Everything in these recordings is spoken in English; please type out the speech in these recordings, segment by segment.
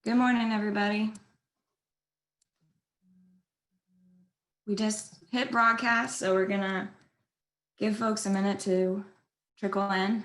Good morning, everybody. We just hit broadcast, so we're gonna give folks a minute to trickle in.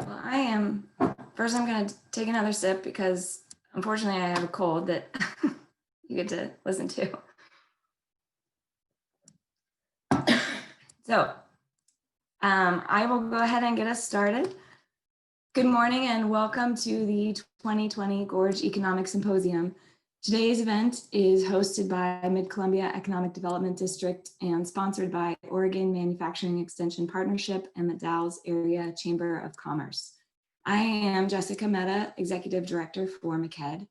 Well, first I'm gonna take another sip because unfortunately I have a cold that you get to listen to. So I will go ahead and get us started. Good morning and welcome to the 2020 Gorge Economic Symposium. Today's event is hosted by Mid-Columbia Economic Development District and sponsored by Oregon Manufacturing Extension Partnership and the Dalles Area Chamber of Commerce. I am Jessica Mehta, Executive Director for MCEDD.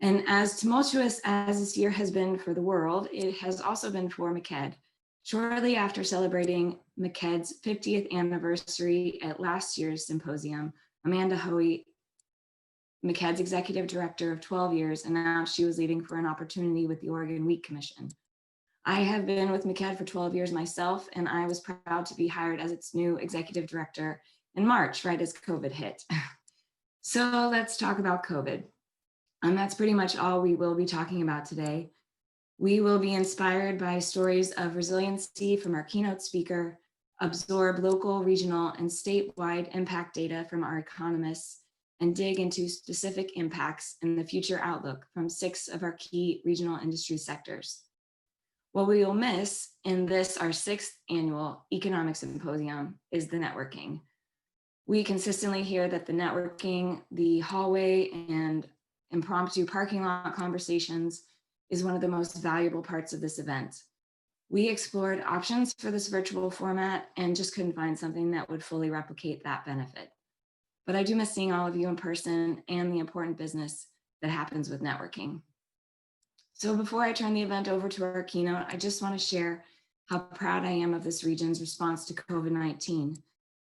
And as tumultuous as this year has been for the world, it has also been for MCEDD. Shortly after celebrating MCEDD's 50th anniversary at last year's symposium, Amanda Hoey, MCEDD's executive director of 12 years, announced she was leaving for an opportunity with the Oregon Wheat Commission. I have been with MCEDD for 12 years myself, and I was proud to be hired as its new executive director in March, right as COVID hit. So let's talk about COVID. And that's pretty much all we will be talking about today. We will be inspired by stories of resiliency from our keynote speaker, absorb local, regional, and statewide impact data from our economists, and dig into specific impacts and the future outlook from 6 of our key regional industry sectors. What we will miss in this, our 6th annual economic symposium, is the networking. We consistently hear that the networking, the hallway, and impromptu parking lot conversations is one of the most valuable parts of this event. We explored options for this virtual format and just couldn't find something that would fully replicate that benefit. But I do miss seeing all of you in person and the important business that happens with networking. So before I turn the event over to our keynote, I just want to share how proud I am of this region's response to COVID-19.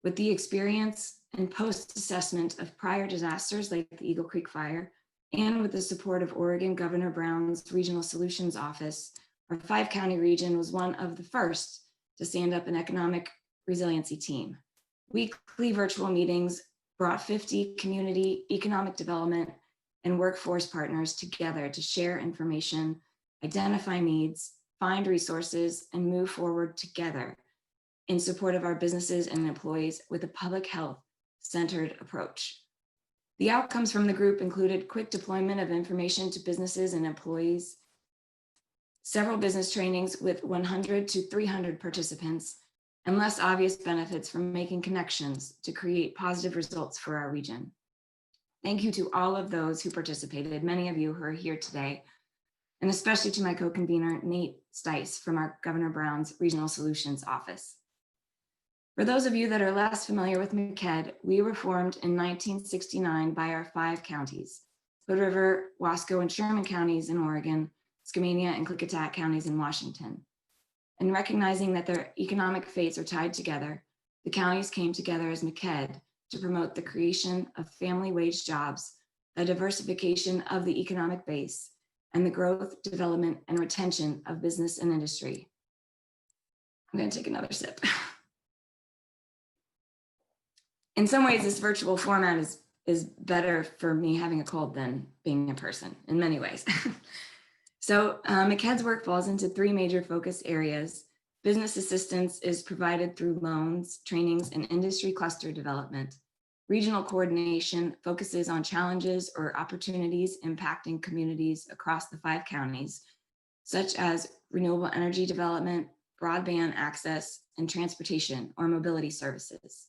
With the experience and post-assessment of prior disasters like the Eagle Creek Fire, and with the support of Oregon Governor Brown's Regional Solutions Office, our 5-county region was one of the first to stand up an economic resiliency team. Weekly virtual meetings brought 50 community, economic development, and workforce partners together to share information, identify needs, find resources, and move forward together in support of our businesses and employees with a public health-centered approach. The outcomes from the group included quick deployment of information to businesses and employees, several business trainings with 100 to 300 participants, and less obvious benefits from making connections to create positive results for our region. Thank you to all of those who participated, many of you who are here today, and especially to my co-convener, Nate Stice from our Governor Brown's Regional Solutions Office. For those of you that are less familiar with MCEDD, we were formed in 1969 by our 5 counties, Hood River, Wasco, and Sherman counties in Oregon, Skamania and Klickitat counties in Washington. And recognizing that their economic fates are tied together, the counties came together as MCEDD to promote the creation of family wage jobs, the diversification of the economic base, and the growth, development, and retention of business and industry. I'm going to take another sip. In some ways, this virtual format is better for me having a cold than being in person in many ways. So MCEDD's work falls into 3 major focus areas. Business assistance is provided through loans, trainings, and industry cluster development. Regional coordination focuses on challenges or opportunities impacting communities across the 5 counties, such as renewable energy development, broadband access and transportation or mobility services.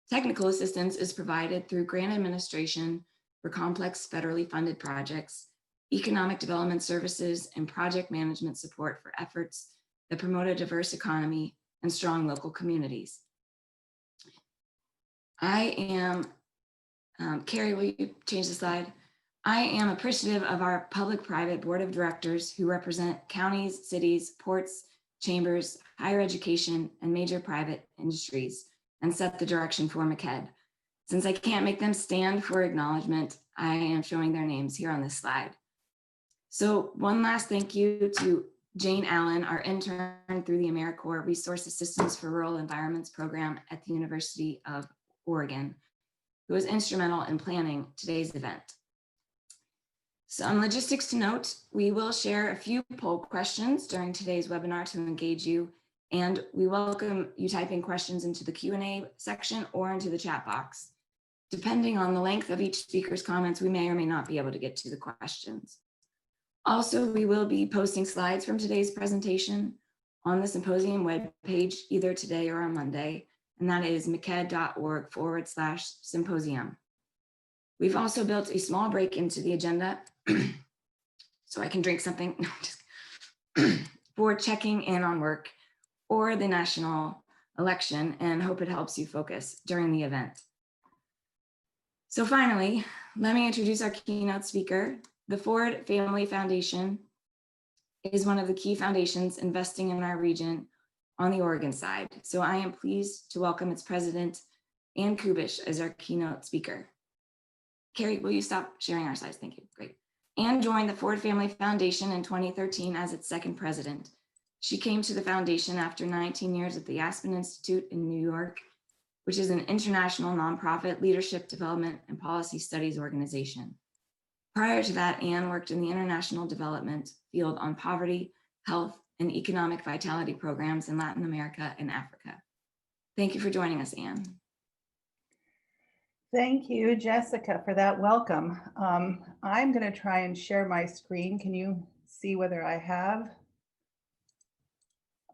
Technical assistance is provided through grant administration for complex federally funded projects, economic development services, and project management support for efforts that promote a diverse economy and strong local communities. I am, Carrie, will you change the slide? I am appreciative of our public-private board of directors who represent counties, cities, ports, chambers, higher education, and major private industries, and set the direction for MCEDD. Since I can't make them stand for acknowledgement, I am showing their names here on this slide. So one last thank you to Jane Allen, our intern through the AmeriCorps Resource Assistance for Rural Environments program at the University of Oregon, who was instrumental in planning today's event. Some logistics to note: we will share a few poll questions during today's webinar to engage you, and we welcome you typing questions into the Q&A section or into the chat box. Depending on the length of each speaker's comments, we may or may not be able to get to the questions. Also, we will be posting slides from today's presentation on the symposium webpage either today or on Monday, and that is mcedd.org/symposium. We've also built a small break into the agenda so I can drink something for checking in on work or the national election, and hope it helps you focus during the event. So finally, let me introduce our keynote speaker. The Ford Family Foundation is one of the key foundations investing in our region on the Oregon side. So I am pleased to welcome its president, Ann Kubish, as our keynote speaker. Carrie, will you stop sharing our slides? Thank you. Great. Ann joined the Ford Family Foundation in 2013 as its second president. She came to the foundation after 19 years at the Aspen Institute in New York, which is an international nonprofit leadership development and policy studies organization. Prior to that, Ann worked in the international development field on poverty, health, and economic vitality programs in Latin America and Africa. Thank you for joining us, Ann. Thank you, Jessica, for that welcome. I'm going to try and share my screen. Can you see whether I have?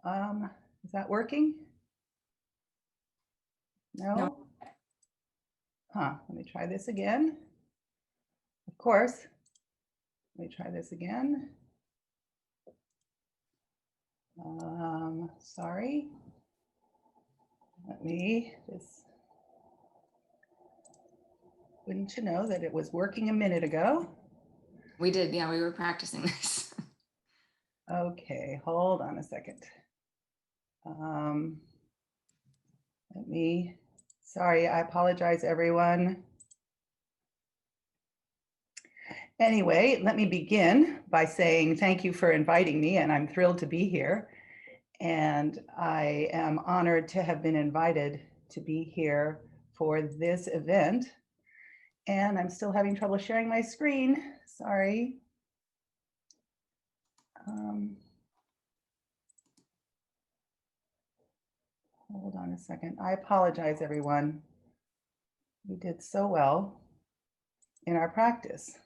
Is that working? No? Huh, let me try this again. Of course. Let me try this again. Sorry. Let me just, wouldn't you know that it was working a minute ago? We did, yeah, we were practicing this. Okay, hold on a second. Let me, sorry, I apologize, everyone. Anyway, let me begin by saying thank you for inviting me, and I'm thrilled to be here. And I am honored to have been invited to be here for this event. And I'm still having trouble sharing my screen, sorry. Hold on a second. I apologize, everyone. We did so well in our practice.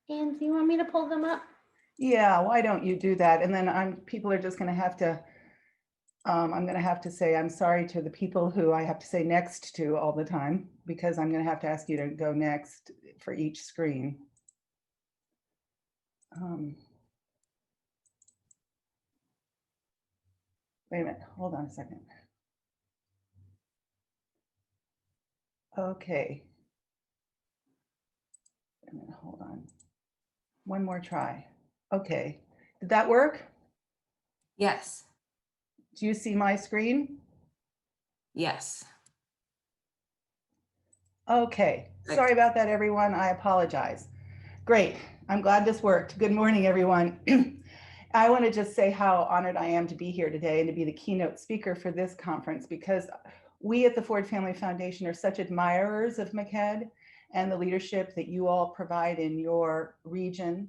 And do you want me to pull them up? Yeah, why don't you do that? And then people are just going to have to, I'm going to have to say I'm sorry to the people who I have to say next to all the time, because I'm going to have to ask you to go next for each screen. Wait a minute, hold on a second. Okay. Wait a minute, hold on. One more try. Okay, did that work? Yes. Do you see my screen? Yes. Okay, sorry about that, everyone. I apologize. Great, I'm glad this worked. Good morning, everyone. I want to just say how honored I am to be here today and to be the keynote speaker for this conference, because we at the Ford Family Foundation are such admirers of MCEDD and the leadership that you all provide in your region.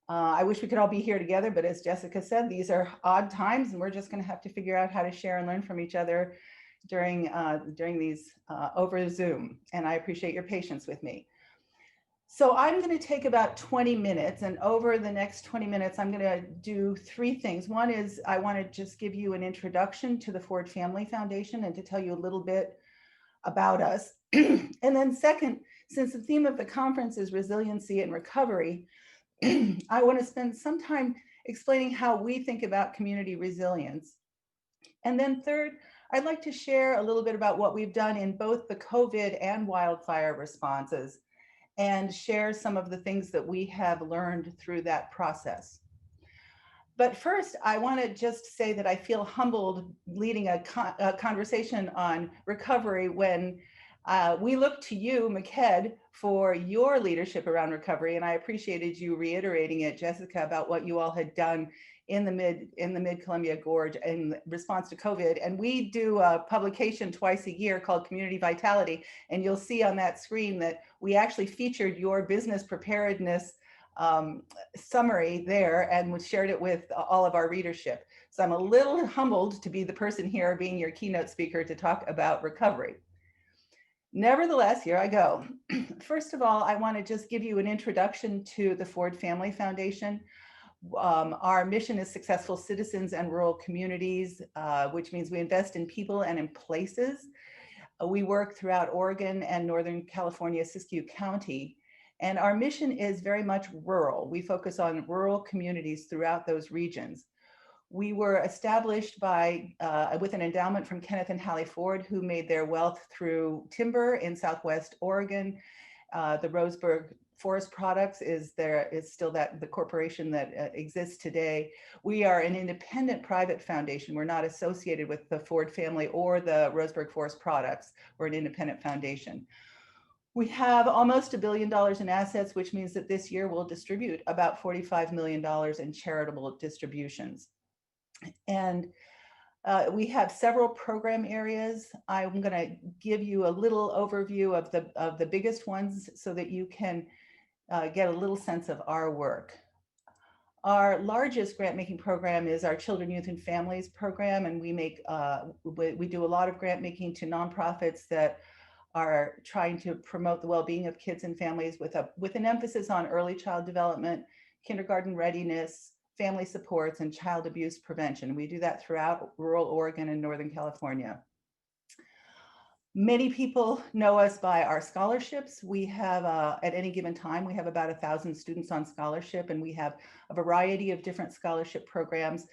I wish we could all be here together, but as Jessica said, these are odd times and we're just going to have to figure out how to share and learn from each other during these over Zoom. And I appreciate your patience with me. So I'm going to take about 20 minutes, and over the next 20 minutes, I'm going to do three things. One is I want to just give you an introduction to the Ford Family Foundation and to tell you a little bit about us. And then second, since the theme of the conference is resiliency and recovery, I want to spend some time explaining how we think about community resilience. And then third, I'd like to share a little bit about what we've done in both the COVID and wildfire responses and share some of the things that we have learned through that process. But first, I want to just say that I feel humbled leading a conversation on recovery when we look to you, MCEDD, for your leadership around recovery, and I appreciated you reiterating it, Jessica, about what you all had done in the Mid-Columbia Gorge in response to COVID. And we do a publication twice a year called Community Vitality, and you'll see on that screen that we actually featured your business preparedness summary there and we shared it with all of our readership. So I'm a little humbled to be the person here being your keynote speaker to talk about recovery. Nevertheless, here I go. First of all, I want to just give you an introduction to the Ford Family Foundation. Our mission is successful citizens and rural communities, which means we invest in people and in places. We work throughout Oregon and Northern California, Siskiyou County. And our mission is very much rural. We focus on rural communities throughout those regions. We were established by with an endowment from Kenneth and Hallie Ford, who made their wealth through timber in Southwest Oregon. The Roseburg Forest Products is still the corporation that exists today. We are an independent private foundation. We're not associated with the Ford family or the Roseburg Forest Products. We're an independent foundation. We have almost $1 billion in assets, which means that this year we'll distribute about $45 million in charitable distributions. And we have several program areas. I'm going to give you a little overview of the biggest ones so that you can get a little sense of our work. Our largest grant making program is our Children, Youth, and Families program, and we do a lot of grant making to nonprofits that are trying to promote the well-being of kids and families with an emphasis on early child development, kindergarten readiness, family supports, and child abuse prevention. We do that throughout rural Oregon and Northern California. Many people know us by our scholarships. We have, at any given time, we have about 1,000 students on scholarship, and we have a variety of different scholarship programs.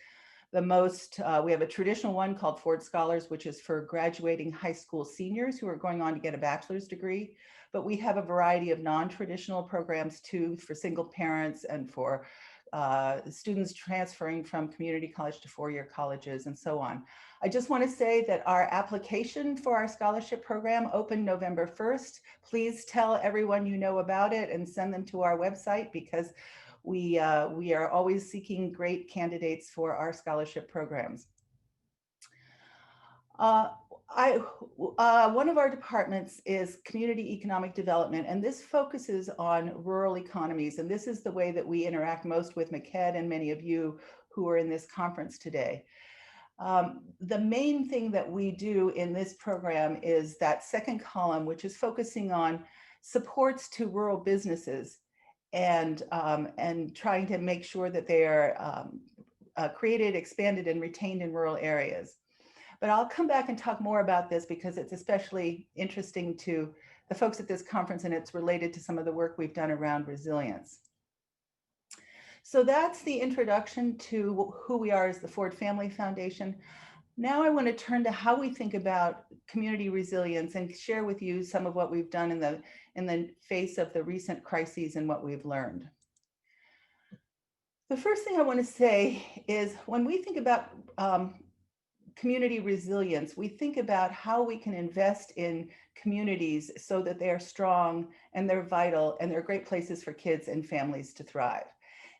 We have a traditional one called Ford Scholars, which is for graduating high school seniors who are going on to get a bachelor's degree. But we have a variety of non-traditional programs too, for single parents and for students transferring from community college to four-year colleges and so on. I just want to say that our application for our scholarship program opened November 1st. Please tell everyone you know about it and send them to our website, because we are always seeking great candidates for our scholarship programs. One of our departments is community economic development, and this focuses on rural economies. And this is the way that we interact most with MCEDD and many of you who are in this conference today. The main thing that we do in this program is that second column, which is focusing on supports to rural businesses and trying to make sure that they are created, expanded, and retained in rural areas. But I'll come back and talk more about this because it's especially interesting to the folks at this conference, and it's related to some of the work we've done around resilience. So that's the introduction to who we are as the Ford Family Foundation. Now I want to turn to how we think about community resilience and share with you some of what we've done in the face of the recent crises and what we've learned. The first thing I want to say is when we think about community resilience, we think about how we can invest in communities so that they are strong and they're vital and they're great places for kids and families to thrive.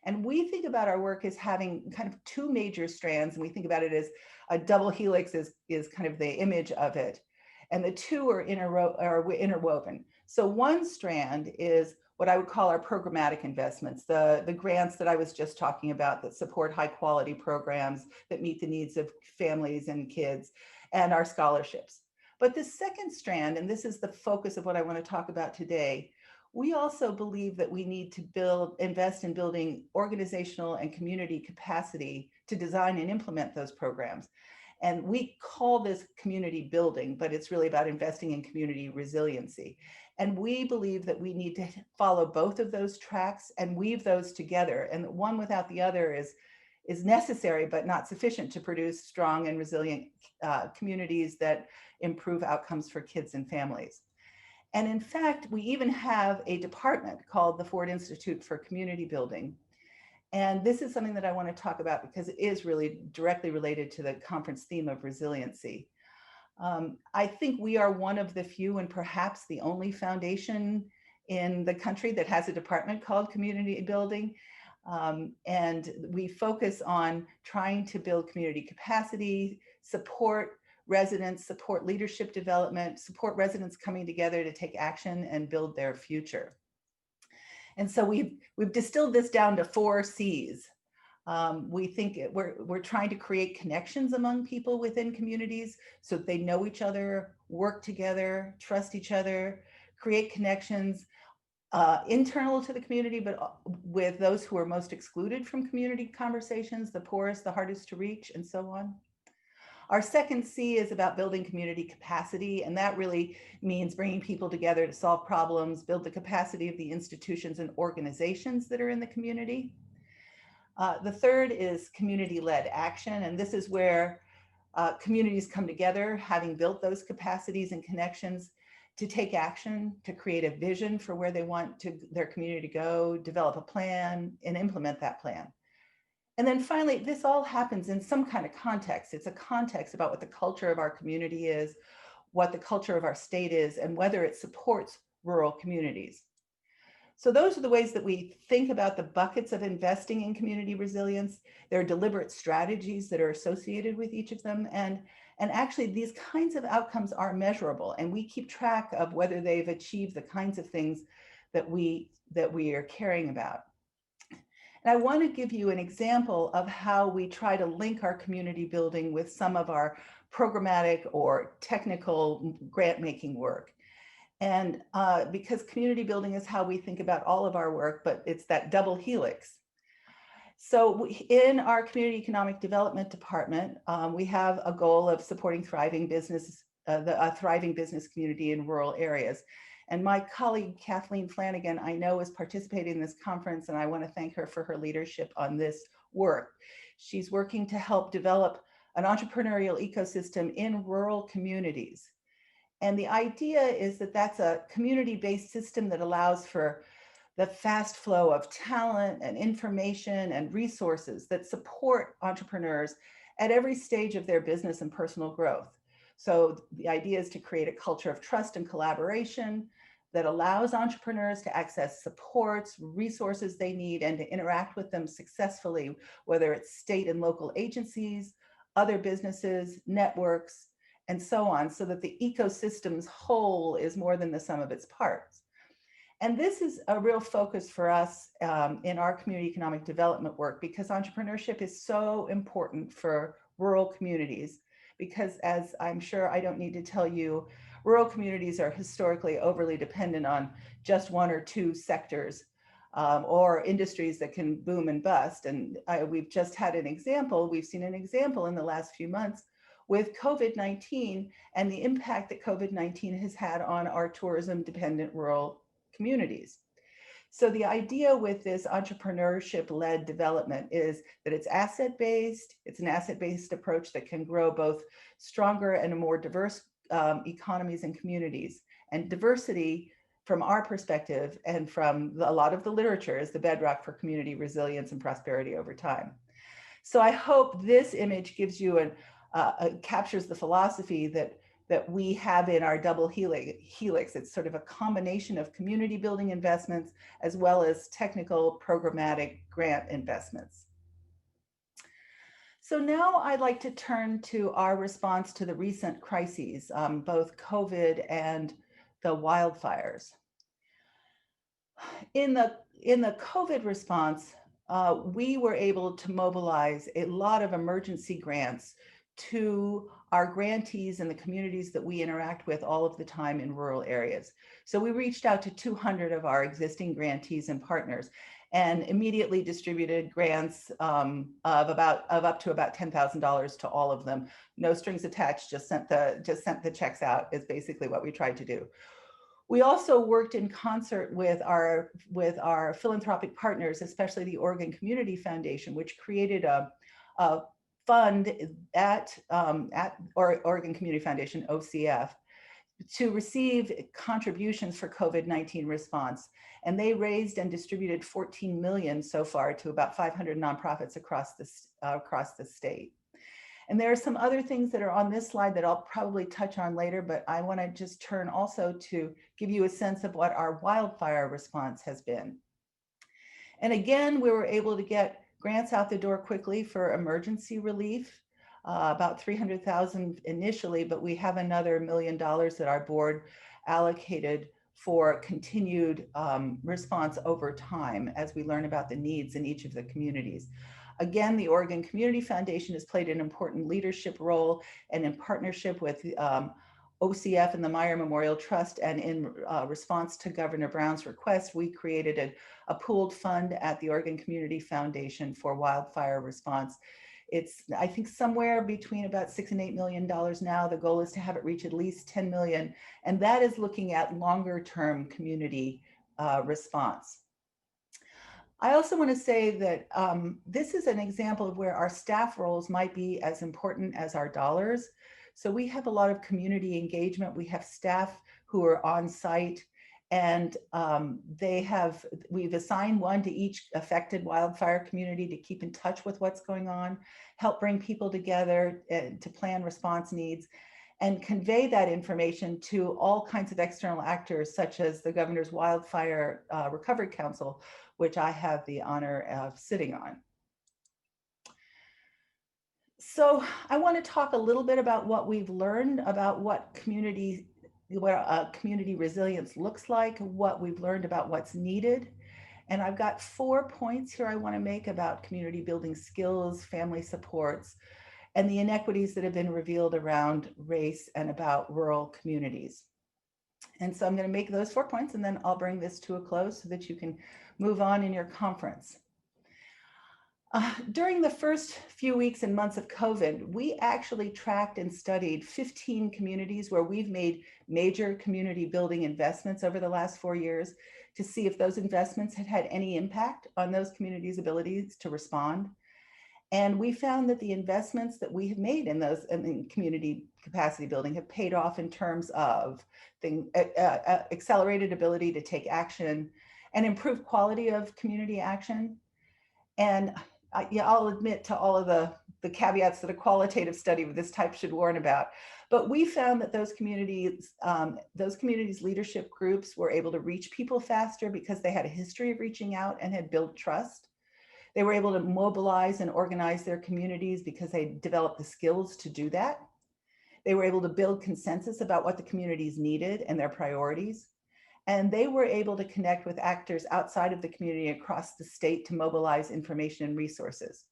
And we think about our work as having kind of two major strands, and we think about it as a double helix is kind of the image of it. And the two are interwoven. So one strand is what I would call our programmatic investments, the grants that I was just talking about that support high quality programs that meet the needs of families and kids, and our scholarships. But the second strand, and this is the focus of what I want to talk about today, we also believe that we need to invest in building organizational and community capacity to design and implement those programs. And we call this community building, but it's really about investing in community resiliency. And we believe that we need to follow both of those tracks and weave those together. And one without the other is necessary, but not sufficient to produce strong and resilient communities that improve outcomes for kids and families. And in fact, we even have a department called the Ford Institute for Community Building. And this is something that I want to talk about because it is really directly related to the conference theme of resiliency. I think we are one of the few and perhaps the only foundation in the country that has a department called community building. And we focus on trying to build community capacity, support residents, support leadership development, support residents coming together to take action and build their future. And so we've distilled this down to 4 C's. We think we're trying to create connections among people within communities so that they know each other, work together, trust each other, create connections internal to the community, but with those who are most excluded from community conversations, the poorest, the hardest to reach, and so on. Our second C is about building community capacity, and that really means bringing people together to solve problems, build the capacity of the institutions and organizations that are in the community. The third is community-led action, and this is where communities come together, having built those capacities and connections, to take action, to create a vision for where they want their community to go, develop a plan, and implement that plan. And then finally, this all happens in some kind of context. It's a context about what the culture of our community is, what the culture of our state is, and whether it supports rural communities. So those are the ways that we think about the buckets of investing in community resilience. There are deliberate strategies that are associated with each of them. And actually, these kinds of outcomes are measurable, and we keep track of whether they've achieved the kinds of things that we are caring about. And I want to give you an example of how we try to link our community building with some of our programmatic or technical grant-making work. And because community building is how we think about all of our work, but it's that double helix. So in our community economic development department, we have a goal of supporting thriving business, a thriving business community in rural areas. And my colleague, Kathleen Flanagan, I know is participating in this conference, and I want to thank her for her leadership on this work. She's working to help develop an entrepreneurial ecosystem in rural communities. And the idea is that that's a community-based system that allows for the fast flow of talent and information and resources that support entrepreneurs at every stage of their business and personal growth. So the idea is to create a culture of trust and collaboration that allows entrepreneurs to access supports, resources they need, and to interact with them successfully, whether it's state and local agencies, other businesses, networks, and so on, so that the ecosystem's whole is more than the sum of its parts. And this is a real focus for us in our community economic development work, because entrepreneurship is so important for rural communities. Because as I'm sure I don't need to tell you, rural communities are historically overly dependent on just 1 or 2 sectors or industries that can boom and bust. And we've just had an example, we've seen an example in the last few months with COVID-19 and the impact that COVID-19 has had on our tourism-dependent rural communities. So the idea with this entrepreneurship-led development is that it's asset-based. It's an asset-based approach that can grow both stronger and more diverse economies and communities. And diversity, from our perspective and from a lot of the literature, is the bedrock for community resilience and prosperity over time. So I hope this image gives you captures the philosophy that we have in our double helix. It's sort of a combination of community building investments as well as technical programmatic grant investments. So now I'd like to turn to our response to the recent crises, both COVID and the wildfires. In the COVID response, we were able to mobilize a lot of emergency grants to our grantees and the communities that we interact with all of the time in rural areas. So we reached out to 200 of our existing grantees and partners and immediately distributed grants of up to about $10,000 to all of them. No strings attached, just sent the checks out is basically what we tried to do. We also worked in concert with our philanthropic partners, especially the Oregon Community Foundation, which created a fund at Oregon Community Foundation, OCF, to receive contributions for COVID-19 response. And they raised and distributed 14 million so far to about 500 nonprofits across the state. And there are some other things that are on this slide that I'll probably touch on later, but I want to just turn also to give you a sense of what our wildfire response has been. And again, we were able to get grants out the door quickly for emergency relief, about 300,000 initially, but we have another $1 million that our board allocated for continued response over time as we learn about the needs in each of the communities. Again, the Oregon Community Foundation has played an important leadership role, and in partnership with OCF and the Meyer Memorial Trust, and in response to Governor Brown's request, we created a pooled fund at the Oregon Community Foundation for wildfire response. It's, I think, somewhere between about $6 and $8 million now. The goal is to have it reach at least 10 million, and that is looking at longer term community response. I also want to say that this is an example of where our staff roles might be as important as our dollars. So we have a lot of community engagement. We have staff who are on site, and we've assigned one to each affected wildfire community to keep in touch with what's going on, help bring people together to plan response needs, and convey that information to all kinds of external actors, such as the Governor's Wildfire Recovery Council, which I have the honor of sitting on. So I want to talk a little bit about what we've learned about what community resilience looks like, what we've learned about what's needed. And I've got 4 points here I want to make about community building skills, family supports, and the inequities that have been revealed around race and about rural communities. And so I'm going to make those 4 points, and then I'll bring this to a close so that you can move on in your conference. During the first few weeks and months of COVID, we actually tracked and studied 15 communities where we've made major community building investments over the last 4 years to see if those investments had had any impact on those communities' abilities to respond. And we found that the investments that we have made in those in community capacity building have paid off in terms of accelerated ability to take action and improved quality of community action. And yeah, I'll admit to all of the caveats that a qualitative study of this type should warn about. But we found that those communities' leadership groups were able to reach people faster because they had a history of reaching out and had built trust. They were able to mobilize and organize their communities because they developed the skills to do that. They were able to build consensus about what the communities needed and their priorities. And they were able to connect with actors outside of the community across the state to mobilize information and resources.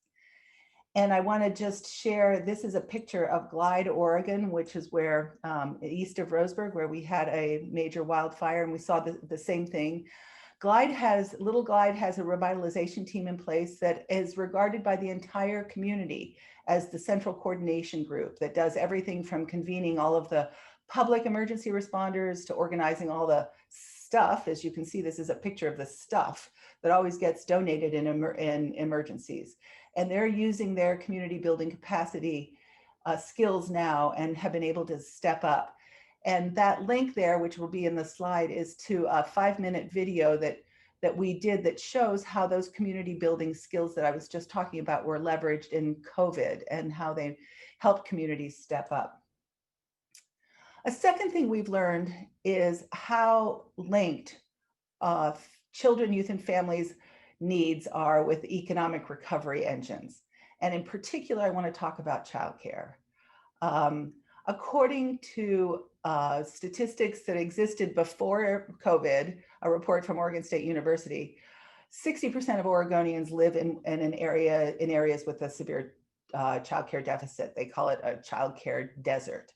And I want to just share, this is a picture of Glide, Oregon, which is where east of Roseburg, where we had a major wildfire, and we saw the same thing. Little Glide has a revitalization team in place that is regarded by the entire community as the central coordination group that does everything from convening all of the public emergency responders to organizing all the stuff. As you can see, this is a picture of the stuff that always gets donated in emergencies. And they're using their community building capacity skills now and have been able to step up. And that link there, which will be in the slide, is to a 5-minute video that we did that shows how those community building skills that I was just talking about were leveraged in COVID and how they helped communities step up. A second thing we've learned is how linked children, youth, and families' needs are with economic recovery engines. And in particular, I want to talk about childcare. According to statistics that existed before COVID, a report from Oregon State University, 60% of Oregonians live in areas with a severe childcare deficit. They call it a childcare desert.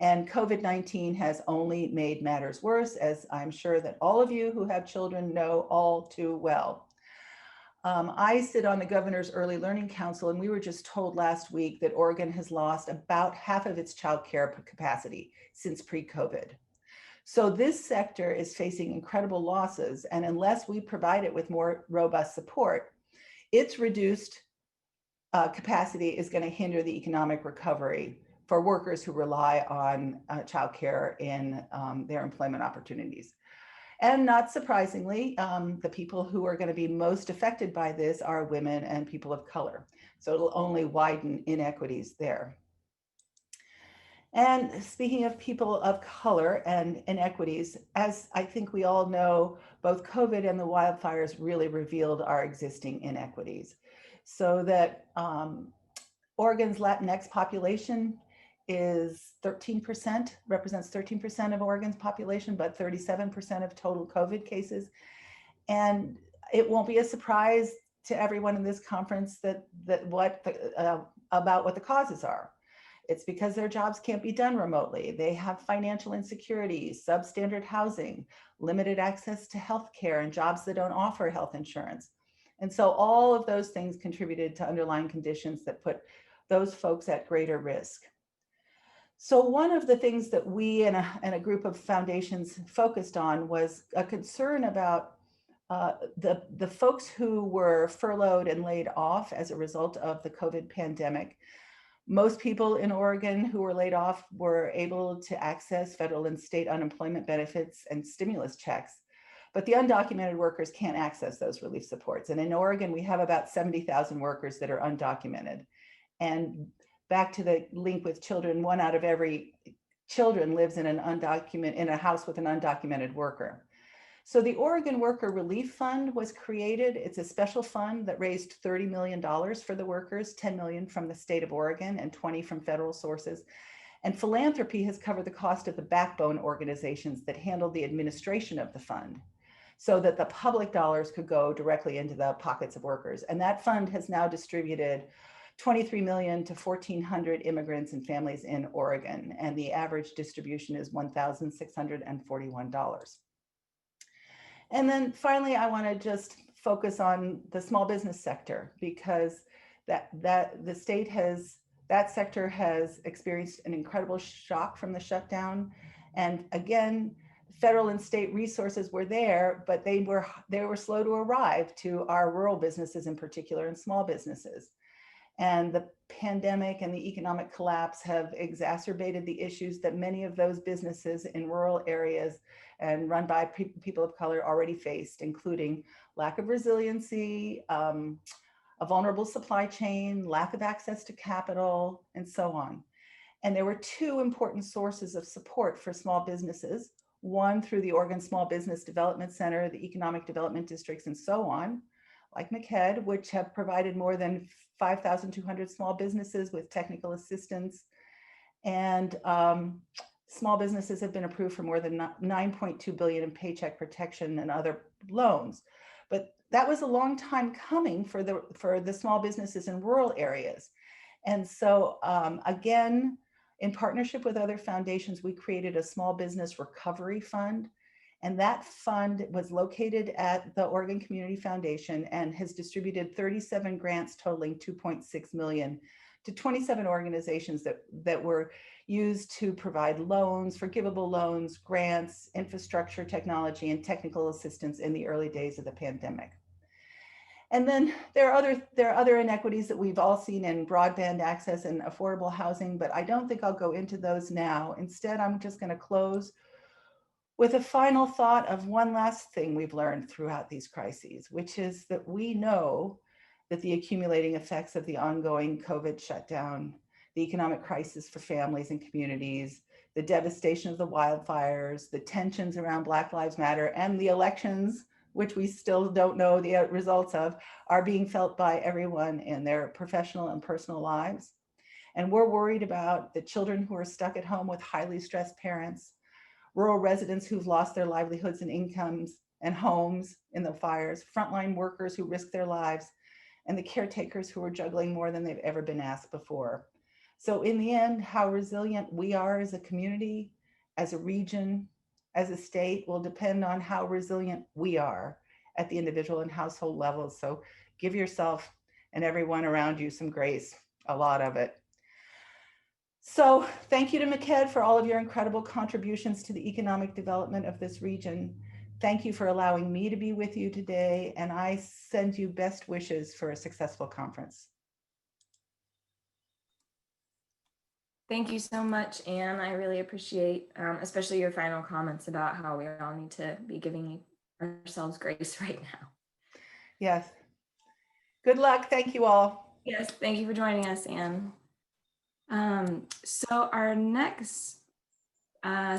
And COVID-19 has only made matters worse, as I'm sure that all of you who have children know all too well. I sit on the Governor's Early Learning Council, and we were just told last week that Oregon has lost about half of its childcare capacity since pre-COVID. So this sector is facing incredible losses, and unless we provide it with more robust support, its reduced capacity is going to hinder the economic recovery for workers who rely on childcare in their employment opportunities. And not surprisingly, the people who are going to be most affected by this are women and people of color. So it'll only widen inequities there. And speaking of people of color and inequities, as I think we all know, both COVID and the wildfires really revealed our existing inequities. So that Oregon's Latinx population is 13%, represents 13% of Oregon's population, but 37% of total COVID cases. And it won't be a surprise to everyone in this conference about what the causes are. It's because their jobs can't be done remotely. They have financial insecurities, substandard housing, limited access to healthcare, and jobs that don't offer health insurance. And so all of those things contributed to underlying conditions that put those folks at greater risk. So one of the things that we and a group of foundations focused on was a concern about the folks who were furloughed and laid off as a result of the COVID pandemic. Most people in Oregon who were laid off were able to access federal and state unemployment benefits and stimulus checks, but the undocumented workers can't access those relief supports. And in Oregon, we have about 70,000 workers that are undocumented. And back to the link with children, 1 out of every children lives in a house with an undocumented worker. So the Oregon Worker Relief Fund was created. It's a special fund that raised $30 million for the workers, 10 million from the state of Oregon and 20 from federal sources. And philanthropy has covered the cost of the backbone organizations that handled the administration of the fund, so that the public dollars could go directly into the pockets of workers. And that fund has now distributed 23 million to 1,400 immigrants and families in Oregon. And the average distribution is $1,641. And then finally, I want to just focus on the small business sector, because that sector has experienced an incredible shock from the shutdown. And again, federal and state resources were there, but they were slow to arrive to our rural businesses in particular, and small businesses. And the pandemic and the economic collapse have exacerbated the issues that many of those businesses in rural areas and run by people of color already faced, including lack of resiliency, a vulnerable supply chain, lack of access to capital, and so on. And there were 2 important sources of support for small businesses, one through the Oregon Small Business Development Center, the economic development districts, and so on, like MCEDD, which have provided more than 5,200 small businesses with technical assistance. And small businesses have been approved for more than $9.2 billion in paycheck protection and other loans. But that was a long time coming for the small businesses in rural areas. And so again, in partnership with other foundations, we created a small business recovery fund. And that fund was located at the Oregon Community Foundation and has distributed 37 grants totaling $2.6 million to 27 organizations that were used to provide loans, forgivable loans, grants, infrastructure, technology, and technical assistance in the early days of the pandemic. And then there are other inequities that we've all seen in broadband access and affordable housing, but I don't think I'll go into those now. Instead, I'm just going to close with a final thought of one last thing we've learned throughout these crises, which is that we know that the accumulating effects of the ongoing COVID shutdown, the economic crisis for families and communities, the devastation of the wildfires, the tensions around Black Lives Matter, and the elections, which we still don't know the results of, are being felt by everyone in their professional and personal lives. And we're worried about the children who are stuck at home with highly stressed parents, rural residents who've lost their livelihoods and incomes and homes in the fires, frontline workers who risk their lives, and the caretakers who are juggling more than they've ever been asked before. So in the end, how resilient we are as a community, as a region, as a state will depend on how resilient we are at the individual and household levels. So give yourself and everyone around you some grace, a lot of it. So thank you to MCEDD for all of your incredible contributions to the economic development of this region. Thank you for allowing me to be with you today, and I send you best wishes for a successful conference. Thank you so much, Anne. I really appreciate, especially your final comments about how we all need to be giving ourselves grace right now. Yes. Good luck. Thank you all. Yes, thank you for joining us, Anne. So our next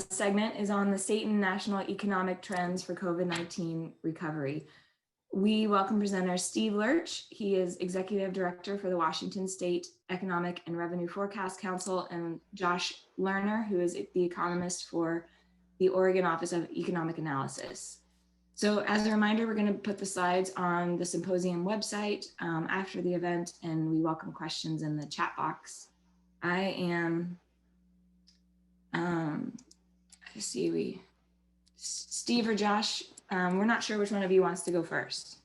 segment is on the state and national economic trends for COVID-19 recovery. We welcome presenter Steve Lurch. He is Executive Director for the Washington State Economic and Revenue Forecast Council, and Josh Lerner, who is the economist for the Oregon Office of Economic Analysis. So as a reminder, we're going to put the slides on the symposium website after the event, and we welcome questions in the chat box. I am, Steve or Josh, we're not sure which one of you wants to go first.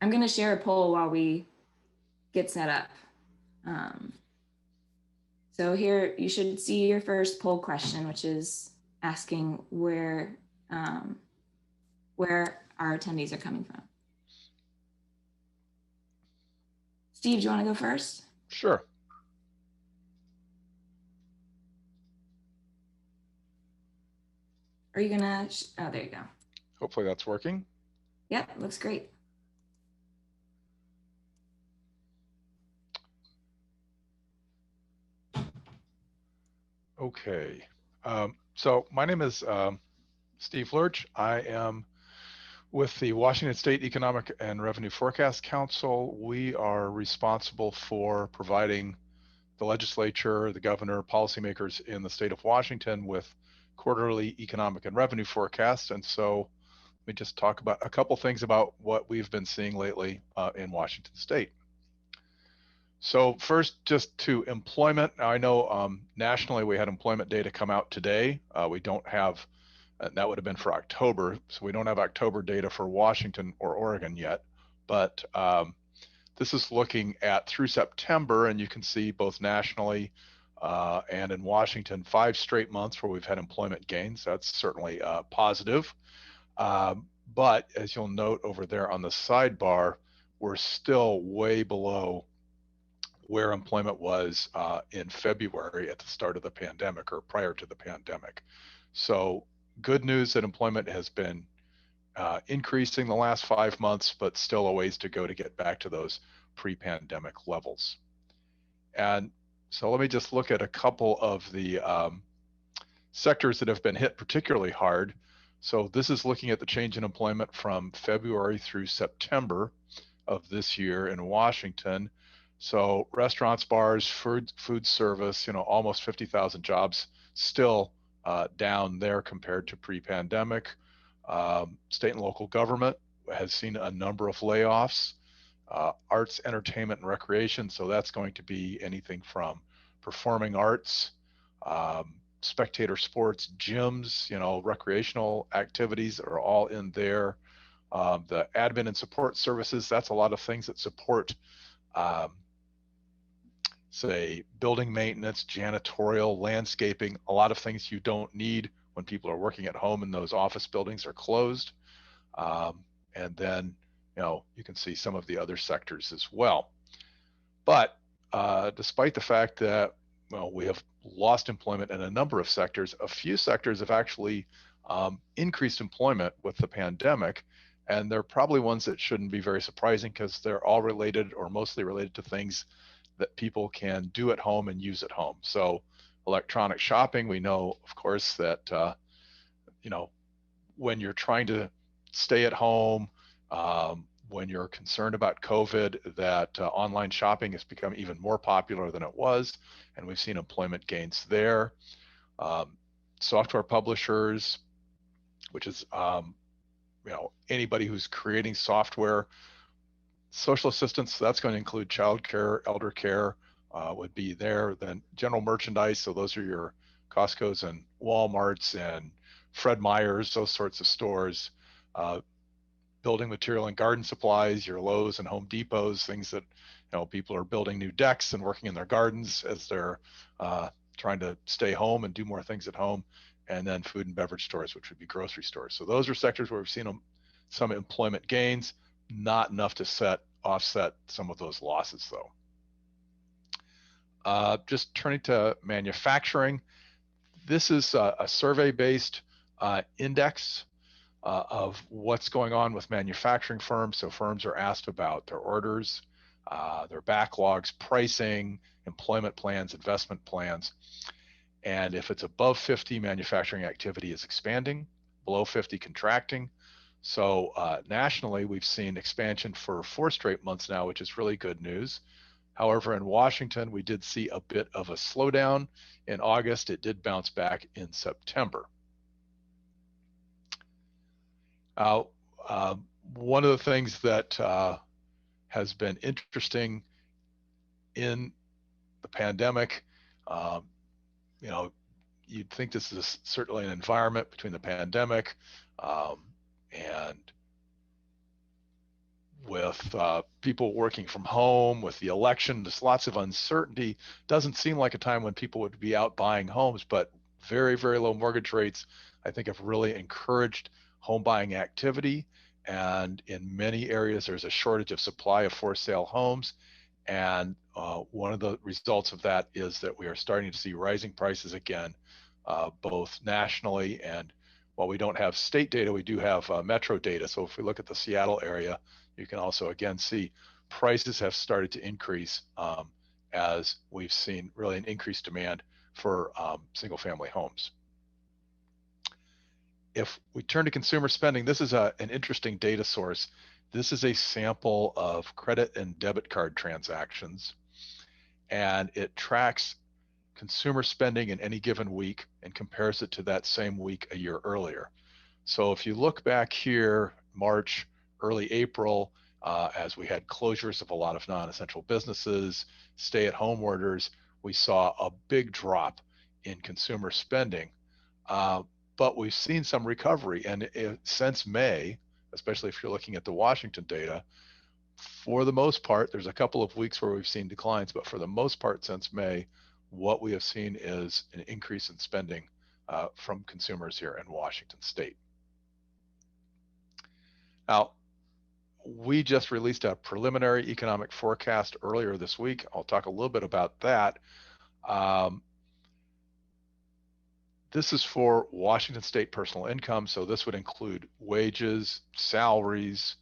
I'm going to share a poll while we get set up. So here you should see your first poll question, which is asking where our attendees are coming from. Steve, do you want to go first? Sure. Are you gonna, oh, there you go. Hopefully that's working. Yep, looks great. Okay. So my name is Steve Lurch. I am with the Washington State Economic and Revenue Forecast Council. We are responsible for providing the legislature, the governor, policymakers in the state of Washington with quarterly economic and revenue forecasts. And so let me just talk about a couple things about what we've been seeing lately in Washington State. So first, just to employment. Now I know nationally we had employment data come out today. We don't have, that would have been for October, so we don't have October data for Washington or Oregon yet. But this is looking at through September, and you can see both nationally and in Washington, 5 straight months where we've had employment gains. That's certainly positive. But as you'll note over there on the sidebar, we're still way below where employment was in February at the start of the pandemic or prior to the pandemic. So good news that employment has been increasing the last 5 months, but still a ways to go to get back to those pre-pandemic levels. And so let me just look at a couple of the sectors that have been hit particularly hard. So this is looking at the change in employment from February through September of this year in Washington. So restaurants, bars, food service, almost 50,000 jobs still down there compared to pre-pandemic. State and local government has seen a number of layoffs. Arts, entertainment, and recreation. So that's going to be anything from performing arts, spectator sports, gyms, recreational activities are all in there. The admin and support services, that's a lot of things that support say building maintenance, janitorial, landscaping, a lot of things you don't need when people are working at home and those office buildings are closed. And then, you can see some of the other sectors as well. But despite the fact that, we have lost employment in a number of sectors, a few sectors have actually increased employment with the pandemic. And they're probably ones that shouldn't be very surprising because they're all related or mostly related to things that people can do at home and use at home. So electronic shopping, we know, of course, that, when you're trying to stay at home, when you're concerned about COVID, that online shopping has become even more popular than it was. And we've seen employment gains there. Software publishers, which is, anybody who's creating software, Social assistance, that's going to include childcare, elder care would be there. Then general merchandise, so those are your Costco's and Walmarts and Fred Meyer's, those sorts of stores. Building material and garden supplies, your Lowe's and Home Depots, things that people are building new decks and working in their gardens as they're trying to stay home and do more things at home. And then food and beverage stores, which would be grocery stores. So those are sectors where we've seen some employment gains, not enough to offset some of those losses though. Just turning to manufacturing, this is a survey-based index of what's going on with manufacturing firms. So firms are asked about their orders, their backlogs, pricing, employment plans, investment plans. And if it's above 50, manufacturing activity is expanding, below 50, contracting. So nationally, we've seen expansion for 4 straight months now, which is really good news. However, in Washington, we did see a bit of a slowdown in August. It did bounce back in September. One of the things that has been interesting in the pandemic, you'd think this is certainly an environment between the pandemic and with people working from home, with the election, there's lots of uncertainty. Doesn't seem like a time when people would be out buying homes, but very, very low mortgage rates, I think, have really encouraged home buying activity. And in many areas, there's a shortage of supply of for sale homes. And one of the results of that is that we are starting to see rising prices again, both nationally, and while we don't have state data, we do have metro data. So if we look at the Seattle area, you can also again see prices have started to increase as we've seen really an increased demand for single family homes. If we turn to consumer spending, this is an interesting data source. This is a sample of credit and debit card transactions, and it tracks consumer spending in any given week and compares it to that same week a year earlier. So if you look back here, March, early April, as we had closures of a lot of non-essential businesses, stay-at-home orders, we saw a big drop in consumer spending. But we've seen some recovery, and since May, especially if you're looking at the Washington data, for the most part, there's a couple of weeks where we've seen declines, but for the most part since May, what we have seen is an increase in spending from consumers here in Washington State. Now, we just released a preliminary economic forecast earlier this week. I'll talk a little bit about that. This is for Washington State personal income, so this would include wages, salaries,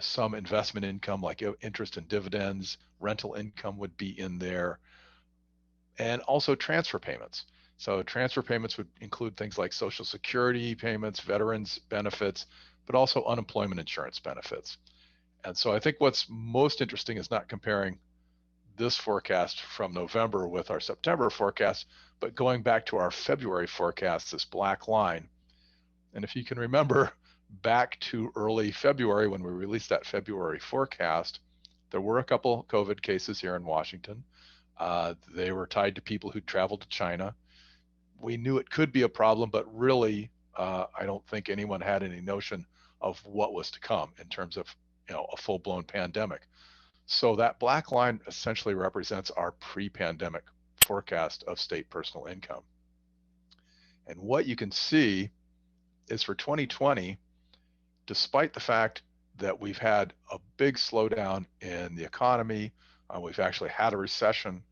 some investment income like interest and dividends, rental income would be in there, and also transfer payments. So transfer payments would include things like Social Security payments, veterans benefits, but also unemployment insurance benefits. And so I think what's most interesting is not comparing this forecast from November with our September forecast, but going back to our February forecast, this black line. And if you can remember back to early February when we released that February forecast, there were a couple COVID cases here in Washington. They were tied to people who traveled to China. We knew it could be a problem, but really, I don't think anyone had any notion of what was to come in terms of a full-blown pandemic. So that black line essentially represents our pre-pandemic forecast of state personal income. And what you can see is for 2020, despite the fact that we've had a big slowdown in the economy, we've actually had a recession,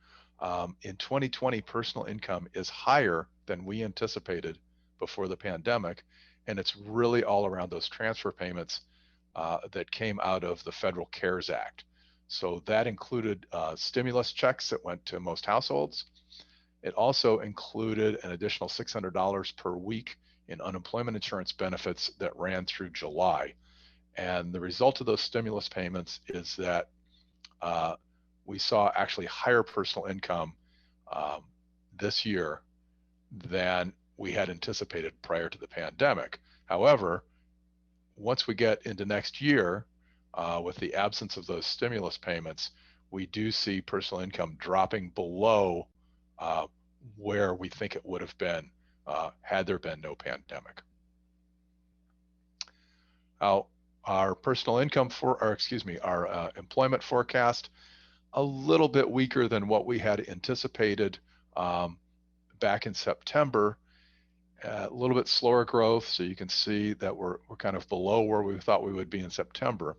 in 2020, personal income is higher than we anticipated before the pandemic. And it's really all around those transfer payments that came out of the Federal CARES Act. So that included stimulus checks that went to most households. It also included an additional $600 per week in unemployment insurance benefits that ran through July. And the result of those stimulus payments is that we saw actually higher personal income this year than we had anticipated prior to the pandemic. However, once we get into next year, with the absence of those stimulus payments, we do see personal income dropping below where we think it would have been had there been no pandemic. Our personal income our employment forecast, a little bit weaker than what we had anticipated back in September. A little bit slower growth, so you can see that we're kind of below where we thought we would be in September.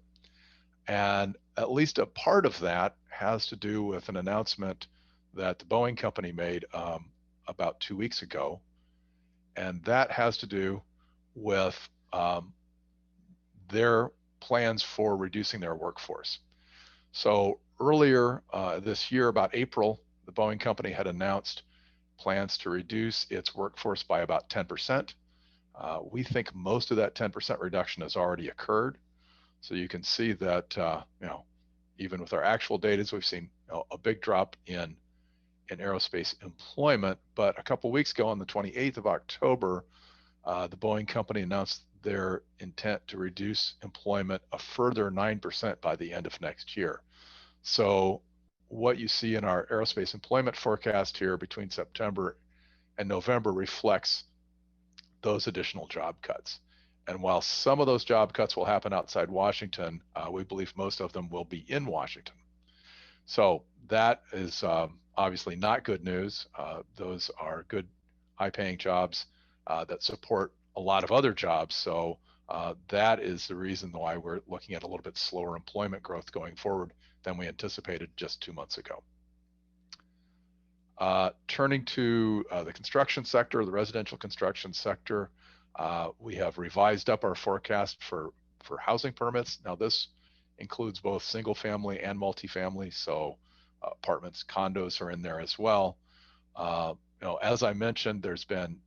And at least a part of that has to do with an announcement that the Boeing company made about 2 weeks ago. And that has to do with their plans for reducing their workforce. So earlier this year, about April, the Boeing company had announced plans to reduce its workforce by about 10%. We think most of that 10% reduction has already occurred. So you can see that, even with our actual data, we've seen a big drop in aerospace employment. But a couple weeks ago, on the 28th of October, the Boeing company announced their intent to reduce employment a further 9% by the end of next year. So what you see in our aerospace employment forecast here between September and November reflects those additional job cuts. And while some of those job cuts will happen outside Washington, we believe most of them will be in Washington. So that is obviously not good news. Those are good, high-paying jobs that support a lot of other jobs. So that is the reason why we're looking at a little bit slower employment growth going forward than we anticipated just 2 months ago. Turning to the construction sector, the residential construction sector, we have revised up our forecast for housing permits. Now this includes both single family and multifamily, so apartments, condos are in there as well. As I mentioned, there's been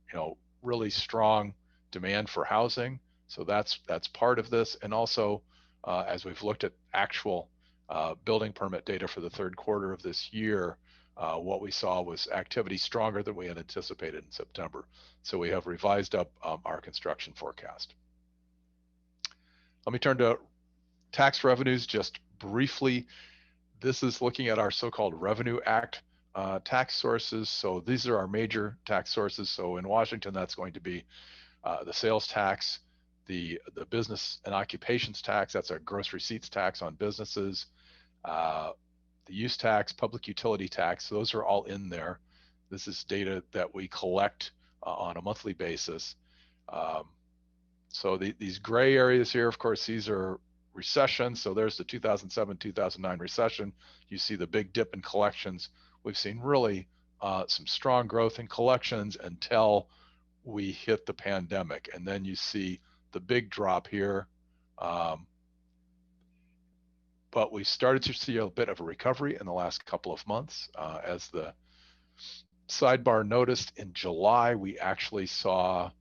really strong demand for housing, so that's part of this. And also, as we've looked at actual building permit data for the third quarter of this year, what we saw was activity stronger than we had anticipated in September. So we have revised up our construction forecast. Let me turn to tax revenues just briefly. This is looking at our so-called Revenue Act tax sources. So these are our major tax sources. So in Washington, that's going to be the sales tax, the business and occupations tax, that's our gross receipts tax on businesses, the use tax, public utility tax, those are all in there. This is data that we collect on a monthly basis. So these gray areas here, of course, these are recession. So there's the 2007-2009 recession. You see the big dip in collections. We've seen really some strong growth in collections until we hit the pandemic. And then you see the big drop here. But we started to see a bit of a recovery in the last couple of months. As the sidebar noticed, in July, we actually saw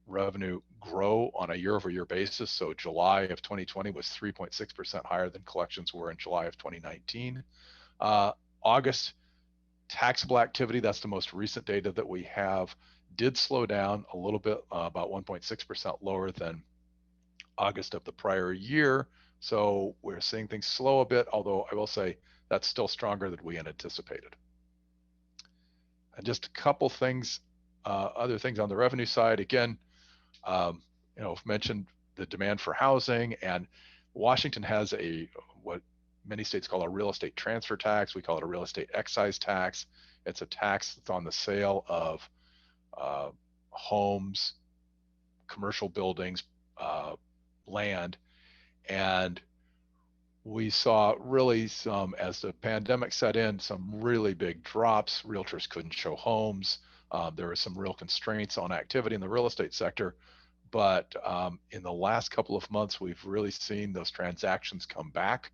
revenue grow on a year-over-year basis. So July of 2020 was 3.6% higher than collections were in July of 2019. August taxable activity, that's the most recent data that we have, did slow down a little bit, about 1.6% lower than August of the prior year. So we're seeing things slow a bit, although I will say that's still stronger than we had anticipated. And just a couple things, other things on the revenue side. Again, I've mentioned the demand for housing, and Washington has what many states call a real estate transfer tax. We call it a real estate excise tax. It's a tax that's on the sale of homes, commercial buildings, land. And we saw really as the pandemic set in, some really big drops. Realtors couldn't show homes. There were some real constraints on activity in the real estate sector. But in the last couple of months, we've really seen those transactions come back.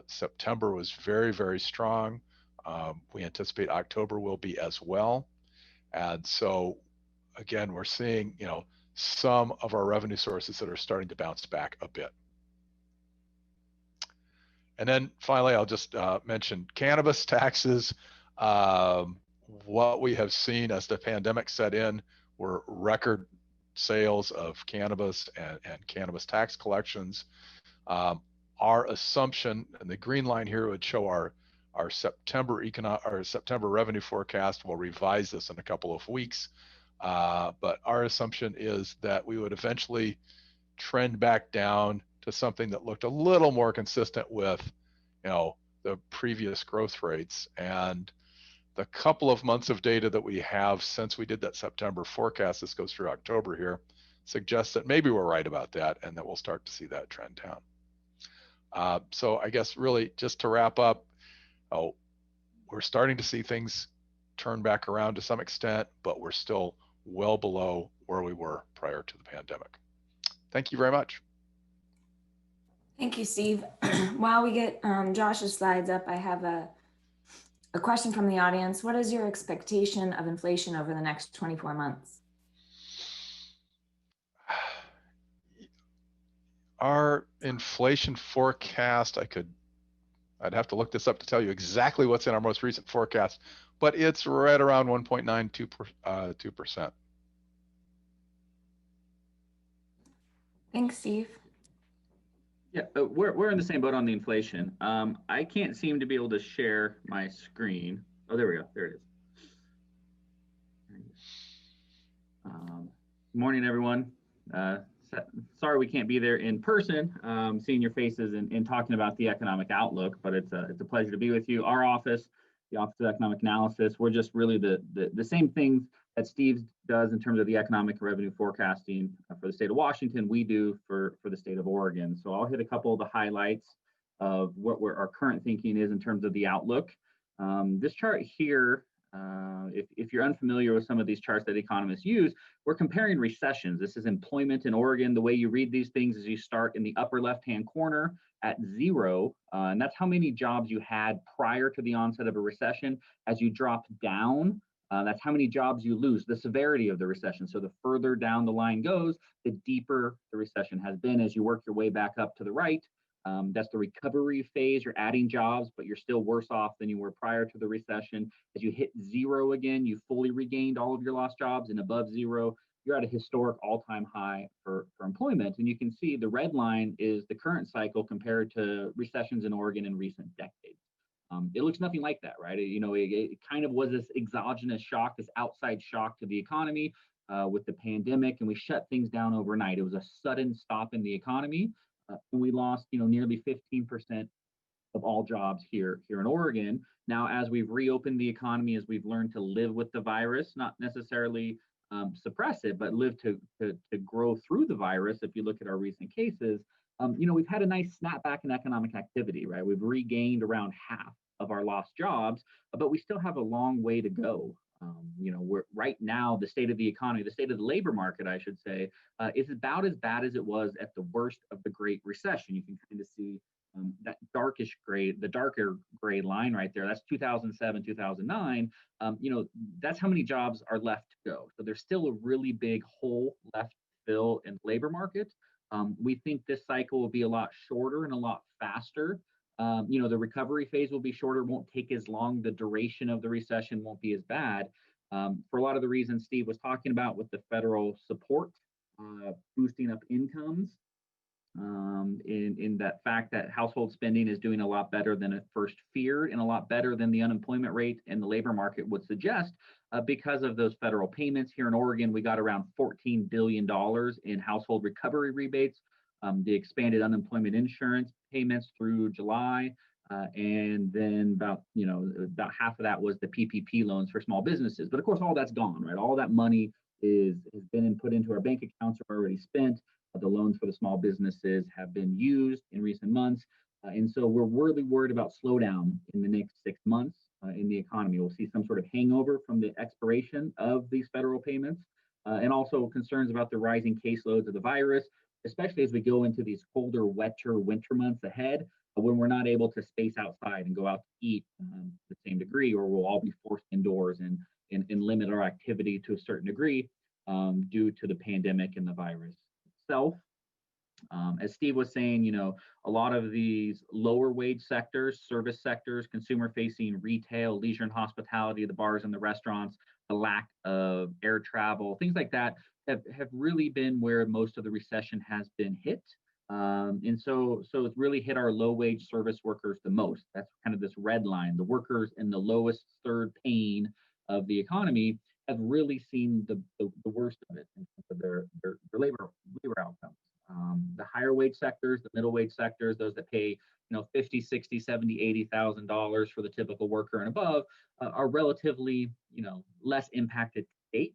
September was very, very strong. We anticipate October will be as well. And so, again, we're seeing, some of our revenue sources that are starting to bounce back a bit. And then finally, I'll just mention cannabis taxes. What we have seen as the pandemic set in were record sales of cannabis and cannabis tax collections. Our assumption, and the green line here would show our September September revenue forecast. We'll revise this in a couple of weeks, but our assumption is that we would eventually trend back down to something that looked a little more consistent with, the previous growth rates. And the couple of months of data that we have since we did that September forecast, this goes through October here, suggests that maybe we're right about that and that we'll start to see that trend down. So I guess really just to wrap up, we're starting to see things turn back around to some extent, but we're still well below where we were prior to the pandemic. Thank you very much. Thank you, Steve. While we get Josh's slides up, I have a question from the audience. What is your expectation of inflation over the next 24 months? Our inflation forecast, I'd have to look this up to tell you exactly what's in our most recent forecast, but it's right around 1.92%. Thanks, Steve. Yeah, we're in the same boat on the inflation. I can't seem to be able to share my screen. Oh, there we go. There it is. Good morning, everyone. Sorry we can't be there in person, seeing your faces and talking about the economic outlook, but it's a pleasure to be with you. Our office, the Office of Economic Analysis, we're just really the same things that Steve does in terms of the economic revenue forecasting for the state of Washington, we do for the state of Oregon. So I'll hit a couple of the highlights of what our current thinking is in terms of the outlook. This chart here, if you're unfamiliar with some of these charts that economists use, we're comparing recessions. This is employment in Oregon. The way you read these things is you start in the upper left-hand corner at 0, and that's how many jobs you had prior to the onset of a recession. As you drop down, that's how many jobs you lose, the severity of the recession. So the further down the line goes, the deeper the recession has been. As you work your way back up to the right, that's the recovery phase. You're adding jobs, but you're still worse off than you were prior to the recession. As you hit 0 again, you fully regained all of your lost jobs, and above 0, you're at a historic all-time high for employment. And you can see the red line is the current cycle compared to recessions in Oregon in recent decades. It looks nothing like that, right? It kind of was this exogenous shock, this outside shock to the economy with the pandemic, and we shut things down overnight. It was a sudden stop in the economy, and we lost, nearly 15% of all jobs here in Oregon. Now, as we've reopened the economy, as we've learned to live with the virus, not necessarily suppress it, but live to grow through the virus. If you look at our recent cases, we've had a nice snapback in economic activity, right? We've regained around half of our lost jobs, but we still have a long way to go. We're right now, the state of the economy, the state of the labor market, I should say, is about as bad as it was at the worst of the Great Recession. You can kind of see that darkish gray, the darker gray line right there. That's 2007, 2009. That's how many jobs are left to go. So there's still a really big hole left to fill in the labor market. We think this cycle will be a lot shorter and a lot faster. The recovery phase will be shorter, won't take as long. The duration of the recession won't be as bad for a lot of the reasons Steve was talking about with the federal support, boosting up incomes, in that fact that household spending is doing a lot better than at first feared and a lot better than the unemployment rate and the labor market would suggest because of those federal payments. Here in Oregon, we got around $14 billion in household recovery rebates, the expanded unemployment insurance payments through July, and then about half of that was the PPP loans for small businesses. But of course, all that's gone, right? All that money has been put into our bank accounts or already spent. The loans for the small businesses have been used in recent months. And so we're really worried about slowdown in the next 6 months in the economy. We'll see some sort of hangover from the expiration of these federal payments, and also concerns about the rising caseloads of the virus, especially as we go into these colder, wetter winter months ahead, when we're not able to space outside and go out to eat to the same degree, or we'll all be forced indoors and limit our activity to a certain degree due to the pandemic and the virus itself. As Steve was saying, a lot of these lower wage sectors, service sectors, consumer facing retail, leisure and hospitality, the bars and the restaurants, the lack of air travel, things like that have really been where most of the recession has been hit. And so it's really hit our low wage service workers the most. That's kind of this red line. The workers in the lowest third pane of the economy have really seen the worst of it in terms of their labor outcomes. The higher wage sectors, the middle wage sectors, those that pay, 50, 60, 70, $80,000 for the typical worker and above, are relatively, less impacted to date.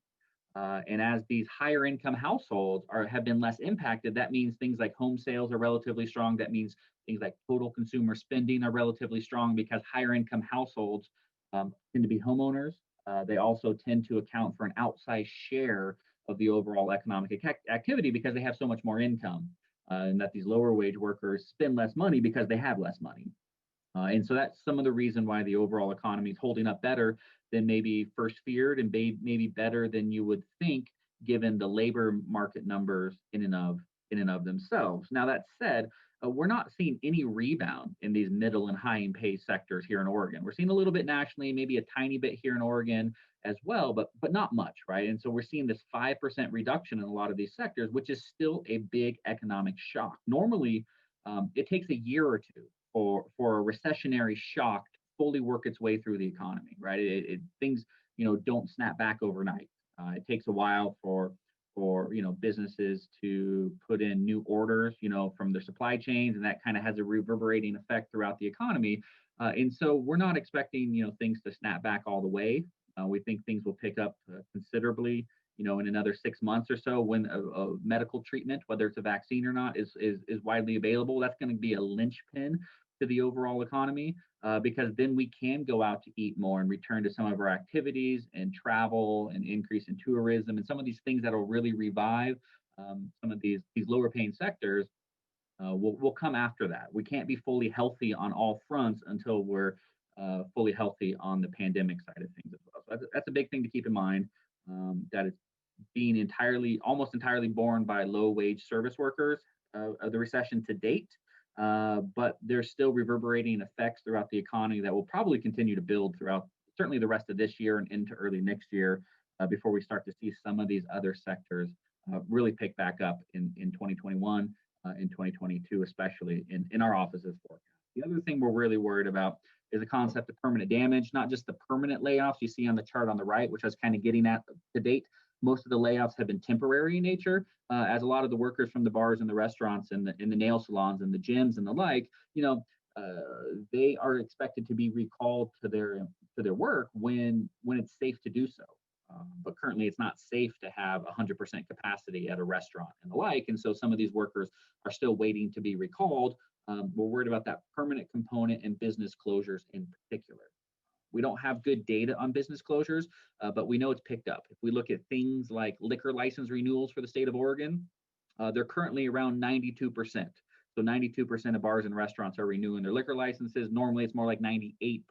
And as these higher income households have been less impacted, that means things like home sales are relatively strong. That means things like total consumer spending are relatively strong because higher income households tend to be homeowners. They also tend to account for an outsized share of the overall economic activity because they have so much more income, and that these lower wage workers spend less money because they have less money. And so that's some of the reason why the overall economy is holding up better than maybe first feared, and maybe better than you would think, given the labor market numbers in and of themselves. Now, that said, we're not seeing any rebound in these middle and high pay sectors here in Oregon. We're seeing a little bit nationally, maybe a tiny bit here in Oregon as well, but not much, right? And so we're seeing this 5% reduction in a lot of these sectors, which is still a big economic shock. Normally, it takes a year or two for a recessionary shock to fully work its way through the economy, right? Things, don't snap back overnight. It takes a while for businesses to put in new orders, from their supply chains, and that kind of has a reverberating effect throughout the economy. And so we're not expecting, things to snap back all the way. We think things will pick up considerably, in another 6 months or so, when a medical treatment, whether it's a vaccine or not, is widely available. That's going to be a linchpin to the overall economy, because then we can go out to eat more and return to some of our activities and travel and increase in tourism and some of these things that will really revive some of these lower paying sectors. Will come after that. We can't be fully healthy on all fronts until we're fully healthy on the pandemic side of things as well. So that's a big thing to keep in mind, that it's being almost entirely borne by low wage service workers of the recession to date. But there's still reverberating effects throughout the economy that will probably continue to build throughout certainly the rest of this year and into early next year, before we start to see some of these other sectors really pick back up in 2021, in 2022, especially in our office's forecast. The other thing we're really worried about is the concept of permanent damage, not just the permanent layoffs you see on the chart on the right, which I was kind of getting at to date. Most of the layoffs have been temporary in nature, as a lot of the workers from the bars and the restaurants and the nail salons and the gyms and the like, they are expected to be recalled to their work when it's safe to do so. But currently, it's not safe to have 100% capacity at a restaurant and the like, and so some of these workers are still waiting to be recalled. We're worried about that permanent component and business closures in particular. We don't have good data on business closures, but we know it's picked up. If we look at things like liquor license renewals for the state of Oregon, they're currently around 92%. So 92% of bars and restaurants are renewing their liquor licenses. Normally, it's more like 98%.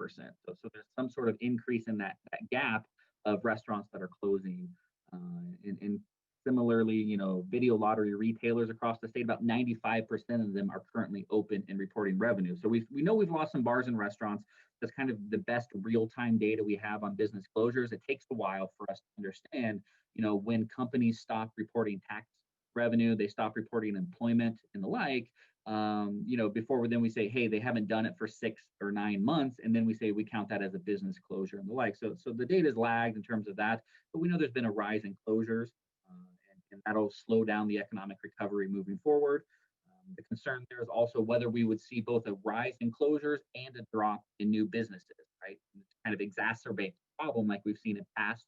So there's some sort of increase in that gap of restaurants that are closing. And similarly, video lottery retailers across the state, about 95% of them are currently open and reporting revenue. So we know we've lost some bars and restaurants. That's kind of the best real-time data we have on business closures. It takes a while for us to understand, when companies stop reporting tax revenue, they stop reporting employment and the like, before then we say, hey, they haven't done it for 6 or 9 months. And then we say we count that as a business closure and the like. So the data is lagged in terms of that, but we know there's been a rise in closures, and that'll slow down the economic recovery moving forward. The concern there is also whether we would see both a rise in closures and a drop in new businesses, right? And kind of exacerbate the problem like we've seen in past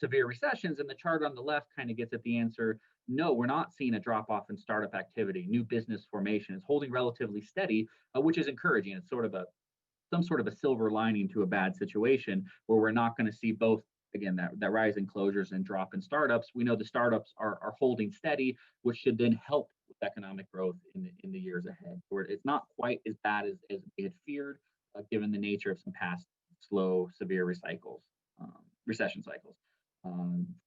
severe recessions. And the chart on the left kind of gets at the answer. No, we're not seeing a drop off in startup activity. New business formation is holding relatively steady, which is encouraging. It's some sort of a silver lining to a bad situation where we're not going to see both, again, that rise in closures and drop in startups. We know the startups are holding steady, which should then help with economic growth in the years ahead, where it's not quite as bad as we had feared, given the nature of some past slow, severe recession cycles.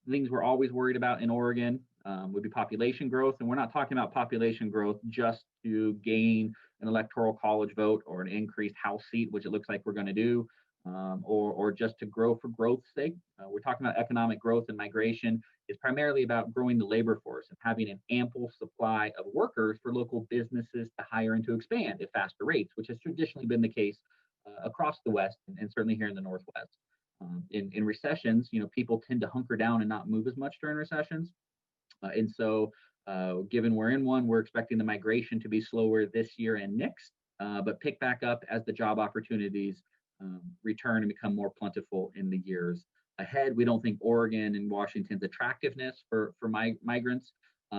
Things we're always worried about in Oregon would be population growth. And we're not talking about population growth just to gain an electoral college vote or an increased House seat, which it looks like we're going to do. or just to grow for growth's sake. We're talking about economic growth, and migration is primarily about growing the labor force and having an ample supply of workers for local businesses to hire and to expand at faster rates, which has traditionally been the case across the West and certainly here in the Northwest. In recessions, people tend to hunker down and not move as much during recessions. And so given we're in one, we're expecting the migration to be slower this year and next, but pick back up as the job opportunities return and become more plentiful in the years ahead. We don't think Oregon and Washington's attractiveness for migrants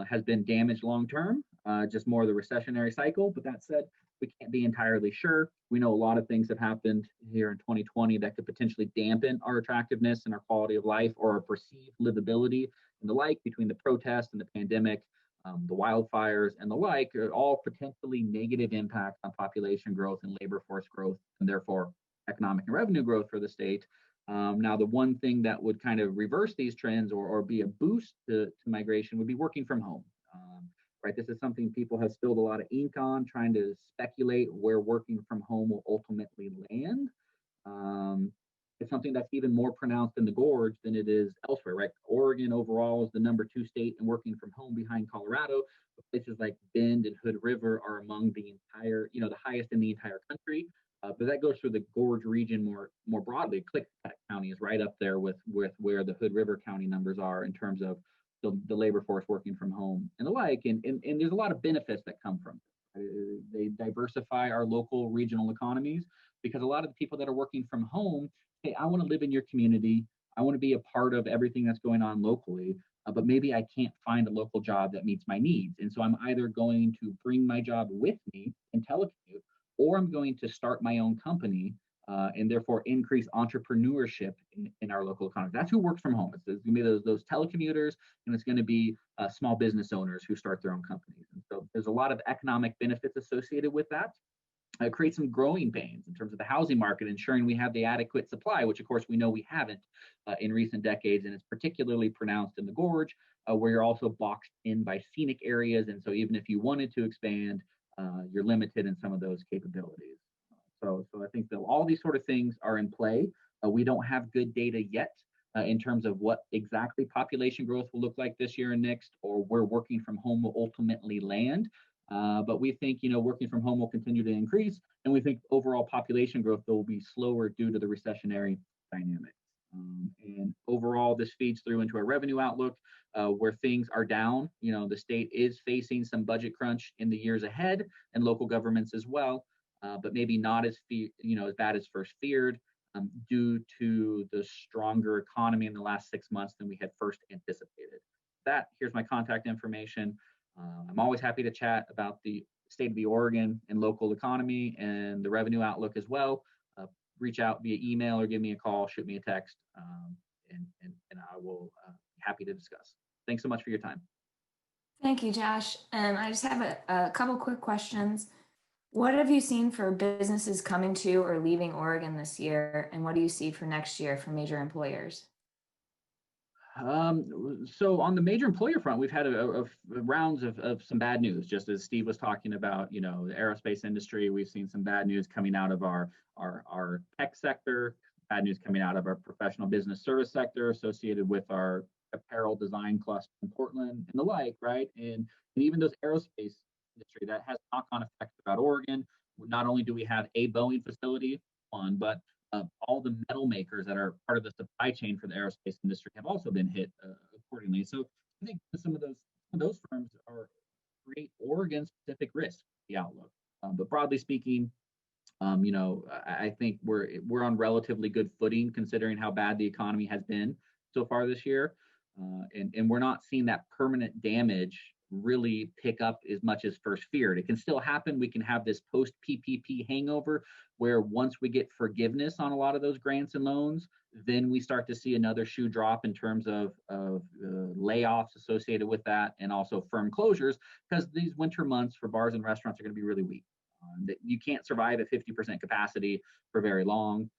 has been damaged long term, just more of the recessionary cycle. But that said, we can't be entirely sure. We know a lot of things have happened here in 2020 that could potentially dampen our attractiveness and our quality of life or our perceived livability and the like, between the protests and the pandemic, the wildfires and the like, are all potentially negative impacts on population growth and labor force growth, and therefore economic and revenue growth for the state. Now, the one thing that would kind of reverse these trends or be a boost to migration would be working from home. Right, this is something people have spilled a lot of ink on, trying to speculate where working from home will ultimately land. It's something that's even more pronounced in the Gorge than it is elsewhere, right? Oregon overall is the #2 state in working from home behind Colorado. But places like Bend and Hood River are among the entire, the highest in the entire country. But that goes through the Gorge region more broadly. Clickett County is right up there with where the Hood River County numbers are in terms of the labor force working from home and the like. And there's a lot of benefits that come from it. They diversify our local regional economies, because a lot of the people that are working from home, hey, I want to live in your community. I want to be a part of everything that's going on locally, but maybe I can't find a local job that meets my needs. And so I'm either going to bring my job with me and telecommute, or I'm going to start my own company and therefore increase entrepreneurship in our local economy. That's who works from home. It's going to be those telecommuters, and it's going to be small business owners who start their own companies. And so there's a lot of economic benefits associated with that. It creates some growing pains in terms of the housing market, ensuring we have the adequate supply, which of course we know we haven't in recent decades. And it's particularly pronounced in the Gorge, where you're also boxed in by scenic areas. And so even if you wanted to expand, you're limited in some of those capabilities. So I think that all these sort of things are in play. We don't have good data yet in terms of what exactly population growth will look like this year and next, or where working from home will ultimately land. But we think, working from home will continue to increase, and we think overall population growth will be slower due to the recessionary dynamics. And overall, this feeds through into our revenue outlook, where things are down. The state is facing some budget crunch in the years ahead, and local governments as well. But maybe not as as bad as first feared, due to the stronger economy in the last 6 months than we had first anticipated. Here's my contact information. I'm always happy to chat about the state of the Oregon and local economy and the revenue outlook as well. Reach out via email or give me a call, shoot me a text, and I will be happy to discuss. Thanks so much for your time. Thank you, Josh. I just have a couple quick questions. What have you seen for businesses coming to or leaving Oregon this year? And what do you see for next year for major employers? So on the major employer front, we've had a rounds of some bad news. Just as Steve was talking about, the aerospace industry, we've seen some bad news coming out of our tech sector, bad news coming out of our professional business service sector associated with our apparel design cluster in Portland and the like, right? And even those aerospace industry, that has knock-on effects about Oregon. Not only do we have a Boeing facility but all the metal makers that are part of the supply chain for the aerospace industry have also been hit accordingly. So I think some of those firms create Oregon-specific risk, the outlook. But broadly speaking, I think we're on relatively good footing considering how bad the economy has been so far this year, and we're not seeing that permanent damage really pick up as much as first feared. It can still happen. We can have this post PPP hangover where once we get forgiveness on a lot of those grants and loans, then we start to see another shoe drop in terms of layoffs associated with that, and also firm closures, because these winter months for bars and restaurants are going to be really weak. You can't survive at 50% capacity for very long.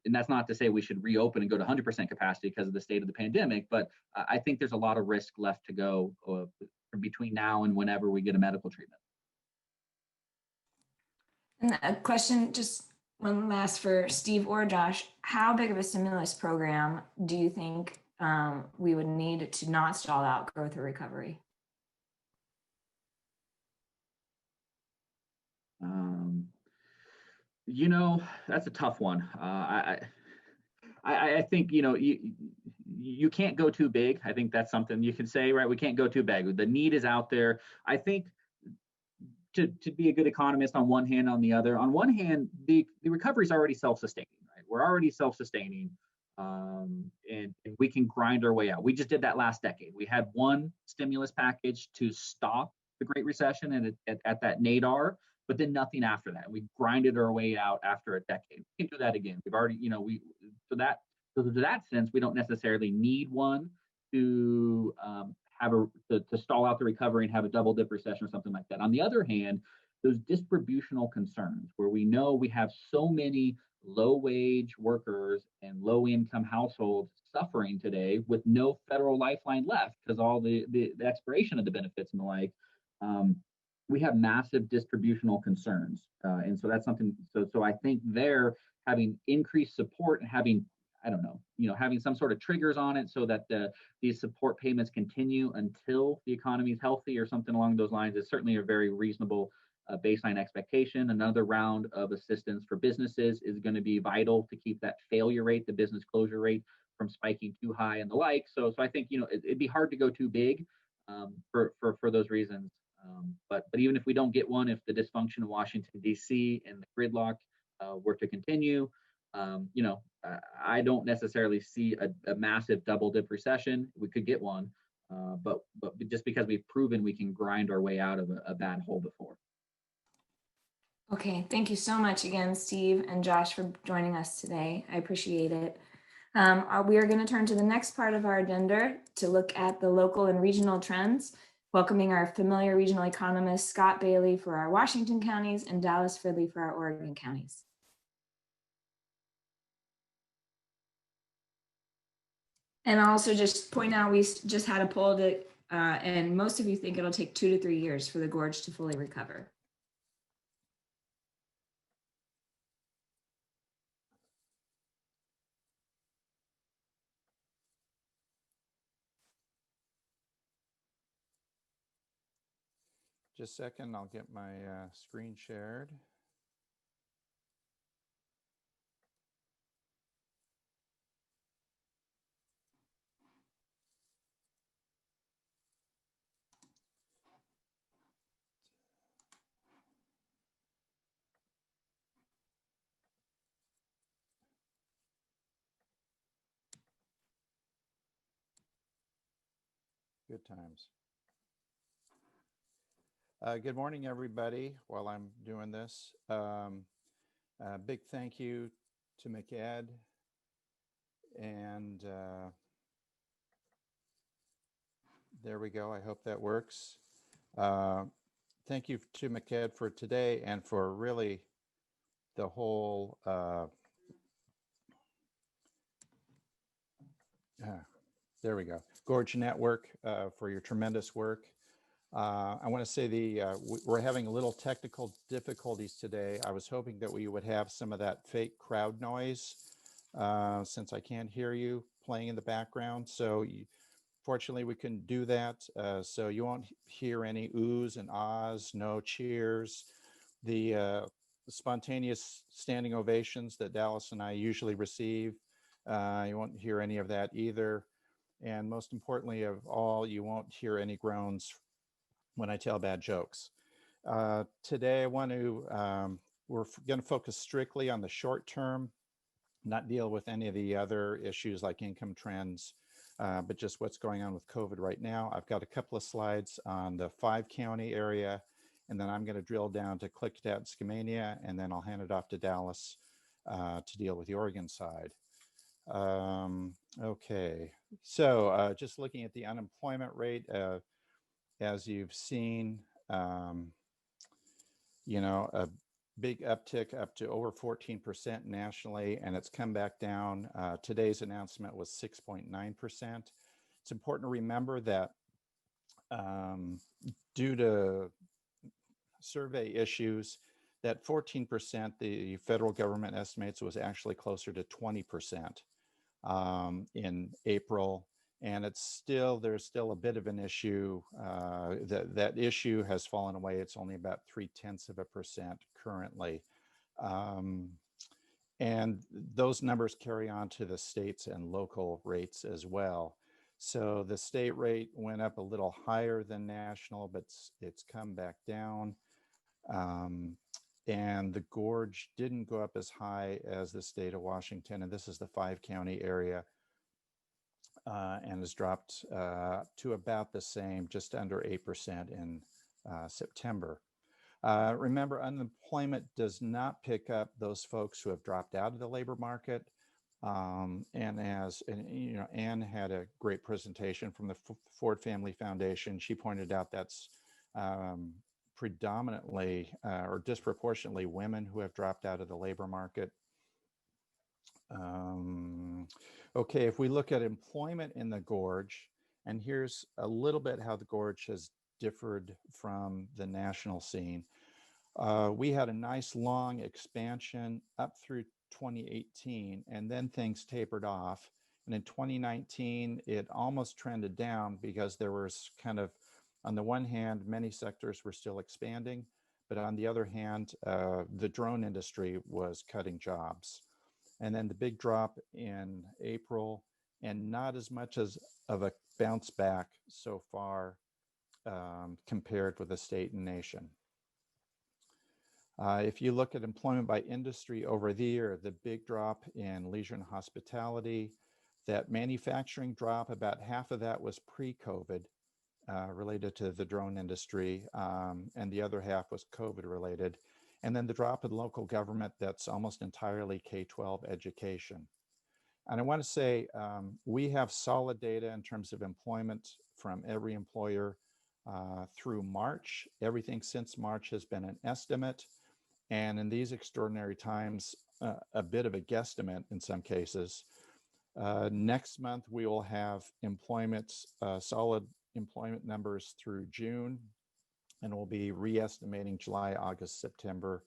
And that's not to say we should reopen and go to 100% capacity because of the state of the pandemic, but I think there's a lot of risk left to go between now and whenever we get a medical treatment. And a question, just One last for Steve or Josh, how big of a stimulus program do you think we would need to not stall out growth or recovery? You know, that's a tough one. I think, you know, you can't go too big. I think that's something you can say, right? We can't go too big. The need is out there. I think to be a good economist on one hand, on the other, on one hand, the recovery is already self-sustaining, right? We're already self-sustaining, and we can grind our way out. We just did that last decade. We had one stimulus package to stop the Great Recession and at that nadir, but then nothing after that. We grinded our way out after a decade. We can do that again. We've already, you know, so to that sense, we don't necessarily need one to to stall out the recovery and have a double dip recession or something like that. On the other hand, those distributional concerns where we know we have so many low wage workers and low income households suffering today with no federal lifeline left because all the expiration of the benefits and the like. We have massive distributional concerns. And so that's something, so I think they're having increased support and having, I don't know, you know, having some sort of triggers on it so that these support payments continue until the economy is healthy or something along those lines is certainly a very reasonable baseline expectation. Another round of assistance for businesses is going to be vital to keep that failure rate, the business closure rate, from spiking too high and the like. So I think, you know, it'd be hard to go too big for those reasons. But even if we don't get one, if the dysfunction in Washington, D.C. and the gridlock were to continue, you know, I don't necessarily see a massive double dip recession. We could get one, but just because we've proven we can grind our way out of a bad hole before. Okay, thank you so much again, Steve and Josh, for joining us today. I appreciate it. We are going to turn to the next part of our agenda to look at the local and regional trends, welcoming our familiar regional economist, Scott Bailey, for our Washington counties and Dallas Fridley for our Oregon counties. And I'll also just point out, we just had a poll that, and most of you think it'll take 2 to 3 years for the gorge to fully recover. Just a second, I'll get my screen shared. Good times. Good morning, everybody. While I'm doing this, big thank you to MCEDD and there we go. I hope that works. Thank you to MCEDD for today and for really the whole there we go. Gorge Network for your tremendous work. I want to say we're having a little technical difficulties today. I was hoping that we would have some of that fake crowd noise since I can't hear you playing in the background. So fortunately we couldn't do that. So you won't hear any oohs and ahs, no cheers. The spontaneous standing ovations that Dallas and I usually receive, you won't hear any of that either. And most importantly of all, you won't hear any groans when I tell bad jokes. Today I want to, we're going to focus strictly on the short term, not deal with any of the other issues like income trends, but just what's going on with COVID right now. I've got a couple of slides on the 5-county area, and then I'm going to drill down to Klickitat and Skamania, and then I'll hand it off to Dallas to deal with the Oregon side. Okay, so just looking at the unemployment rate, as you've seen, you know, a big uptick up to over 14% nationally, and it's come back down. Today's announcement was 6.9%. It's important to remember that due to survey issues, That 14% the federal government estimates was actually closer to 20% in April. And there's still a bit of an issue. That issue has fallen away. It's only about 0.3% currently. And those numbers carry on to the states and local rates as well. So the state rate went up a little higher than national, but it's come back down. And the gorge didn't go up as high as the state of Washington. And this is the 5-county area. And has dropped to about the same, just under 8% in September. Remember, unemployment does not pick up those folks who have dropped out of the labor market. And Anne had a great presentation from the Ford Family Foundation. She pointed out that's predominantly or disproportionately women who have dropped out of the labor market. Okay, if we look at employment in the gorge, and here's a little bit how the gorge has differed from the national scene. We had a nice long expansion up through 2018, and then things tapered off. And in 2019, it almost trended down because there was kind of, on the one hand, many sectors were still expanding, but on the other hand, the drone industry was cutting jobs. And then the big drop in April, and not as much as of a bounce back so far compared with the state and nation. If you look at employment by industry over the year, the big drop in leisure and hospitality, that manufacturing drop, about half of that was pre-COVID related to the drone industry, and the other half was COVID related. And then the drop in local government, that's almost entirely K-12 education. And I want to say we have solid data in terms of employment from every employer through March. Everything since March has been an estimate. And in these extraordinary times, a bit of a guesstimate in some cases. Next month, we will have solid employment numbers through June, and we'll be re-estimating July, August, September.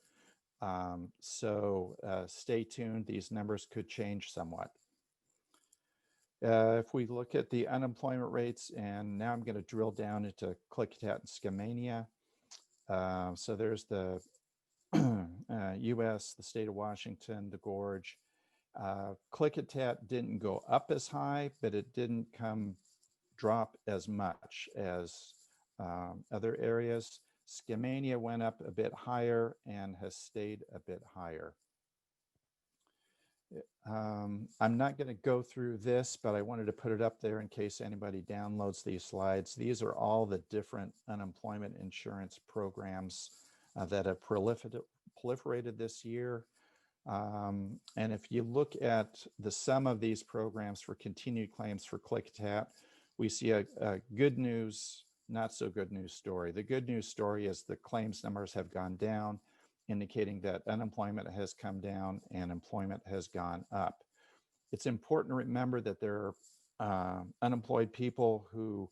So stay tuned. These numbers could change somewhat. If we look at the unemployment rates, and now I'm going to drill down into Klickitat and Skamania. So there's the US, the state of Washington, the gorge. Klickitat didn't go up as high, but it didn't drop as much as other areas. Skamania went up a bit higher and has stayed a bit higher. I'm not going to go through this, but I wanted to put it up there in case anybody downloads these slides. These are all the different unemployment insurance programs that have proliferated this year. And if you look at the sum of these programs for continued claims for Klickitat, we see a good news, not so good news story. The good news story is the claims numbers have gone down, indicating that unemployment has come down and employment has gone up. It's important to remember that there are unemployed people who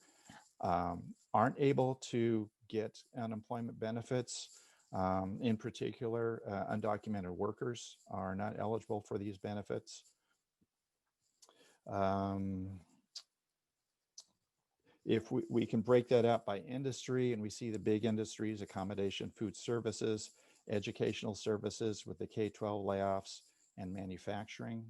aren't able to get unemployment benefits. In particular, undocumented workers are not eligible for these benefits. If we can break that out by industry, and we see the big industries: accommodation, food services, educational services with the K-12 layoffs, and manufacturing.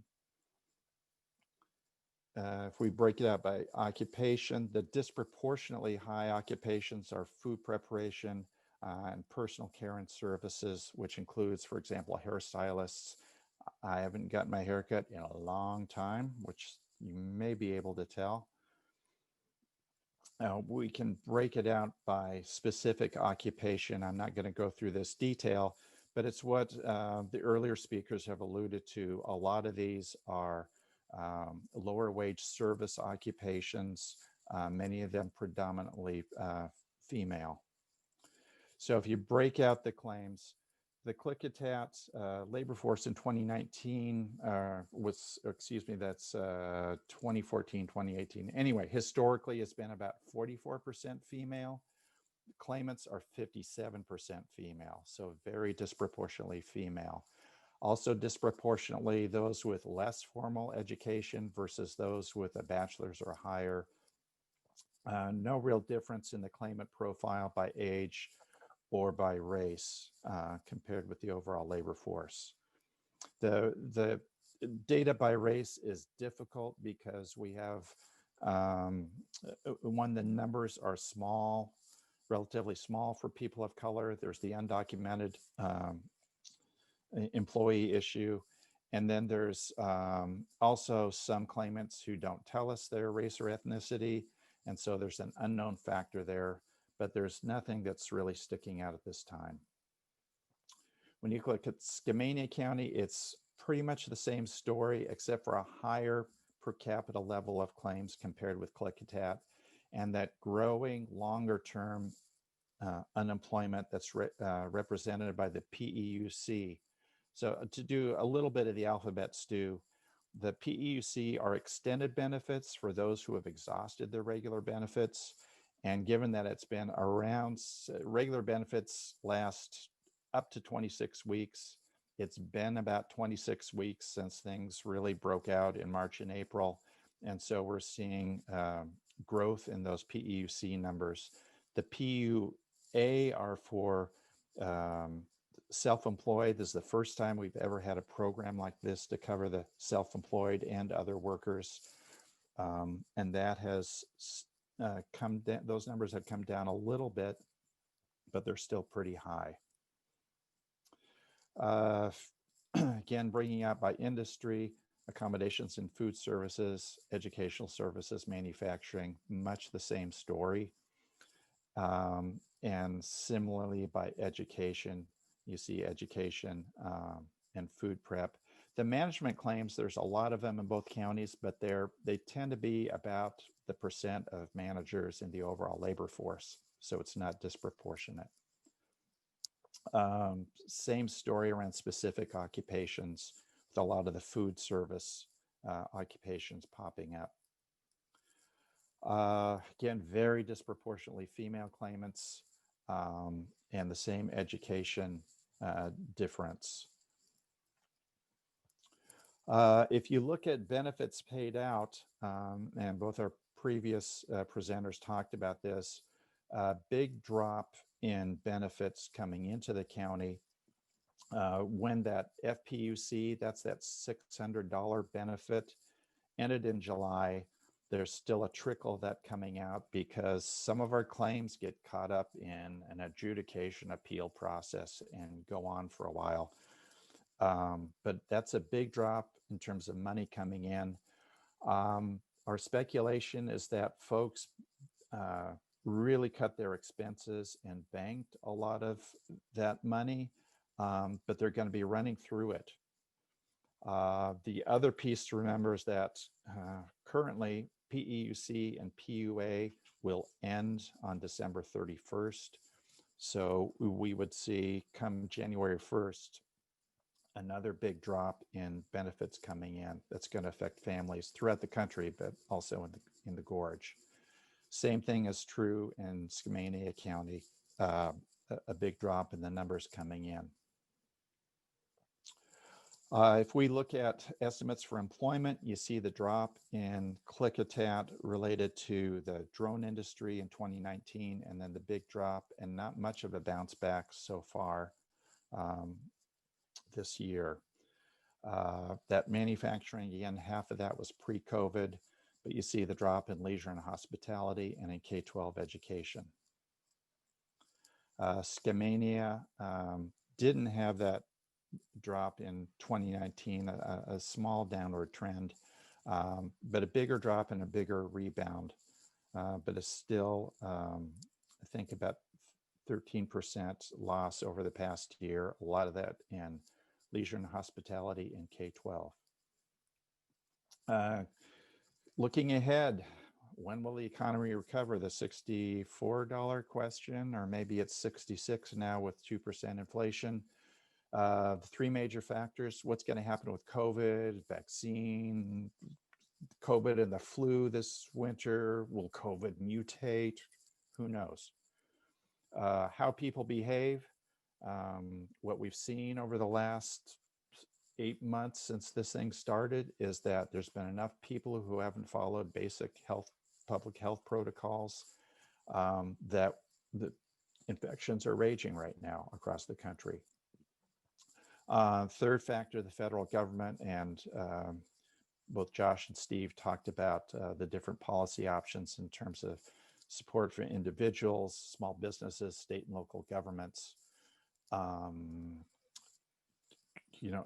If we break it out by occupation, the disproportionately high occupations are food preparation and personal care and services, which includes, for example, hairstylists. I haven't gotten my haircut in a long time, which you may be able to tell. We can break it out by specific occupation. I'm not going to go through this detail, but it's what the earlier speakers have alluded to. A lot of these are lower wage service occupations, many of them predominantly female. So if you break out the claims, the Klickitat labor force in 2019 was, excuse me, that's 2014, 2018. Anyway, historically, it's been about 44% female. claimants are 57% female, so very disproportionately female. Also disproportionately those with less formal education versus those with a bachelor's or higher. No real difference in the claimant profile by age or by race compared with the overall labor force. The data by race is difficult because we have, one, the numbers are small, relatively small for people of color. There's the undocumented employee issue. And then there's also some claimants who don't tell us their race or ethnicity. And so there's an unknown factor there, but there's nothing that's really sticking out at this time. When you look at Skamania County, it's pretty much the same story, except for a higher per capita level of claims compared with Klickitat, and that growing longer term unemployment that's represented by the PEUC. So to do a little bit of the alphabet stew, the PEUC are extended benefits for those who have exhausted their regular benefits. And given that it's been around, regular benefits last up to 26 weeks, it's been about 26 weeks since things really broke out in March and April. And so we're seeing growth in those PEUC numbers. The PUA are for self-employed. This is the first time we've ever had a program like this to cover the self-employed and other workers. And that has come down, those numbers have come down a little bit, but they're still pretty high. Again, bringing out by industry, accommodations and food services, educational services, manufacturing, much the same story. And similarly by education, you see education and food prep. The management claims, there's a lot of them in both counties, but they tend to be about the percent of managers in the overall labor force. So it's not disproportionate. Same story around specific occupations, with a lot of the food service occupations popping up. Again, very disproportionately female claimants, and the same education difference. If you look at benefits paid out, and both our previous presenters talked about this, big drop in benefits coming into the county when that FPUC, that's that $600 benefit, ended in July. There's still a trickle of that coming out because some of our claims get caught up in an adjudication appeal process and go on for a while. But that's a big drop in terms of money coming in. Our speculation is that folks really cut their expenses and banked a lot of that money, but they're going to be running through it. The other piece to remember is that currently PEUC and PUA will end on December 31st. So we would see come January 1st, another big drop in benefits coming in that's going to affect families throughout the country, but also in the Gorge. Same thing is true in Skamania County, a big drop in the numbers coming in. If we look at estimates for employment, you see the drop in Klickitat related to the drone industry in 2019, and then the big drop and not much of a bounce back so far this year. That manufacturing, again, half of that was pre-COVID, but you see the drop in leisure and hospitality and in K-12 education. Skamania didn't have that drop in 2019, a small downward trend, but a bigger drop and a bigger rebound, but it's still, I think, about 13% loss over the past year, a lot of that in leisure and hospitality in K-12. Looking ahead, when will the economy recover? The $64 question, or maybe it's 66 now with 2% inflation. The three major factors: what's going to happen with COVID, vaccine, COVID and the flu this winter? Will COVID mutate? Who knows? How people behave, what we've seen over the last 8 months since this thing started is that there's been enough people who haven't followed basic public health protocols, that the infections are raging right now across the country. Third factor, the federal government, and both Josh and Steve talked about the different policy options in terms of support for individuals, small businesses, state and local governments.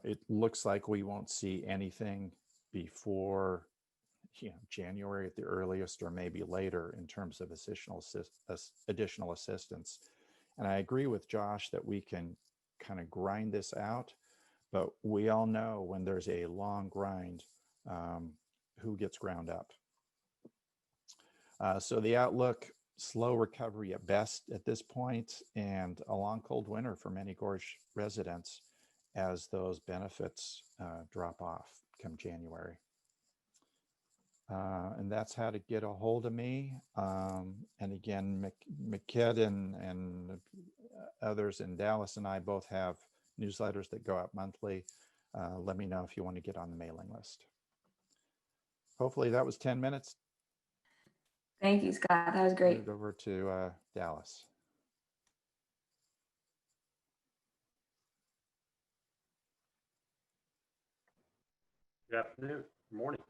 It looks like we won't see anything before January at the earliest, or maybe later, in terms of additional assistance. And I agree with Josh that we can kind of grind this out, but we all know when there's a long grind, who gets ground up. So the outlook, slow recovery at best at this point, and a long cold winter for many Gorge residents as those benefits drop off come January. And that's how to get a hold of me. And again, MCEDD and others in Dallas and I both have newsletters that go out monthly. Let me know if you want to get on the mailing list. Hopefully that was 10 minutes. Thank you, Scott. That was great. Move over to Dallas. Good afternoon. Good morning.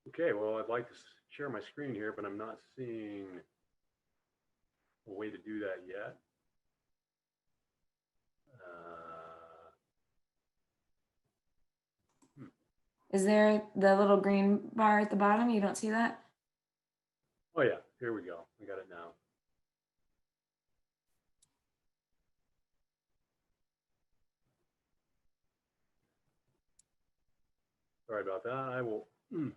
Okay, well, I'd like to share my screen here, but I'm not seeing a way to do that yet. Is there the little green bar at the bottom? You don't see that? Oh yeah, here we go. I got it now. Sorry about that. I will. There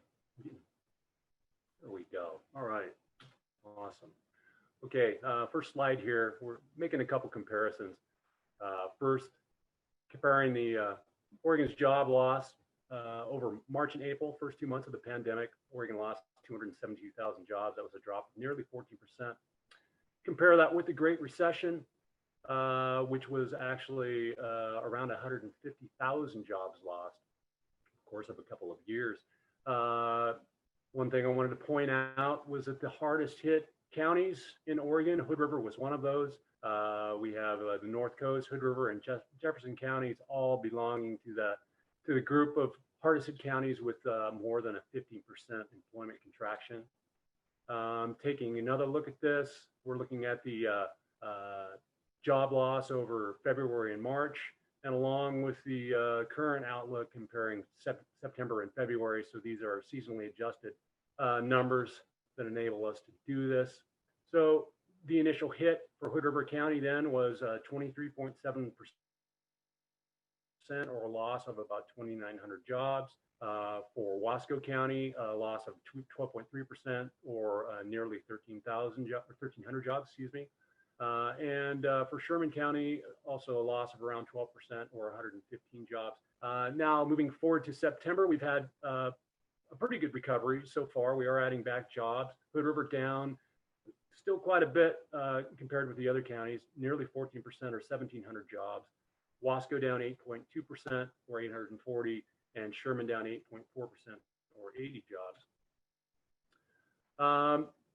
we go. All right. Awesome. Okay. First slide here. We're making a couple comparisons. First, comparing the Oregon's job loss over March and April, first 2 months of the pandemic. Oregon lost 272,000 jobs. That was a drop of nearly 14%. Compare that with the Great Recession, which was actually around 150,000 jobs lost. Course of a couple of years. One thing I wanted to point out was that the hardest hit counties in Oregon, Hood River was one of those. We have the North Coast, Hood River, and Jefferson counties, all belonging to the group of hardest hit counties with more than a 15% employment contraction. Taking another look at this, we're looking at the job loss over February and March, and along with the current outlook comparing September and February. So these are seasonally adjusted numbers that enable us to do this. So the initial hit for Hood River County then was 23.7%, or a loss of about 2,900 jobs. For Wasco County, a loss of 12.3%, or nearly 1,300 jobs, excuse me. And for Sherman County, also a loss of around 12%, or 115 jobs. Now, moving forward to September, we've had a pretty good recovery so far. We are adding back jobs. Hood River down still quite a bit compared with the other counties, nearly 14%, or 1,700 jobs. Wasco down 8.2%, or 840, and Sherman down 8.4%, or 80 jobs.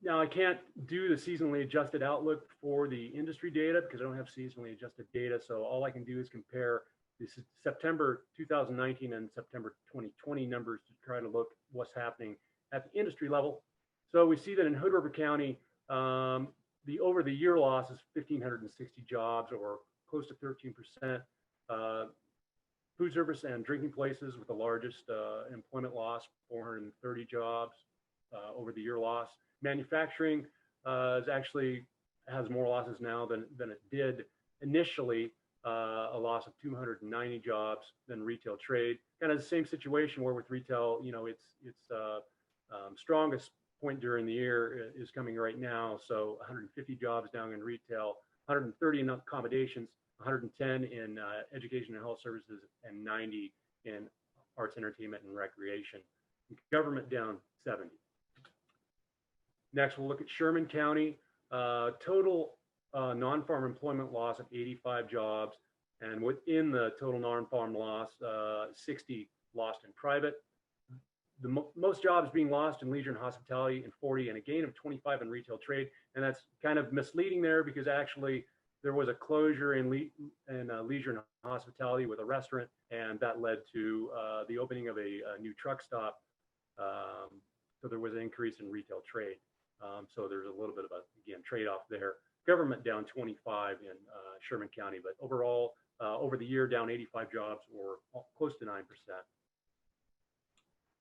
Now, I can't do the seasonally adjusted outlook for the industry data because I don't have seasonally adjusted data. So all I can do is compare the September 2019 and September 2020 numbers to try to look what's happening at the industry level. So we see that in Hood River County, the over the year loss is 1,560 jobs, or close to 13%. Food service and drinking places with the largest employment loss, 430 jobs over the year loss. Manufacturing is actually has more losses now than it did initially, a loss of 290 jobs than retail trade. Kind of the same situation where with retail, its strongest point during the year is coming right now. So 150 jobs down in retail, 130 in accommodations, 110 in education and health services, and 90 in arts, entertainment, and recreation. Government down 70. Next, we'll look at Sherman County. Total non-farm employment loss of 85 jobs. And within the total non-farm loss, 60 lost in private. The most jobs being lost in leisure and hospitality in 40, and a gain of 25 in retail trade. And that's kind of misleading there because actually there was a closure in leisure and hospitality with a restaurant, and that led to the opening of a new truck stop. So there was an increase in retail trade. So there's a little bit of a, again, trade-off there. Government down 25 in Sherman County, but overall, over the year, down 85 jobs, or close to 9%.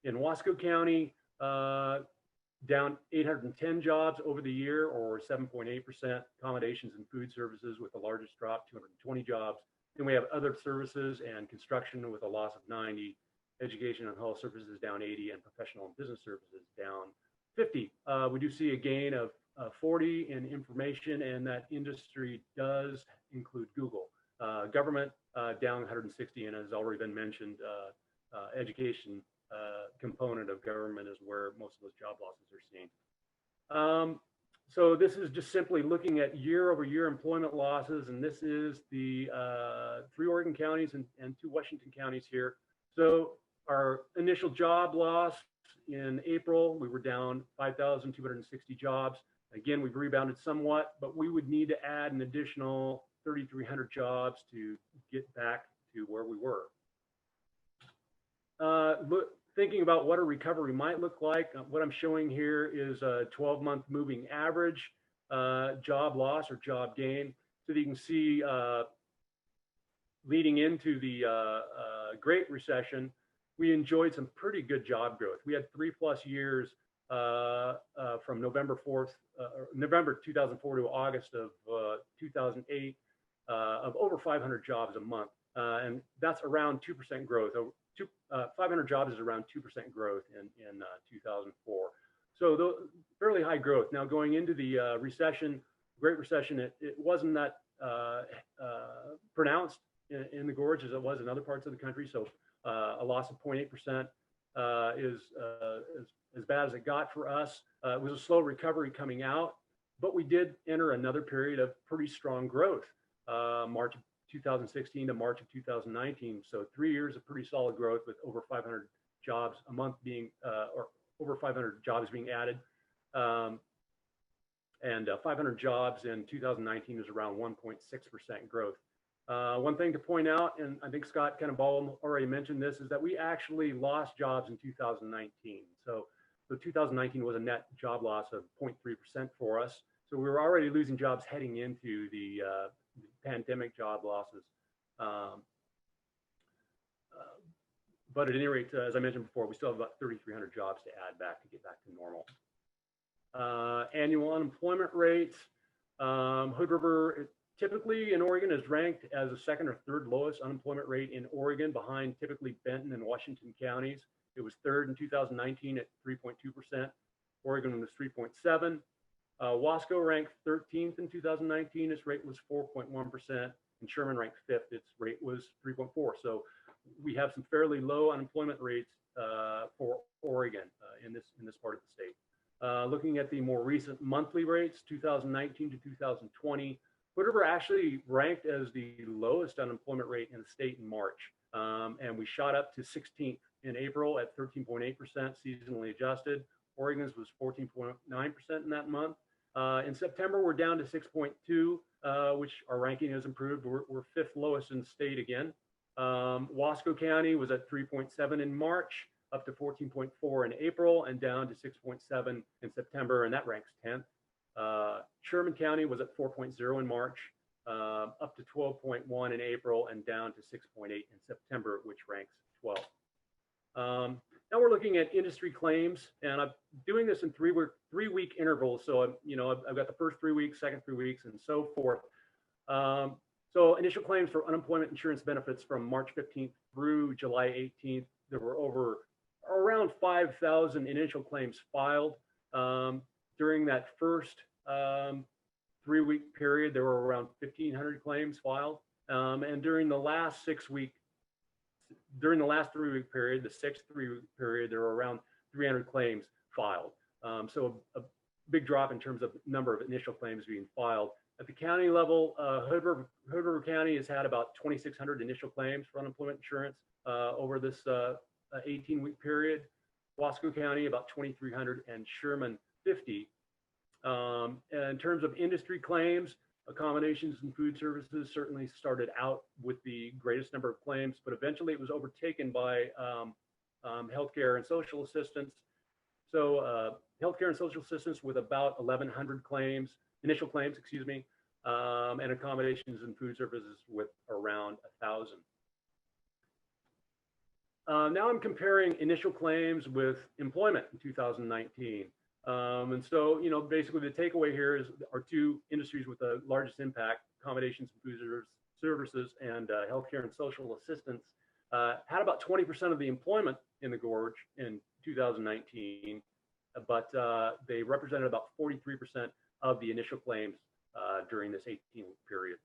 In Wasco County, down 810 jobs over the year, or 7.8%. Accommodations and food services with the largest drop, 220 jobs. Then we have other services and construction with a loss of 90. Education and health services down 80, and professional and business services down 50. We do see a gain of 40 in information, and that industry does include Google. Government down 160, and as already been mentioned, education component of government is where most of those job losses are seen. So this is just simply looking at year-over-year employment losses, and this is the 3 Oregon counties and 2 Washington counties here. So our initial job loss in April, we were down 5,260 jobs. Again, we've rebounded somewhat, but we would need to add an additional 3,300 jobs to get back to where we were. Thinking about what a recovery might look like, what I'm showing here is a 12-month moving average job loss or job gain. So that you can see leading into the Great Recession, we enjoyed some pretty good job growth. We had 3+ years from November 2004 to August of 2008 of over 500 jobs a month. And that's around 2% growth. 500 jobs is around 2% growth in 2004. So fairly high growth. Now going into the recession, Great Recession, it wasn't that pronounced in the gorge as it was in other parts of the country. So a loss of 0.8% is as bad as it got for us. It was a slow recovery coming out, but we did enter another period of pretty strong growth, March of 2016 to March of 2019. So 3 years of pretty solid growth with over 500 jobs a month being, or over 500 jobs being added. And 500 jobs in 2019 is around 1.6% growth. One thing to point out, and I think Scott kind of already mentioned this, is that we actually lost jobs in 2019. So 2019 was a net job loss of 0.3% for us. So we were already losing jobs heading into the pandemic job losses. But at any rate, as I mentioned before, we still have about 3,300 jobs to add back to get back to normal. Annual unemployment rates. Hood River typically in Oregon is ranked as the 2nd or 3rd lowest unemployment rate in Oregon, behind typically Benton and Washington counties. It was 3rd in 2019 at 3.2%. Oregon was 3.7%. Wasco ranked 13th in 2019. Its rate was 4.1%. And Sherman ranked 5th. Its rate was 3.4%. So we have some fairly low unemployment rates for Oregon in this part of the state. Looking at the more recent monthly rates, 2019 to 2020, Hood River actually ranked as the lowest unemployment rate in the state in March. And we shot up to 16th in April at 13.8% seasonally adjusted. Oregon's was 14.9% in that month. In September, we're down to 6.2, which our ranking has improved. We're 5th lowest in the state again. Wasco County was at 3.7 in March, up to 14.4 in April, and down to 6.7 in September, and that ranks 10th. Sherman County was at 4.0 in March, up to 12.1 in April, and down to 6.8 in September, which ranks 12th. Now we're looking at industry claims, and I'm doing this in 3-week intervals. So I've got the first 3 weeks, second 3 weeks, and so forth. So initial claims for unemployment insurance benefits from March 15th through July 18th, there were around 5,000 initial claims filed. During that first 3-week period, there were around 1,500 claims filed. And during the last 6 weeks, during the last 3-week period, the 6th 3-week period, there were around 300 claims filed. So a big drop in terms of number of initial claims being filed. At the county level, Hood River County has had about 2,600 initial claims for unemployment insurance over this 18-week period. Wasco County, about 2,300, and Sherman, 50. And in terms of industry claims, accommodations and food services certainly started out with the greatest number of claims, but eventually it was overtaken by healthcare and social assistance. So healthcare and social assistance with about 1,100 claims, initial claims, excuse me, and accommodations and food services with around 1,000. Now I'm comparing initial claims with employment in 2019. And so, you know, basically the takeaway here is our two industries with the largest impact, accommodations and food services and healthcare and social assistance, had about 20% of the employment in the Gorge in 2019, but they represented about 43% of the initial claims during this 18-week period.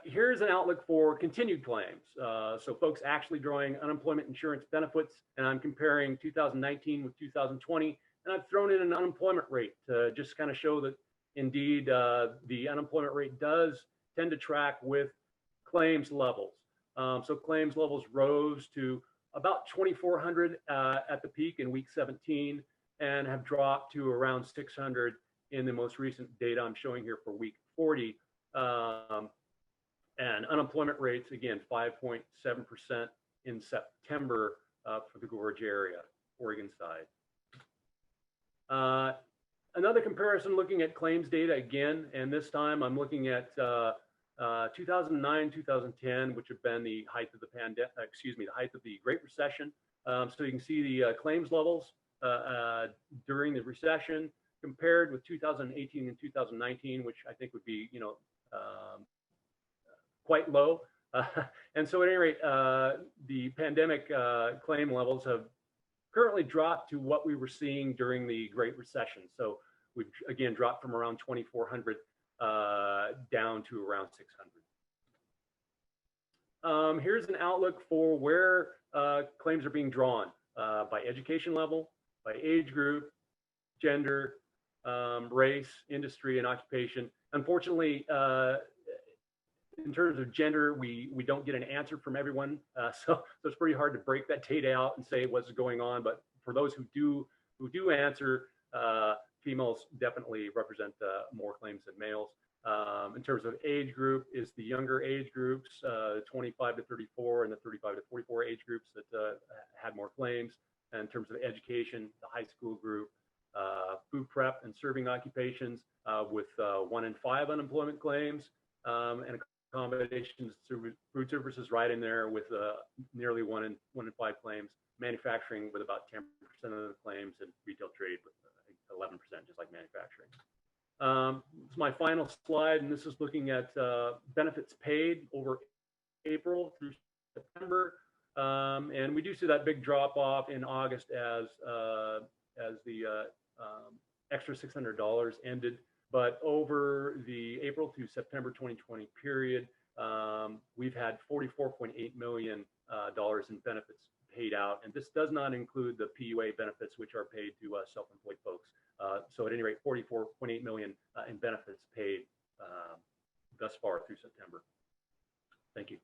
Here's an outlook for continued claims. So folks actually drawing unemployment insurance benefits, and I'm comparing 2019 with 2020, and I've thrown in an unemployment rate to just kind of show that indeed the unemployment rate does tend to track with claims levels. So claims levels rose to about 2,400 at the peak in week 17 and have dropped to around 600 in the most recent data I'm showing here for week 40. And unemployment rates, again, 5.7% in September for the Gorge area, Oregon side. Another comparison looking at claims data again, and this time I'm looking at 2009, 2010, which have been the height of the pandemic, the height of the Great Recession. So you can see the claims levels during the recession compared with 2018 and 2019, which I think would be, you know, quite low. And so at any rate, the pandemic claim levels have currently dropped to what we were seeing during the Great Recession. So we've again dropped from around 2,400 down to around 600. Here's an outlook for where claims are being drawn by education level, by age group, gender, race, industry, and occupation. Unfortunately, in terms of gender, we don't get an answer from everyone, so it's pretty hard to break that data out and say what's going on. But for those who do answer, females definitely represent more claims than males. In terms of age group, is the younger age groups, 25 to 34 and the 35 to 44 age groups that had more claims. And in terms of education, the high school group, food prep and serving occupations with 1 in 5 unemployment claims, and accommodations, food services right in there with nearly 1 in 5 claims, manufacturing with about 10% of the claims, and retail trade with I think 11%, just like manufacturing. It's my final slide, and this is looking at benefits paid over April through September. And we do see that big drop off in August as the extra $600 ended. But over the April through September 2020 period, we've had $44.8 million in benefits paid out. And this does not include the PUA benefits, which are paid to self-employed folks. So at any rate, $44.8 million in benefits paid thus far through September. Thank you.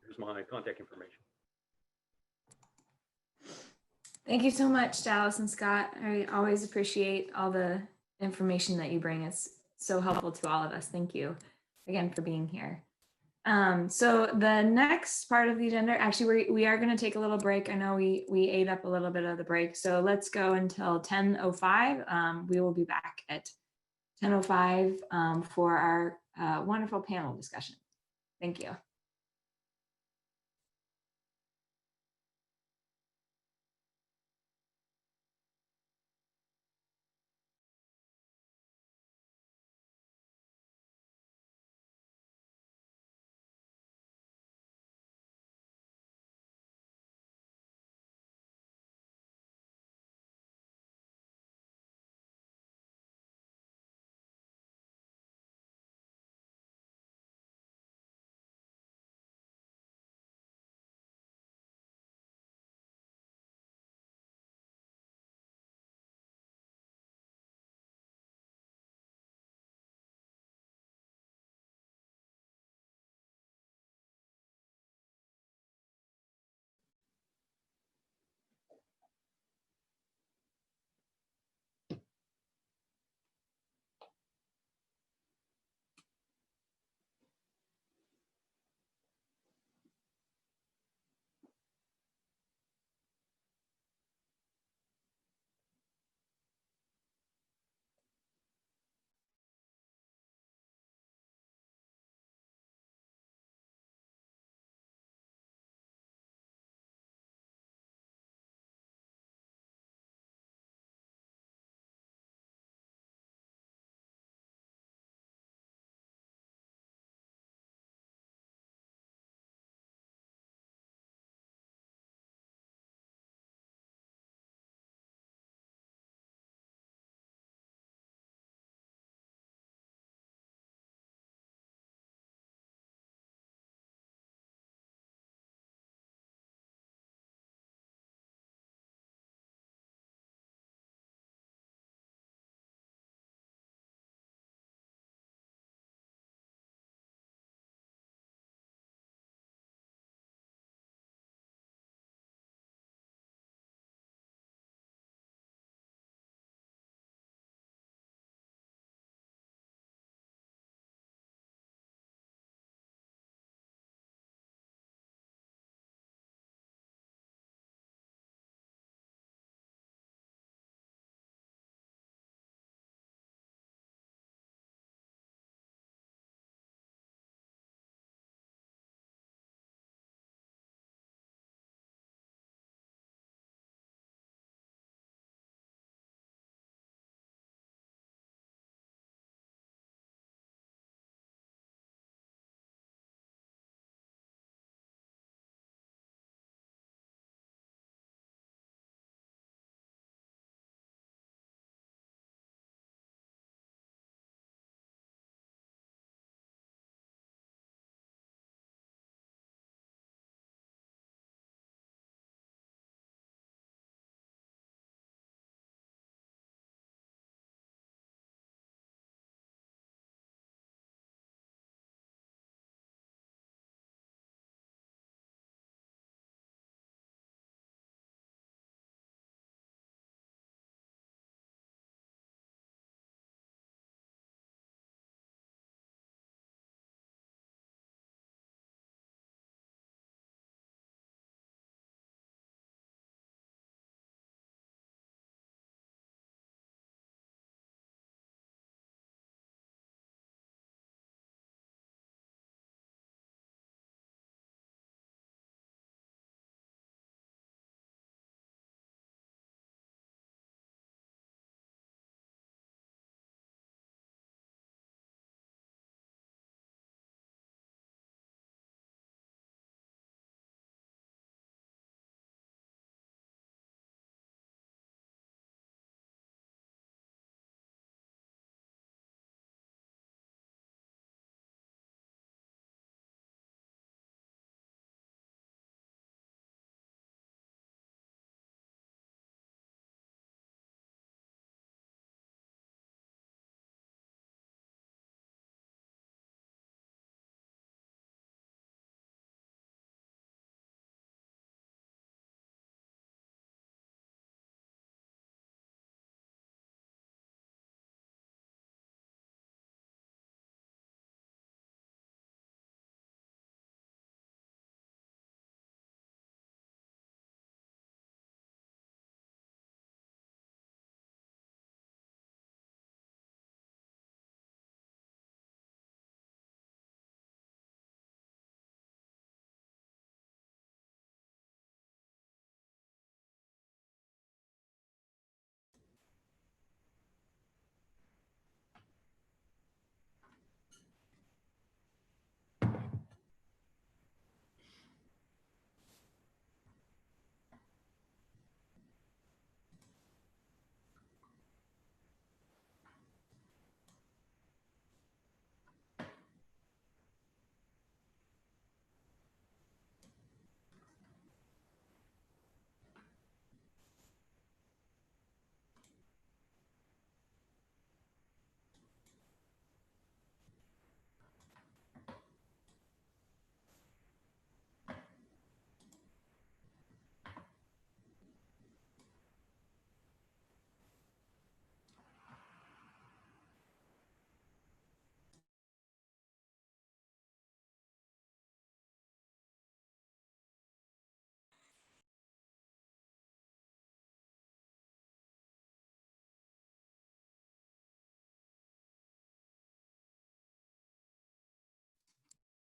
Here's my contact information. Thank you so much, Dallas and Scott. I always appreciate all the information that you bring. It's so helpful to all of us. Thank you again for being here. So the next part of the agenda, actually, we are going to take a little break. I know we ate up a little bit of the break, so let's go until 10:05. We will be back at 10:05 for our wonderful panel discussion. Thank you.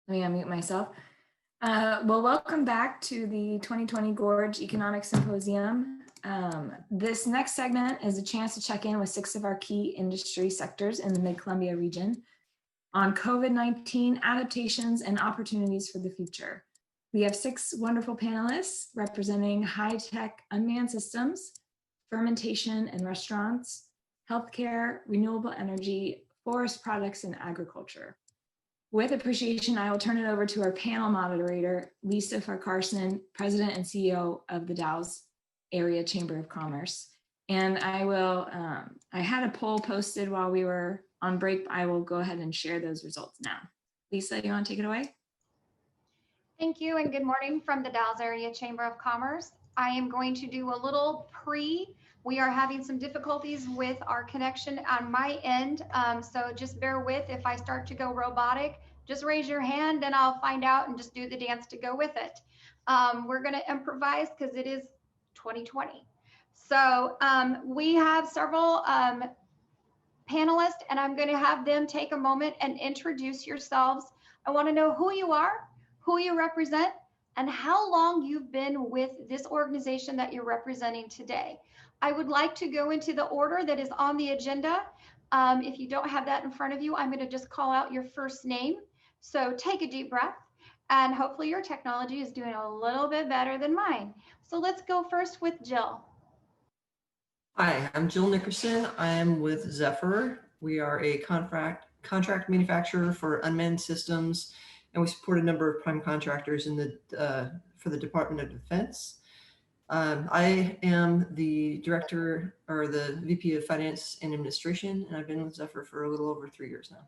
Let me unmute myself. Well, welcome back to the 2020 Gorge Economic Symposium. This next segment is a chance to check in with 6 of our key industry sectors in the Mid-Columbia region on COVID-19 adaptations and opportunities for the future. We have 6 wonderful panelists representing high-tech unmanned systems, fermentation and restaurants, healthcare, renewable energy, forest products, and agriculture. With appreciation, I will turn it over to our panel moderator, Lisa Farquharson, President and CEO of the Dalles Area Chamber of Commerce. And I had a poll posted while we were on break. I will go ahead and share those results now. Lisa, you want to take it away? Thank you, and good morning from the Dalles Area Chamber of Commerce. I am going to do a little we are having some difficulties with our connection on my end, so just bear with if I start to go robotic. Just raise your hand and I'll find out and just do the dance to go with it. We're going to improvise because it is 2020. So we have several panelists, and I'm going to have them take a moment and introduce yourselves. I want to know who you are, who you represent, and how long you've been with this organization that you're representing today. I would like to go into the order that is on the agenda. If you don't have that in front of you, I'm going to just call out your first name. So take a deep breath, and hopefully your technology is doing a little bit better than mine. So let's go first with Jill. Hi, I'm Jill Nickerson. I am with Zephyr. We are a contract manufacturer for unmanned systems, and we support a number of prime contractors in for the Department of Defense. I am the director or the VP of Finance and Administration, and I've been with Zephyr for a little over 3 years now.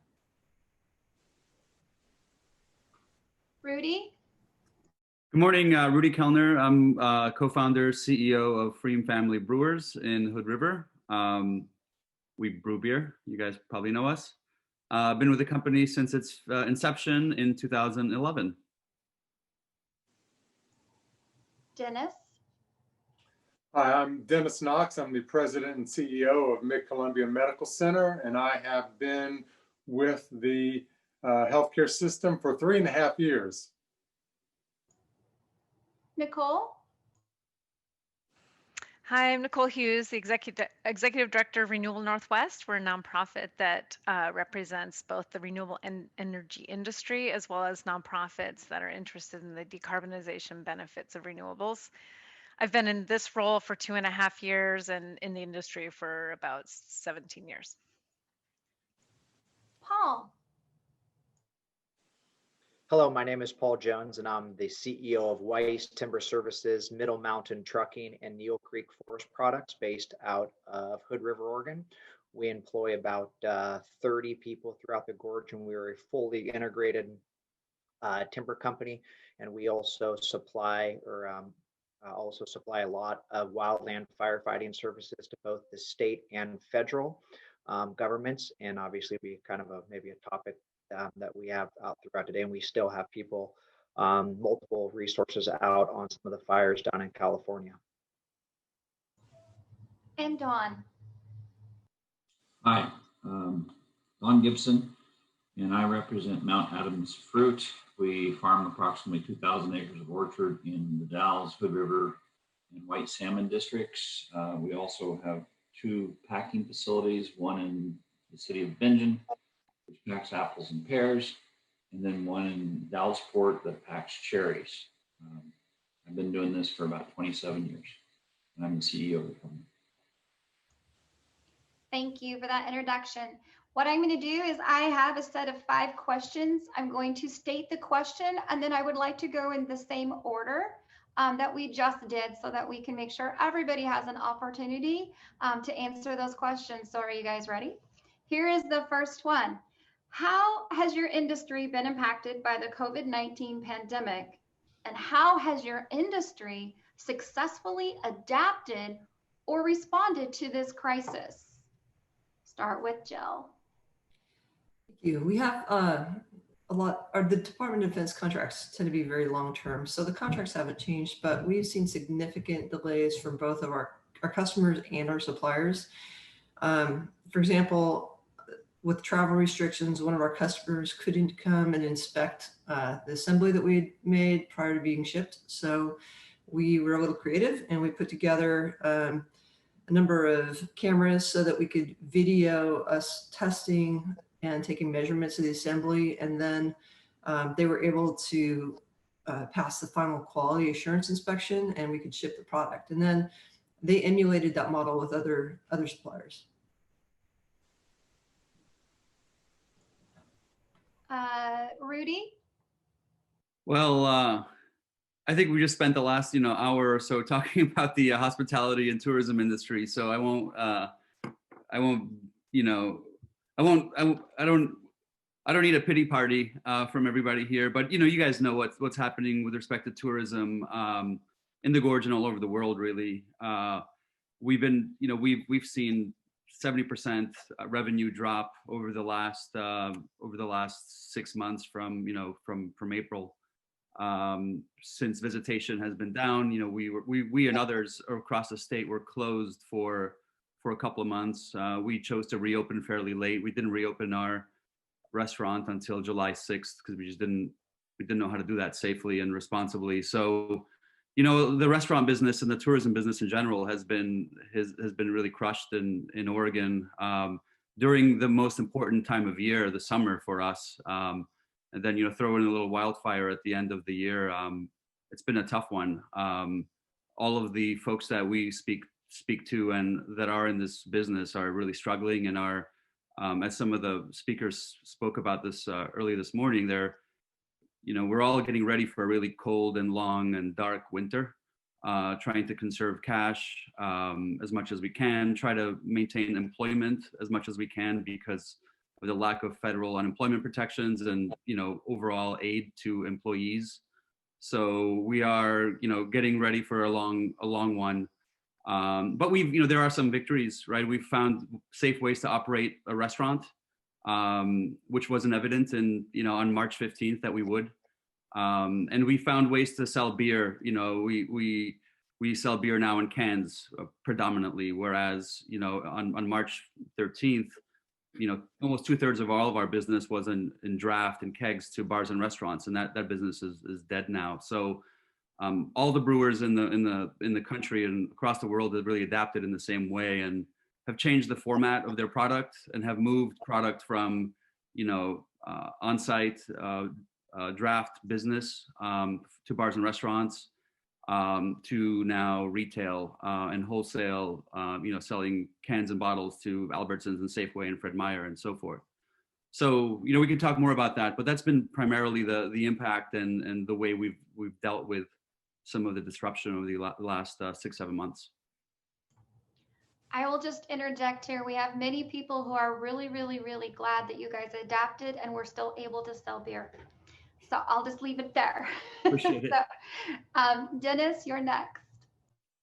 Rudy. Good morning, Rudy Kellner. I'm co-founder, CEO of Freem Family Brewers in Hood River. We brew beer. You guys probably know us. I've been with the company since its inception in 2011. Dennis. Hi, I'm Dennis Knox. I'm the president and CEO of Mid-Columbia Medical Center, and I have been with the healthcare system for 3.5 years. Nicole. Hi, I'm Nicole Hughes, the Executive Director of Renewable Northwest. We're a nonprofit that represents both the renewable energy industry as well as nonprofits that are interested in the decarbonization benefits of renewables. I've been in this role for 2.5 years and in the industry for about 17 years. Paul. Hello, my name is Paul Jones, and I'm the CEO of Weiss Timber Services, Middle Mountain Trucking, and Neal Creek Forest Products based out of Hood River, Oregon. We employ about 30 people throughout the gorge, and we are a fully integrated timber company. And we also supply a lot of wildland firefighting services to both the state and federal governments. And obviously, we kind of maybe a topic that we have out throughout today, and we still have people, multiple resources out on some of the fires down in California. And Dawn. Hi, Don Gibson, and I represent Mount Adams Fruit. We farm approximately 2,000 acres of orchard in the Dalles, Hood River, and White Salmon districts. We also have 2 packing facilities, one in the city of Bingen, which packs apples and pears, and then one in Dallesport that packs cherries. I've been doing this for about 27 years, and I'm the CEO of the company. Thank you for that introduction. What I'm going to do is I have a set of 5 questions. I'm going to state the question, and then I would like to go in the same order that we just did so that we can make sure everybody has an opportunity to answer those questions. So are you guys ready? Here is the first one. How has your industry been impacted by the COVID-19 pandemic, and how has your industry successfully adapted or responded to this crisis? Start with Jill. Thank you. We have the Department of Defense contracts tend to be very long-term, so the contracts haven't changed, but we've seen significant delays from both of our customers and our suppliers. For example, with travel restrictions, one of our customers couldn't come and inspect the assembly that we had made prior to being shipped. So we were a little creative and we put together a number of cameras so that we could video us testing and taking measurements of the assembly. And then they were able to pass the final quality assurance inspection and we could ship the product. And then they emulated that model with other suppliers. Rudy? Well, I think we just spent the last, hour or so talking about the hospitality and tourism industry. So I don't need a pity party from everybody here, but you guys know what's happening with respect to tourism in the Gorge and all over the world. Really, we've seen 70% revenue drop over the last 6 months from April. Since visitation has been down, we and others across the state were closed for a couple of months. We chose to reopen fairly late. We didn't reopen our restaurant until July 6th because we didn't know how to do that safely and responsibly. So, the restaurant business and the tourism business in general has been really crushed in Oregon during the most important time of year, the summer for us. And then, throw in a little wildfire at the end of the year. It's been a tough one. All of the folks that we speak to and that are in this business are really struggling and are, as some of the speakers spoke about this early this morning, we're all getting ready for a really cold and long and dark winter, trying to conserve cash as much as we can, try to maintain employment as much as we can because of the lack of federal unemployment protections and overall aid to employees. So we are getting ready for a long one. But there are some victories, right? We've found safe ways to operate a restaurant, which wasn't evident on March 15th that we would. And we found ways to sell beer. We sell beer now in cans predominantly, whereas on March 13th, almost 2/3 of all of our business was in draft and kegs to bars and restaurants, and that business is dead now. So all the brewers in the country and across the world have really adapted in the same way and have changed the format of their product and have moved product from on-site draft business to bars and restaurants to now retail and wholesale, selling cans and bottles to Albertsons and Safeway and Fred Meyer and so forth. So, we can talk more about that, but that's been primarily the impact and the way we've dealt with some of the disruption over the last 6-7 months. I will just interject here. We have many people who are really, really, really glad that you guys adapted and we're still able to sell beer. So I'll just leave it there. Appreciate it. So, Dennis, you're next.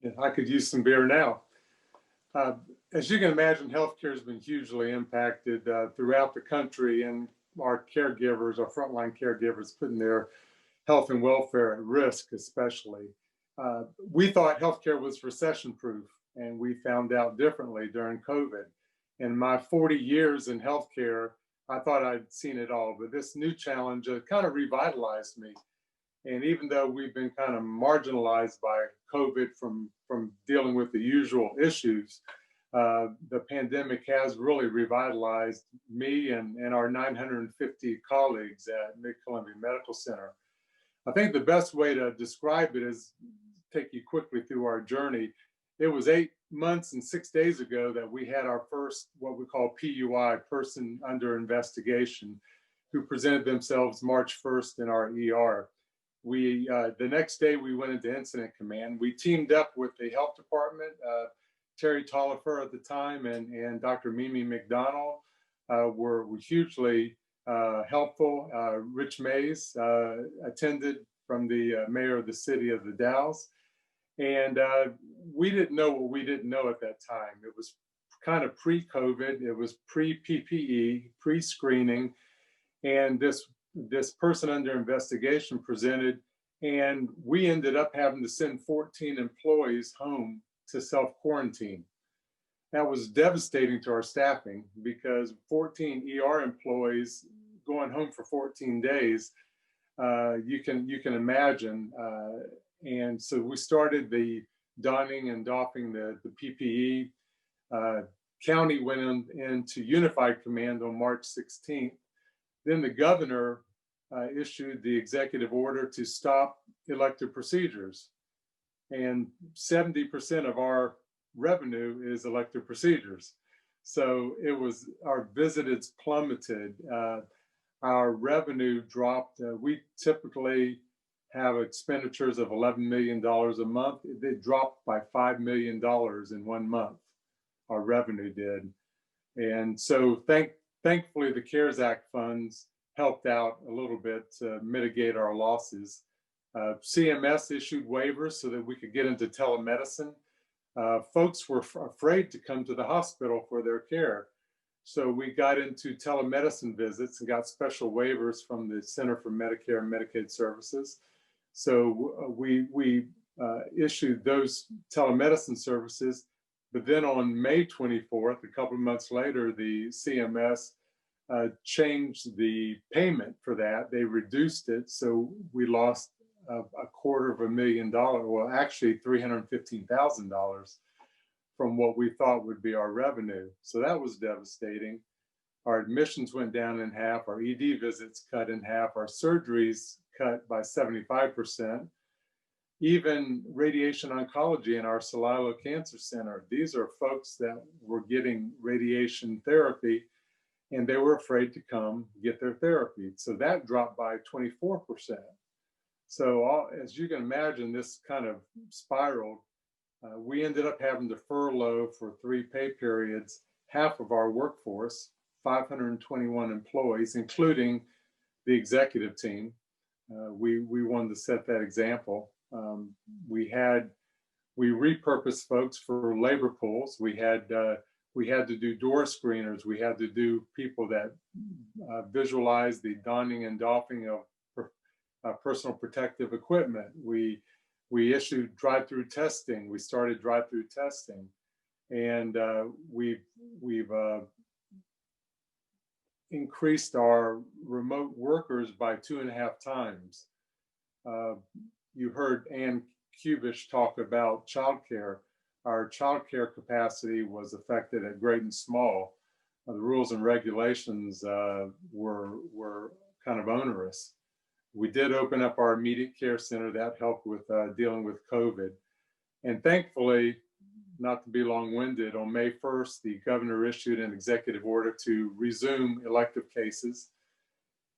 Yeah, I could use some beer now. As you can imagine, healthcare has been hugely impacted throughout the country, and our caregivers, our frontline caregivers, putting their health and welfare at risk, especially. We thought healthcare was recession-proof, and we found out differently during COVID. In my 40 years in healthcare, I thought I'd seen it all, but this new challenge kind of revitalized me. And even though we've been kind of marginalized by COVID from dealing with the usual issues, the pandemic has really revitalized me and our 950 colleagues at Mid-Columbia Medical Center. I think the best way to describe it is take you quickly through our journey. It was 8 months and 6 days ago that we had our first, what we call PUI, person under investigation, who presented themselves March 1st in our ER. The next day we went into incident command. We teamed up with the health department, Terry Tollifer at the time and Dr. Mimi McDonald were hugely helpful. Rich Mays attended from the mayor of the city of the Dalles. And we didn't know what we didn't know at that time. It was kind of pre-COVID, it was pre-PPE, pre-screening, and this person under investigation presented, and we ended up having to send 14 employees home to self-quarantine. that was devastating to our staffing because 14 ER employees going home for 14 days, you can imagine. And so we started the donning and doffing the PPE. County went into unified command on March 16th. Then the governor issued the executive order to stop elective procedures. And 70% of our revenue is elective procedures. So it was, our visitors plummeted. Our revenue dropped. We typically have expenditures of $11 million a month. They dropped by $5 million in 1 month. Our revenue did. And so thankfully the CARES Act funds helped out a little bit to mitigate our losses. CMS issued waivers so that we could get into telemedicine. Folks were afraid to come to the hospital for their care. So we got into telemedicine visits and got special waivers from the Center for Medicare and Medicaid Services. So we issued those telemedicine services. But then on May 24th, a couple of months later, the CMS changed the payment for that. They reduced it. So we lost $250,000, well, actually $315,000 from what we thought would be our revenue. So that was devastating. Our admissions went down in half, our ED visits cut in half, our surgeries cut by 75%. Even radiation oncology in our Celilo Cancer Center, these are folks that were getting radiation therapy and they were afraid to come get their therapy. So that dropped by 24%. So as you can imagine, this kind of spiraled. We ended up having to furlough for 3 pay periods half of our workforce, 521 employees, including the executive team. We wanted to set that example. We repurposed folks for labor pools. We had to do door screeners. We had to do people that visualize the donning and doffing of personal protective equipment. We issued drive-through testing. We started drive-through testing, and we've increased our remote workers by 2.5 times. You heard Ann Kubish talk about childcare. Our childcare capacity was affected at great and small. The rules and regulations were kind of onerous. We did open up our immediate care center. That helped with dealing with COVID. And thankfully, not to be long-winded, on May 1st, the governor issued an executive order to resume elective cases.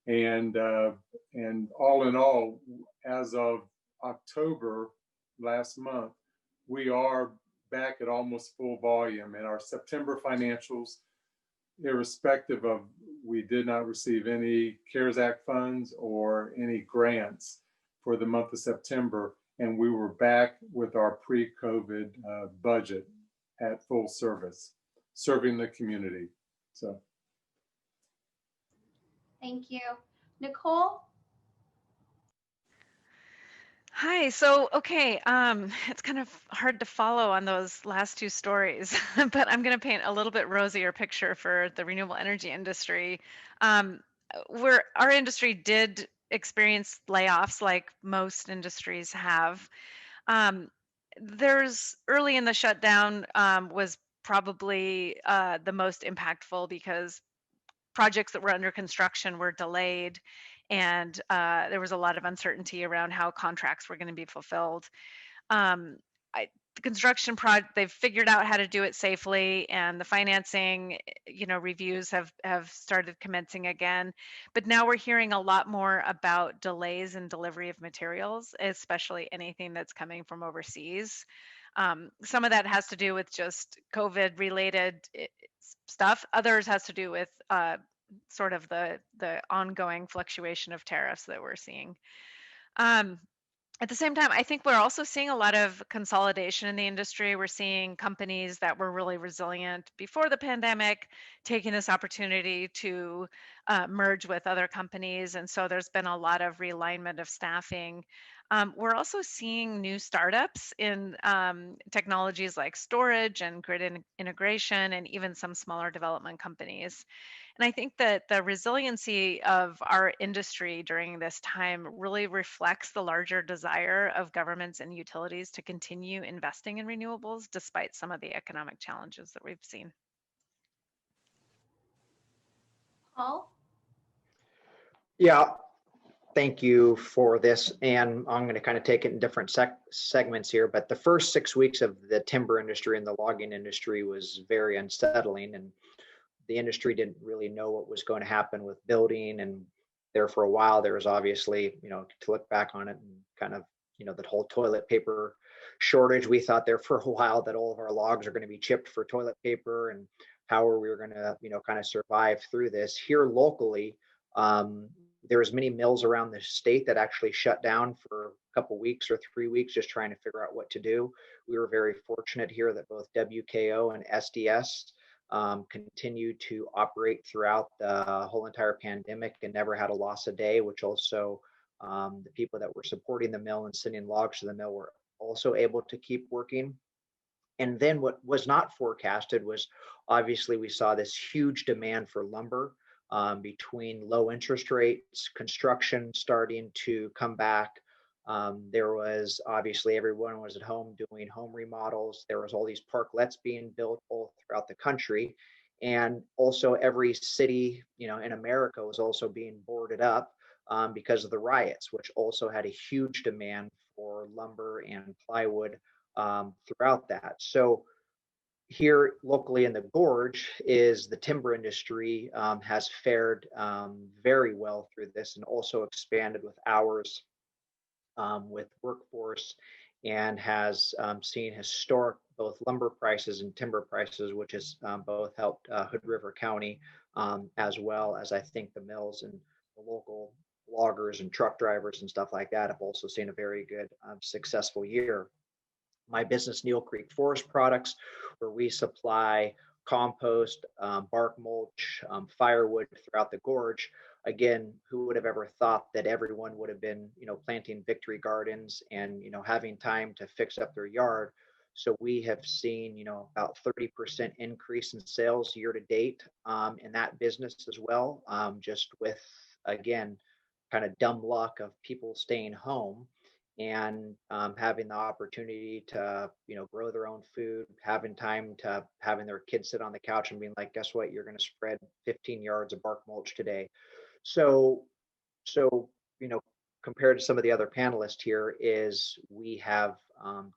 And all in all, as of October last month, we are back at almost full volume. And our September financials, irrespective of, we did not receive any CARES Act funds or any grants for the month of September. And we were back with our pre-COVID budget at full service, serving the community. So. Thank you. Nicole? Hi. So, okay, it's kind of hard to follow on those last 2 stories, but I'm going to paint a little bit rosier picture for the renewable energy industry. Our industry did experience layoffs like most industries have. There's early in the shutdown was probably the most impactful because projects that were under construction were delayed, and there was a lot of uncertainty around how contracts were going to be fulfilled. The construction project, they've figured out how to do it safely, and the financing, reviews have started commencing again. But now we're hearing a lot more about delays in delivery of materials, especially anything that's coming from overseas. Some of that has to do with just COVID-related stuff. Others has to do with sort of the ongoing fluctuation of tariffs that we're seeing. At the same time, I think we're also seeing a lot of consolidation in the industry. We're seeing companies that were really resilient before the pandemic taking this opportunity to merge with other companies. And so there's been a lot of realignment of staffing. We're also seeing new startups in technologies like storage and grid integration, and even some smaller development companies. And I think that the resiliency of our industry during this time really reflects the larger desire of governments and utilities to continue investing in renewables despite some of the economic challenges that we've seen. Paul? Yeah, thank you for this. And I'm going to kind of take it in different segments here. But the first 6 weeks of the timber industry and the logging industry was very unsettling. And the industry didn't really know what was going to happen with building. And there for a while, there was obviously, to look back on it and kind of, the whole toilet paper shortage. We thought there for a while that all of our logs are going to be chipped for toilet paper, and how are we going to, kind of survive through this. Here locally, there was many mills around the state that actually shut down for a couple weeks or 3 weeks, just trying to figure out what to do. We were very fortunate here that both WKO and SDS continued to operate throughout the whole entire pandemic and never had a loss a day, which also the people that were supporting the mill and sending logs to the mill were also able to keep working. And then what was not forecasted was, obviously we saw this huge demand for lumber between low interest rates, construction starting to come back. There was obviously everyone was at home doing home remodels. There was all these parklets being built all throughout the country. And also every city, in America was also being boarded up because of the riots, which also had a huge demand for lumber and plywood throughout that. So here locally in the gorge is the timber industry has fared very well through this, and also expanded with hours with workforce, and has seen historic both lumber prices and timber prices, which has both helped Hood River County, as well as I think the mills and the local loggers and truck drivers and stuff like that have also seen a very good successful year. My business, Neil Creek Forest Products, where we supply compost, bark mulch, firewood throughout the gorge. Again, who would have ever thought that everyone would have been, planting victory gardens and, having time to fix up their yard. So we have seen, about 30% increase in sales year to date in that business as well, just with, again, kind of dumb luck of people staying home and having the opportunity to, grow their own food, having time to having their kids sit on the couch and being like, guess what, you're going to spread 15 yards of bark mulch today. So, compared to some of the other panelists here, is we have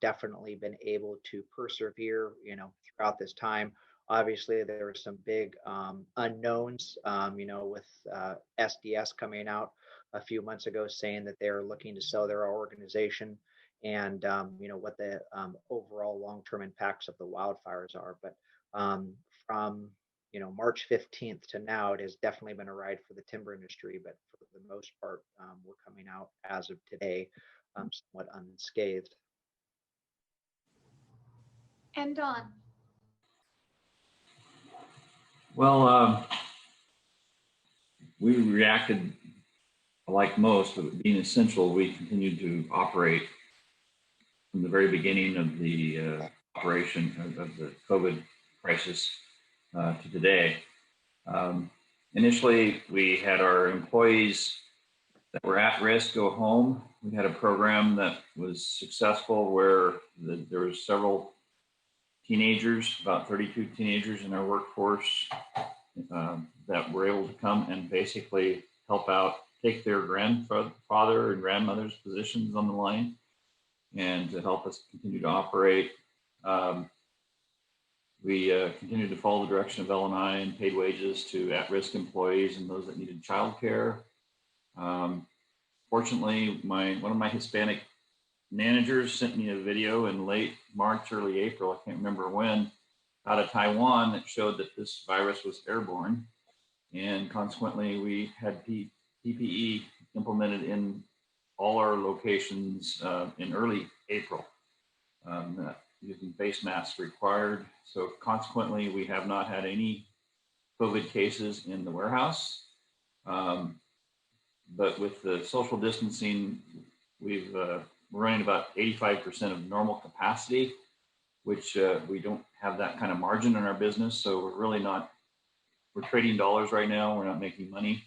definitely been able to persevere, throughout this time. Obviously, there were some big unknowns, with SDS coming out a few months ago saying that they're looking to sell their organization, and what the overall long-term impacts of the wildfires are. But from March 15th to now, it has definitely been a ride for the timber industry, but for the most part, we're coming out as of today somewhat unscathed. And Don. Well, we reacted like most, but being essential, we continued to operate from the very beginning of the operation of the COVID crisis to today. Initially, we had our employees that were at risk go home. We had a program that was successful where there were several teenagers, about 32 teenagers in our workforce that were able to come and basically help out, take their grandfather and grandmother's positions on the line, and to help us continue to operate. We continued to follow the direction of LNI and paid wages to at-risk employees and those that needed childcare. Fortunately, one of my Hispanic managers sent me a video in late March, early April, I can't remember when, out of Taiwan that showed that this virus was airborne. And consequently, we had PPE implemented in all our locations in early April, using face masks required. So consequently, we have not had any COVID cases in the warehouse. But with the social distancing, we're running about 85% of normal capacity, which we don't have that kind of margin in our business. So we're really not, we're trading dollars right now. We're not making money.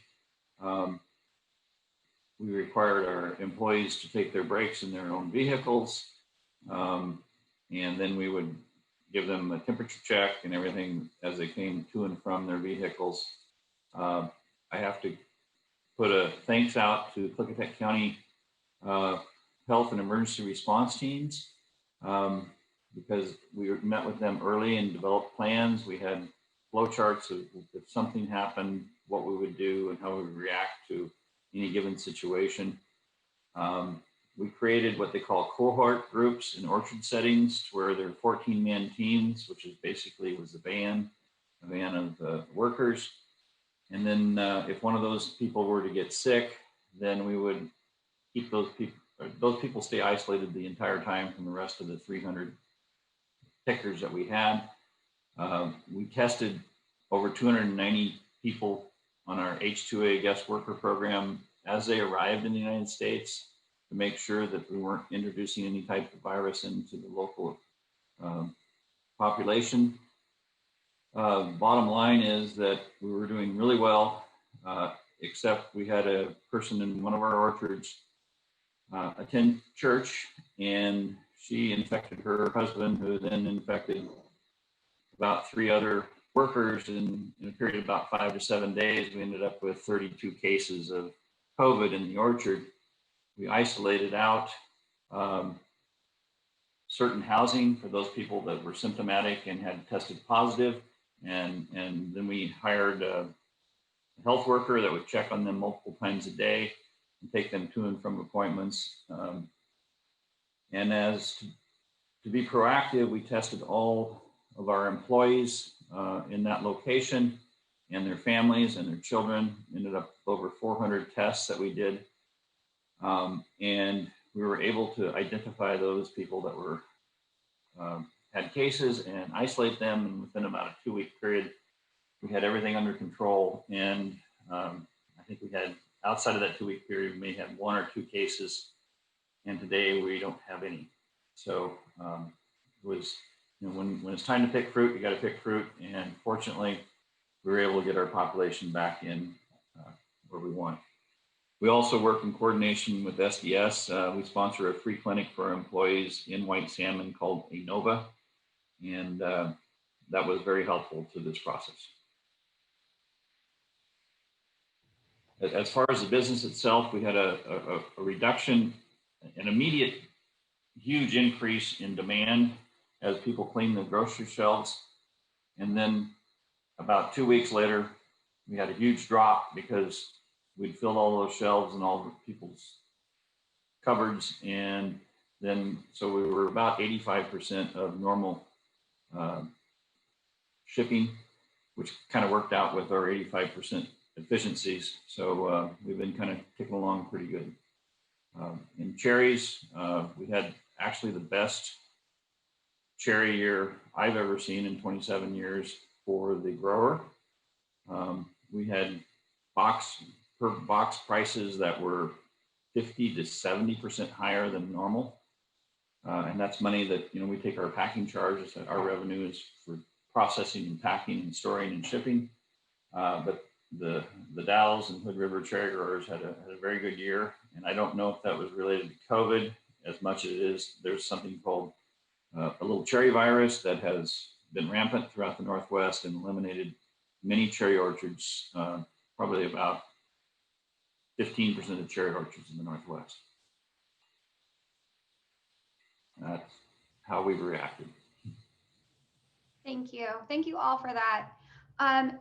We required our employees to take their breaks in their own vehicles. And then we would give them a temperature check and everything as they came to and from their vehicles. I have to put a thanks out to Clickitat County Health and Emergency Response Teams because we met with them early and developed plans. We had flow charts of if something happened, what we would do and how we would react to any given situation. We created what they call cohort groups in orchard settings where there are 14-man teams, which is basically was a van of workers. And then if one of those people were to get sick, then we would keep those people stay isolated the entire time from the rest of the 300 pickers that we had. We tested over 290 people on our H-2A guest worker program as they arrived in the United States to make sure that we weren't introducing any type of virus into the local population. Bottom line is that we were doing really well, except we had a person in one of our orchards attend church, and she infected her husband, who then infected about 3 other workers in a period of about 5 to 7 days. We ended up with 32 cases of COVID in the orchard. We isolated out certain housing for those people that were symptomatic and had tested positive. And then we hired a health worker that would check on them multiple times a day and take them to and from appointments. And as to be proactive, we tested all of our employees in that location and their families and their children. Ended up with over 400 tests that we did. And we were able to identify those people that were had cases and isolate them. And within about a 2-week period, we had everything under control. And I think we had, outside of that 2-week period, we may have 1 or 2 cases. And today we don't have any. So it was, you know, when it's time to pick fruit, you got to pick fruit. And fortunately, we were able to get our population back in where we want. We also work in coordination with SDS. We sponsor a free clinic for our employees in white salmon called ANOVA. And that was very helpful to this process. As far as the business itself, we had a reduction, an immediate huge increase in demand as people cleaned the grocery shelves. And then about 2 weeks later, we had a huge drop because we'd filled all those shelves and all the people's cupboards. And then, so we were about 85% of normal shipping, which kind of worked out with our 85% efficiencies. So we've been kind of ticking along pretty good. In cherries, we had actually the best cherry year I've ever seen in 27 years for the grower. We had per box prices that were 50 to 70% higher than normal. And that's money that, you know, we take our packing charges. Our revenue is for processing and packing and storing and shipping. But the Dalles and Hood River cherry growers had a very good year. And I don't know if that was related to COVID as much as it is. There's something called a little cherry virus that has been rampant throughout the Northwest and eliminated many cherry orchards, probably about 15% of cherry orchards in the Northwest. That's how we've reacted. Thank you. Thank you all for that.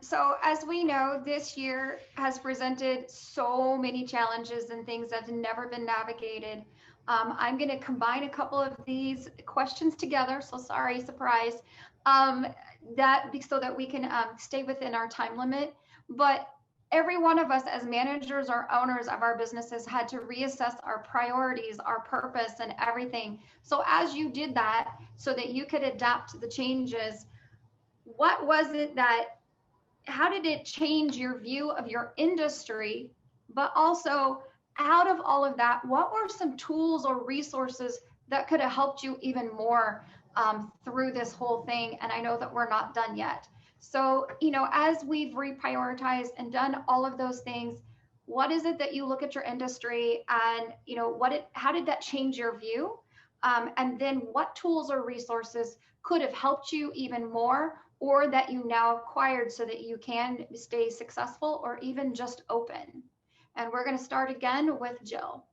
So as we know, this year has presented so many challenges and things that have never been navigated. I'm going to combine a couple of these questions together. So sorry, surprise, so that we can stay within our time limit. But every one of us as managers or owners of our businesses had to reassess our priorities, our purpose, and everything. So as you did that, so that you could adapt to the changes, what was it how did it change your view of your industry, but also out of all of that, what were some tools or resources that could have helped you even more through this whole thing? And I know that we're not done yet. So, as we've reprioritized and done all of those things, what is it that you look at your industry and, how did that change your view? And then what tools or resources could have helped you even more, or that you now acquired so that you can stay successful or even just open? And we're going to start again with Jill.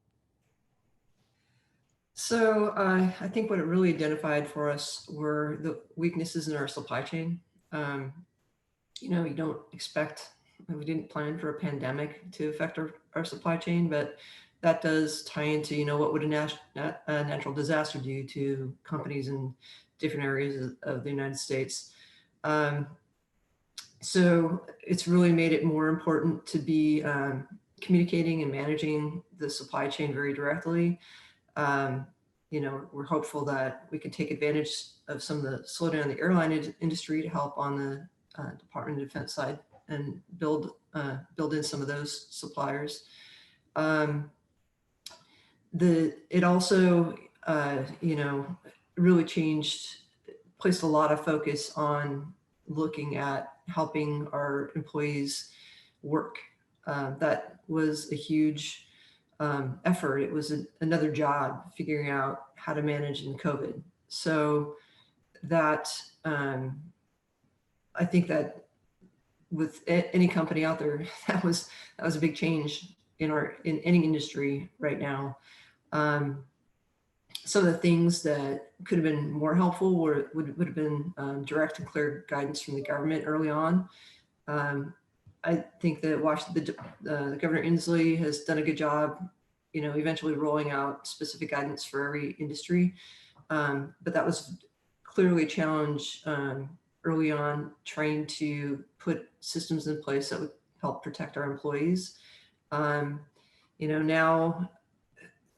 So I think what it really identified for us were the weaknesses in our supply chain. You don't expect, we didn't plan for a pandemic to affect our supply chain, but that does tie into, what would a natural disaster do to companies in different areas of the United States. So it's really made it more important to be communicating and managing the supply chain very directly. We're hopeful that we can take advantage of some of the slowdown in the airline industry to help on the Department of Defense side and build in some of those suppliers. It also, really placed a lot of focus on looking at helping our employees work. That was a huge effort. It was another job figuring out how to manage in COVID. So that I think that with any company out there, that was a big change in any industry right now. Some of the things that could have been more helpful would have been direct and clear guidance from the government early on. I think that the Governor Inslee has done a good job, eventually rolling out specific guidance for every industry. But that was clearly a challenge early on, trying to put systems in place that would help protect our employees. Now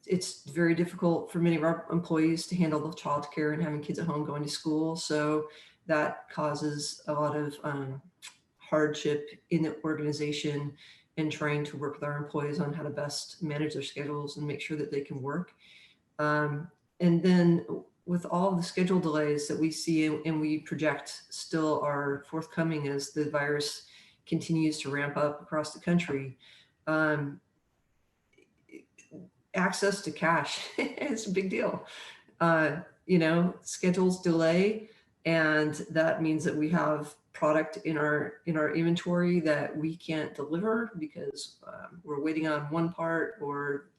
it's very difficult for many of our employees to handle the childcare and having kids at home going to school. So that causes a lot of hardship in the organization and trying to work with our employees on how to best manage their schedules and make sure that they can work. And then with all the schedule delays that we see and we project still are forthcoming as the virus continues to ramp up across the country, access to cash is a big deal. Schedules delay, and that means that we have product in our inventory that we can't deliver because we're waiting on one part, or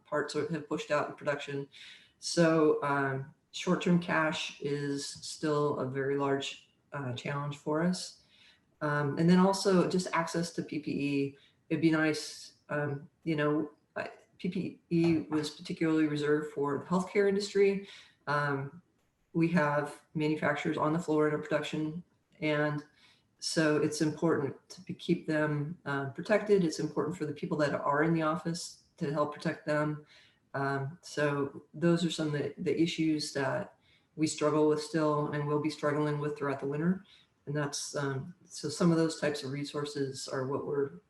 parts have pushed out in production. So short-term cash is still a very large challenge for us. And then also just access to PPE. It'd be nice, PPE was particularly reserved for the healthcare industry. We have manufacturers on the floor in our production, and so it's important to keep them protected. It's important for the people that are in the office to help protect them. So those are some of the issues that we struggle with still and will be struggling with throughout the winter. And that's, so some of those types of resources are what we're,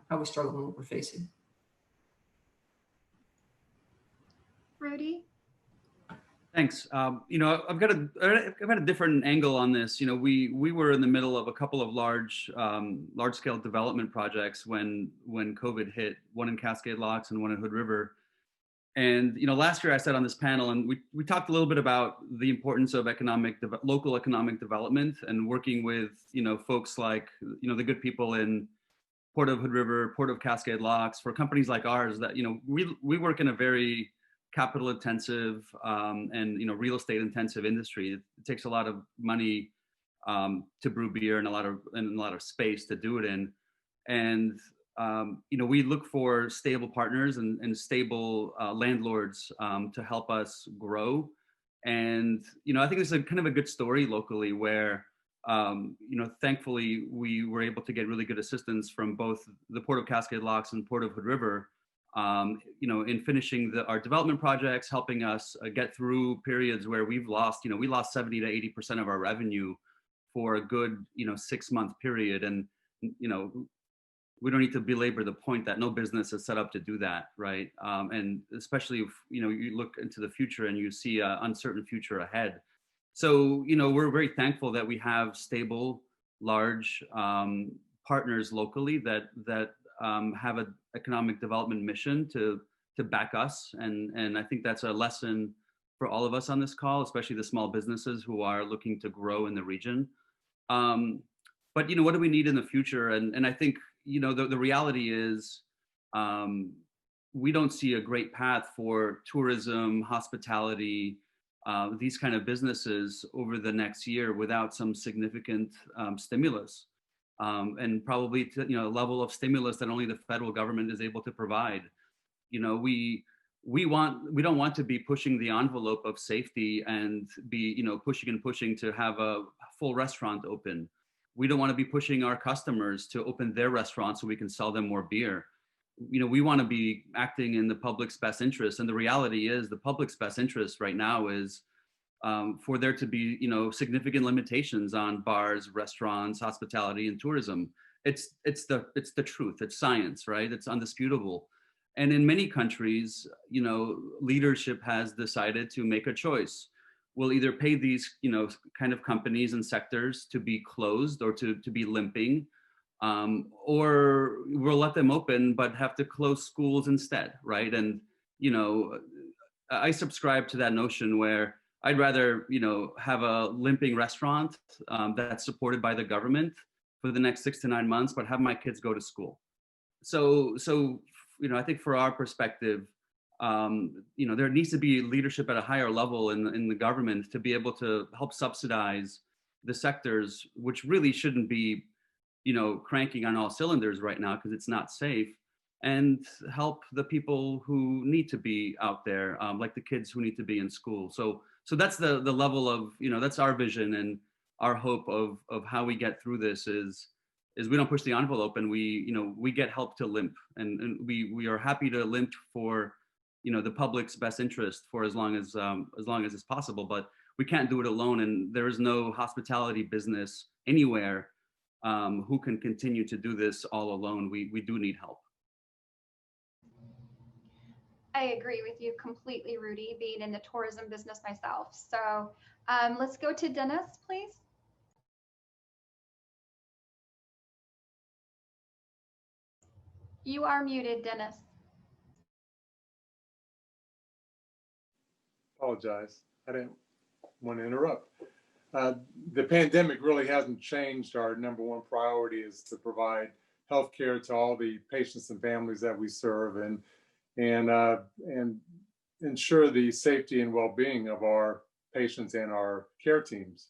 how we struggle and what we're facing. Rudy? Thanks. I've got a different angle on this. We were in the middle of a couple of large scale development projects when COVID hit, one in Cascade Locks and one in Hood River. And last year I sat on this panel and we talked a little bit about the importance of local economic development and working with folks like the good people in Port of Hood River, Port of Cascade Locks, for companies like ours that we work in a very capital intensive and real estate intensive industry. It takes a lot of money to brew beer and a lot of space to do it in. And we look for stable partners and stable landlords to help us grow. And I think this is kind of a good story locally where thankfully we were able to get really good assistance from both the Port of Cascade Locks and Port of Hood River in finishing our development projects, helping us get through periods where we lost 70 to 80% of our revenue for a good 6-month period. And we don't need to belabor the point that no business is set up to do that, right? And especially if you look into the future and you see an uncertain future ahead. So we're very thankful that we have stable, large partners locally that have an economic development mission to back us, and I think that's a lesson for all of us on this call, especially the small businesses who are looking to grow in the region. But what do we need in the future? And I think the reality is we don't see a great path for tourism, hospitality, these kind of businesses over the next year without some significant stimulus, and probably a level of stimulus that only the federal government is able to provide. We don't want to be pushing the envelope of safety and be pushing to have a full restaurant open. We don't want to be pushing our customers to open their restaurants so we can sell them more beer. We want to be acting in the public's best interest. And the reality is the public's best interest right now is for there to be, significant limitations on bars, restaurants, hospitality, and tourism. It's the truth. It's science, right? It's undisputable. And in many countries, leadership has decided to make a choice. We'll either pay these, kind of companies and sectors to be closed or to be limping, or we'll let them open but have to close schools instead, right? And I subscribe to that notion where I'd rather have a limping restaurant that's supported by the government for the next 6 to 9 months, but have my kids go to school. So I think for our perspective, there needs to be leadership at a higher level in the government to be able to help subsidize the sectors, which really shouldn't be cranking on all cylinders right now because it's not safe, and help the people who need to be out there, like the kids who need to be in school. So that's the level of, that's our vision and our hope of how we get through this is we don't push the envelope, and we get help to limp, and we are happy to limp for the public's best interest for as long as it's possible, but we can't do it alone, and there is no hospitality business anywhere who can continue to do this all alone. We do need help. I agree with you completely, Rudy, being in the tourism business myself. So let's go to Dennis, please. You are muted, Dennis. Apologize. I didn't want to interrupt. The pandemic really hasn't changed. Our number one priority is to provide health care to all the patients and families that we serve, and ensure the safety and well-being of our patients and our care teams.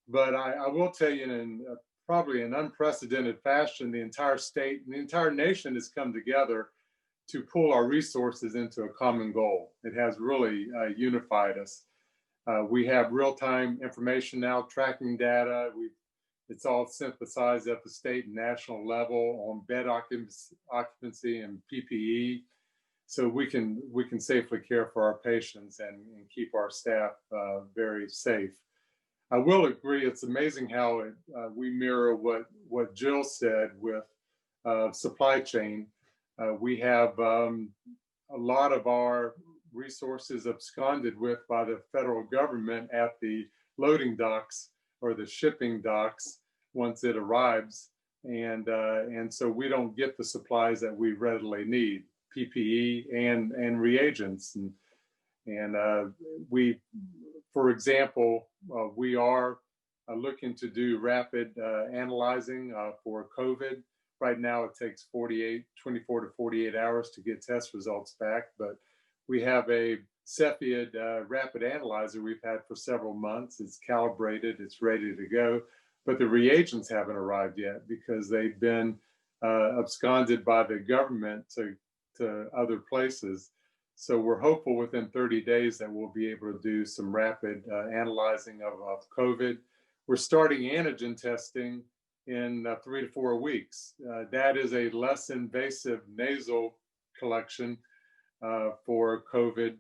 But I will tell you, in probably an unprecedented fashion, the entire state and the entire nation has come together to pull our resources into a common goal. It has really unified us. We have real-time information now, tracking data. It's all synthesized at the state and national level on bed occupancy and PPE, so we can safely care for our patients and keep our staff very safe. I will agree, it's amazing how we mirror what Jill said with supply chain. We have a lot of our resources absconded with by the federal government at the loading docks or the shipping docks once it arrives, and so we don't get the supplies that we readily need, PPE and reagents, and we, for example, we are looking to do rapid analyzing for COVID. Right now, it takes 24 to 48 hours to get test results back, but we have a Cepheid rapid analyzer we've had for several months. It's calibrated, it's ready to go, but the reagents haven't arrived yet because they've been absconded by the government to other places. So we're hopeful within 30 days that we'll be able to do some rapid analyzing of COVID. We're starting antigen testing in 3 to 4 weeks. That is a less invasive nasal collection for COVID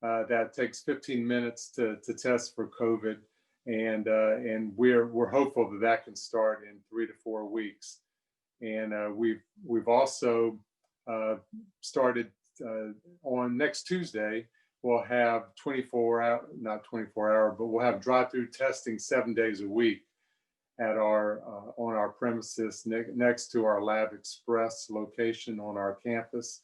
that takes 15 minutes to test for COVID, and we're hopeful that can start in 3 to 4 weeks. And we've also started on next Tuesday. We'll have not 24 hour, but we'll have drive-through testing 7 days a week at our on our premises next to our Lab Express location on our campus.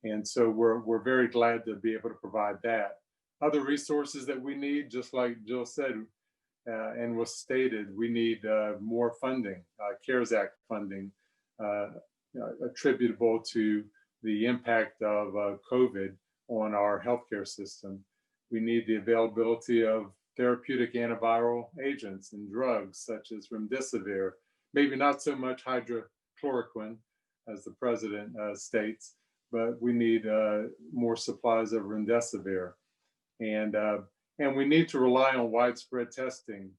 And so we're very glad to be able to provide that. Other resources that we need, just like Jill said, and was stated, we need more funding, CARES Act funding, attributable to the impact of COVID on our healthcare system. We need the availability of therapeutic antiviral agents and drugs such as remdesivir, maybe not so much hydrochloroquine as the president states, but we need more supplies of remdesivir. And we need to rely on widespread testing.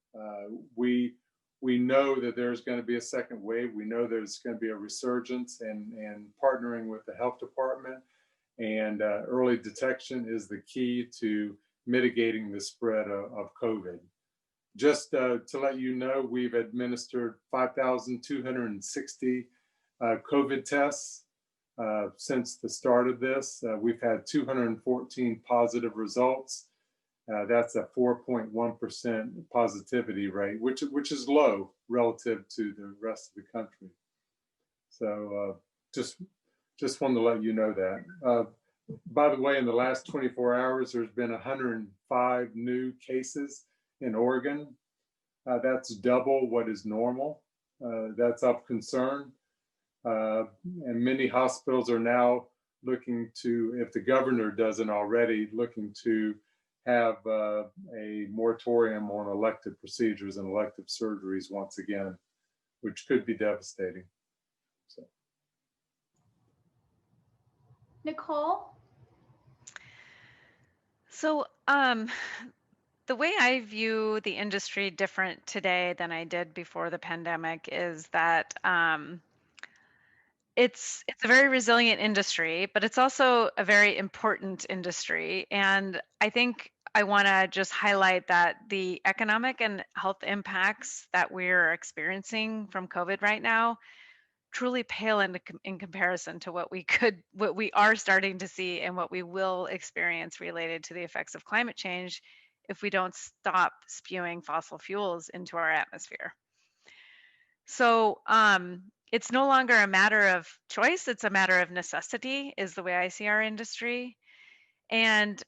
We know that there's going to be a second wave. We know there's going to be a resurgence, and partnering with the health department and early detection is the key to mitigating the spread of COVID. Just to let you know, we've administered 5,260 COVID tests since the start of this. We've had 214 positive results. That's a 4.1% positivity rate, which is low relative to the rest of the country. So just wanted to let you know that. By the way, in the last 24 hours, there's been 105 new cases in Oregon. That's double what is normal. That's of concern. And many hospitals are now looking to, if the governor doesn't already, looking to have a moratorium on elective procedures and elective surgeries once again, which could be devastating. Nicole? So the way I view the industry different today than I did before the pandemic is that it's a very resilient industry, but it's also a very important industry. And I think I want to just highlight that the economic and health impacts that we're experiencing from COVID right now truly pale in comparison to what we are starting to see and what we will experience related to the effects of climate change if we don't stop spewing fossil fuels into our atmosphere. So it's no longer a matter of choice, it's a matter of necessity, is the way I see our industry. And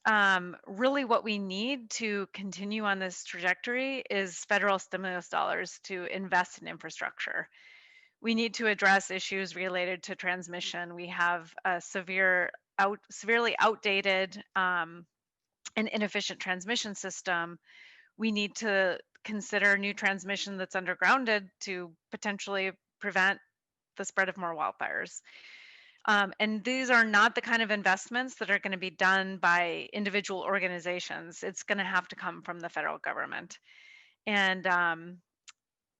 really what we need to continue on this trajectory is federal stimulus dollars to invest in infrastructure. We need to address issues related to transmission. We have a severely outdated and inefficient transmission system. We need to consider new transmission that's undergrounded to potentially prevent the spread of more wildfires. And these are not the kind of investments that are going to be done by individual organizations. It's going to have to come from the federal government. And,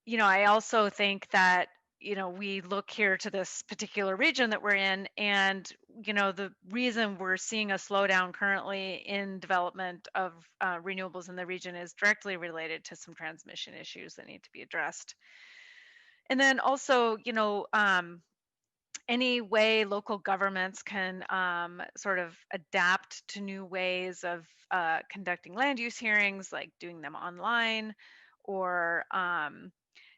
you know, I also think that, you know, we look here to this particular region that we're in, and, you know, the reason we're seeing a slowdown currently in development of renewables in the region is directly related to some transmission issues that need to be addressed. And then also, you know, any way local governments can sort of adapt to new ways of conducting land use hearings, like doing them online, or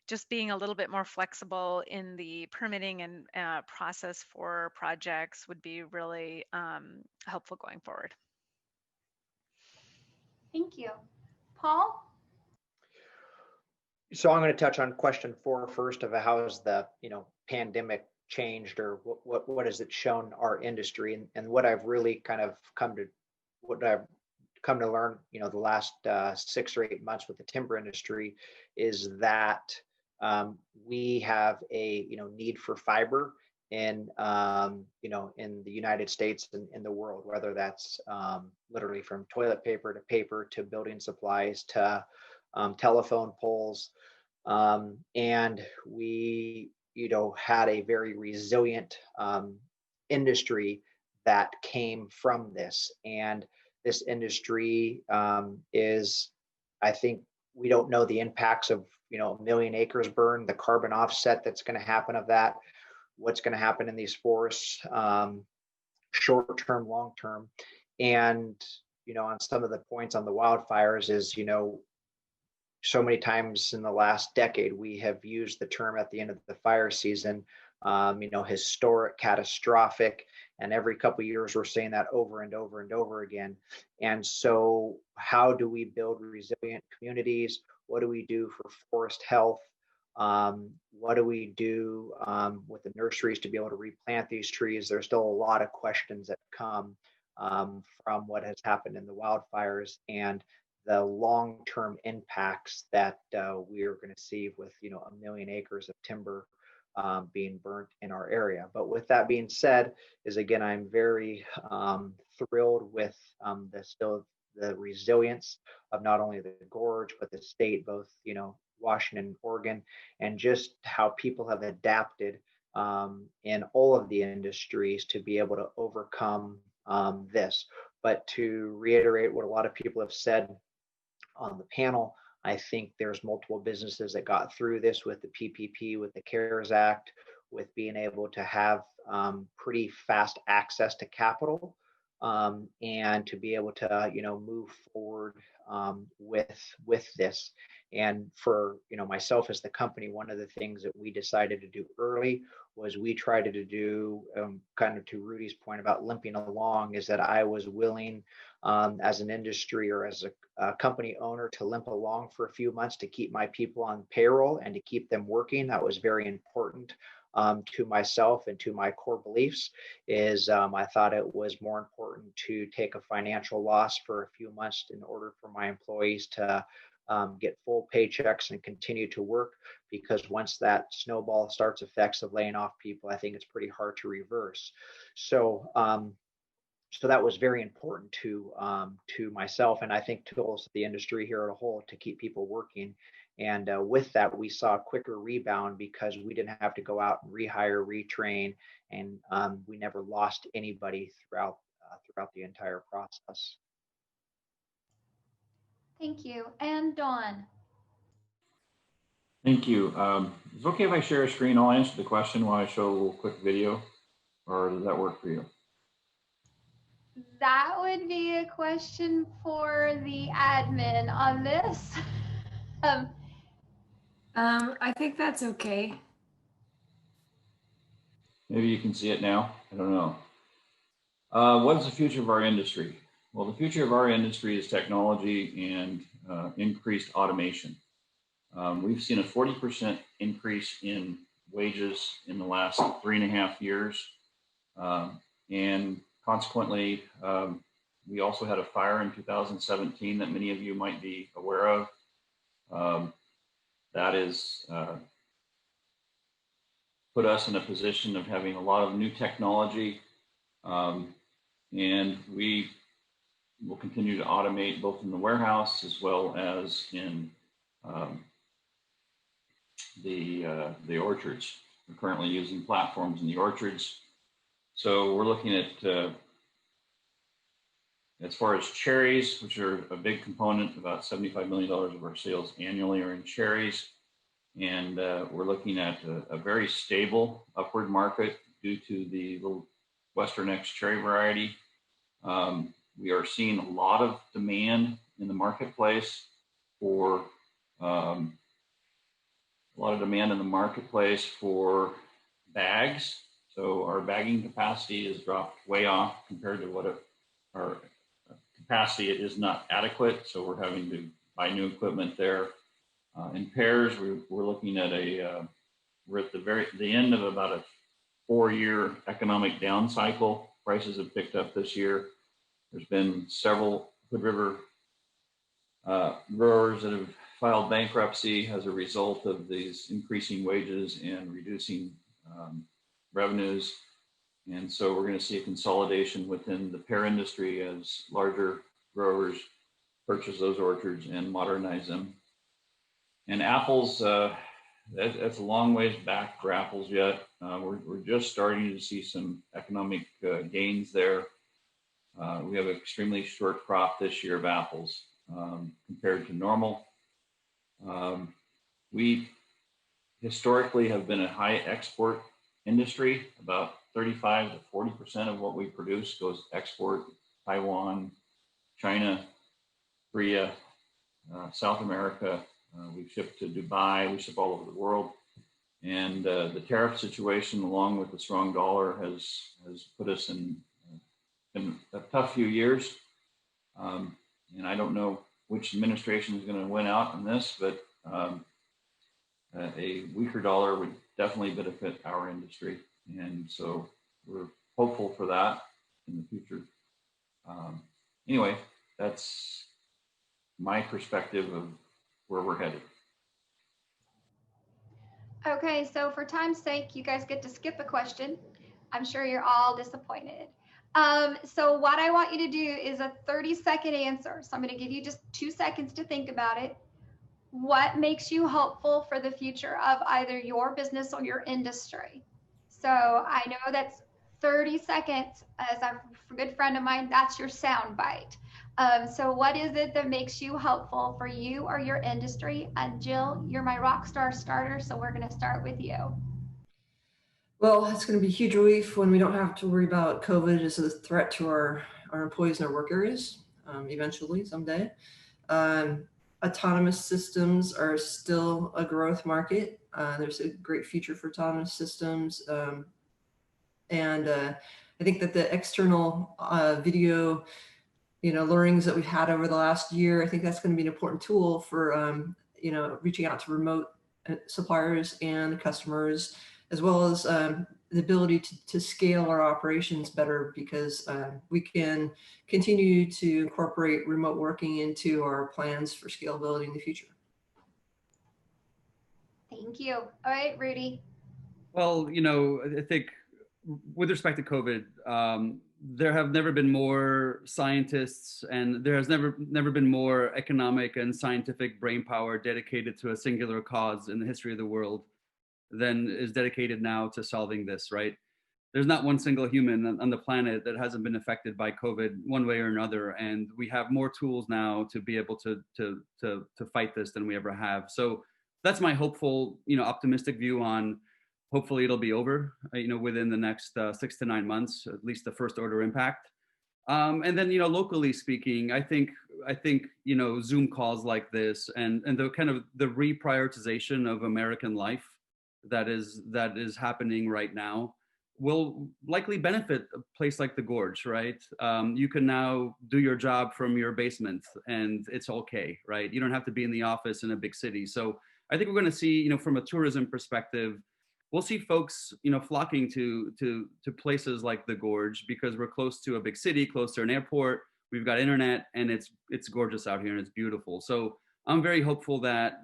just being a little bit more flexible in the permitting and process for projects would be really helpful going forward. Thank you. Paul? So I'm going to touch on question 4 first, of how has the pandemic changed, or what has it shown our industry, and what I've really kind of come to learn, the last 6 or 8 months with the timber industry, is that we have a need for fiber in in the United States and in the world, whether that's literally from toilet paper to building supplies to telephone poles, and we had a very resilient industry that came from this. And this industry is, I think, we don't know the impacts of, a million acres burned, the carbon offset that's going to happen of that, what's going to happen in these forests, short term, long term. And, on some of the points on the wildfires is, so many times in the last decade, we have used the term at the end of the fire season, historic, catastrophic, and every couple of years we're saying that over and over and over again. And so how do we build resilient communities? What do we do for forest health? What do we do with the nurseries to be able to replant these trees? There's still a lot of questions that come from what has happened in the wildfires and the long-term impacts that we are going to see with, a million acres of timber being burnt in our area. But with that being said, I'm very thrilled with the resilience of not only the gorge, but the state, both, Washington and Oregon, and just how people have adapted in all of the industries to be able to overcome this. But to reiterate what a lot of people have said on the panel, I think there's multiple businesses that got through this with the PPP, with the CARES Act, with being able to have pretty fast access to capital and to be able to, move forward with this. And for, myself as the company, one of the things that we decided to do early was we tried to do kind of to Rudy's point about limping along, is that I was willing as an industry or as a company owner to limp along for a few months to keep my people on payroll and to keep them working. That was very important to myself and to my core beliefs. I thought it was more important to take a financial loss for a few months in order for my employees to get full paychecks and continue to work, because once that snowball starts effects of laying off people, I think it's pretty hard to reverse. So that was very important to myself, and I think to also the industry here as a whole, to keep people working. And with that, we saw a quicker rebound because we didn't have to go out and rehire, retrain, and we never lost anybody throughout the entire process. Thank you. And Dawn. Thank you. Is it okay if I share a screen? I'll answer the question while I show a little quick video, or does that work for you? That would be a question for the admin on this. I think that's okay. Maybe you can see it now. I don't know. What is the future of our industry? Well, the future of our industry is technology and increased automation. We've seen a 40% increase in wages in the last 3.5 years. And consequently, we also had a fire in 2017 that many of you might be aware of. That is put us in a position of having a lot of new technology, and we will continue to automate both in the warehouse as well as in the orchards. We're currently using platforms in the orchards. So we're looking at, as far as cherries, which are a big component, about $75 million of our sales annually are in cherries. And we're looking at a very stable upward market due to the little Western X cherry variety. We are seeing a lot of demand in the marketplace for bags. So our bagging capacity has dropped way off compared to what our capacity is not adequate. So we're having to buy new equipment there. In pears, we're looking at we're at the end of about a 4-year economic down cycle. Prices have picked up this year. There's been several Hood River growers that have filed bankruptcy as a result of these increasing wages and reducing revenues. And so we're going to see a consolidation within the pear industry as larger growers purchase those orchards and modernize them. And apples, that's a long ways back for apples yet. We're just starting to see some economic gains there. We have an extremely short crop this year of apples compared to normal. We historically have been a high export industry. About 35 to 40% of what we produce goes export. Taiwan, China, Korea, South America. We ship to Dubai. We ship all over the world. And the tariff situation, along with the strong dollar, has put us in a tough few years. And I don't know which administration is going to win out on this, but a weaker dollar would definitely benefit our industry. And so we're hopeful for that in the future. Anyway, that's my perspective of where we're headed. Okay, so for time's sake, you guys get to skip a question. I'm sure you're all disappointed. So what I want you to do is a 30-second answer. So I'm going to give you just 2 seconds to think about it. What makes you hopeful for the future of either your business or your industry? So I know that's 30 seconds. As a good friend of mine, that's your sound bite. So what is it that makes you hopeful for you or your industry? And Jill, you're my rock star starter, so we're going to start with you. Well, it's going to be a huge relief when we don't have to worry about COVID as a threat to our employees in our work areas, eventually, someday. Autonomous systems are still a growth market. There's a great future for autonomous systems. And I think that the external video learnings that we've had over the last year, I think that's going to be an important tool for, reaching out to remote suppliers and customers, as well as the ability to scale our operations better, because we can continue to incorporate remote working into our plans for scalability in the future. Thank you. All right, Rudy. Well, I think with respect to COVID, there have never been more scientists, and there has never been more economic and scientific brainpower dedicated to a singular cause in the history of the world than is dedicated now to solving this, right? There's not one single human on the planet that hasn't been affected by COVID one way or another, and we have more tools now to be able to fight this than we ever have. So that's my hopeful, optimistic view on. Hopefully it'll be over, within the next 6 to 9 months, at least the first order impact. And then, locally speaking, I think, Zoom calls like this and the kind of the reprioritization of American life that is happening right now will likely benefit a place like the Gorge, right? You can now do your job from your basement and it's okay, right? You don't have to be in the office in a big city. So I think we're going to see, from a tourism perspective, we'll see folks, flocking to places like the Gorge because we're close to a big city, close to an airport. We've got internet, and it's gorgeous out here and it's beautiful. So I'm very hopeful that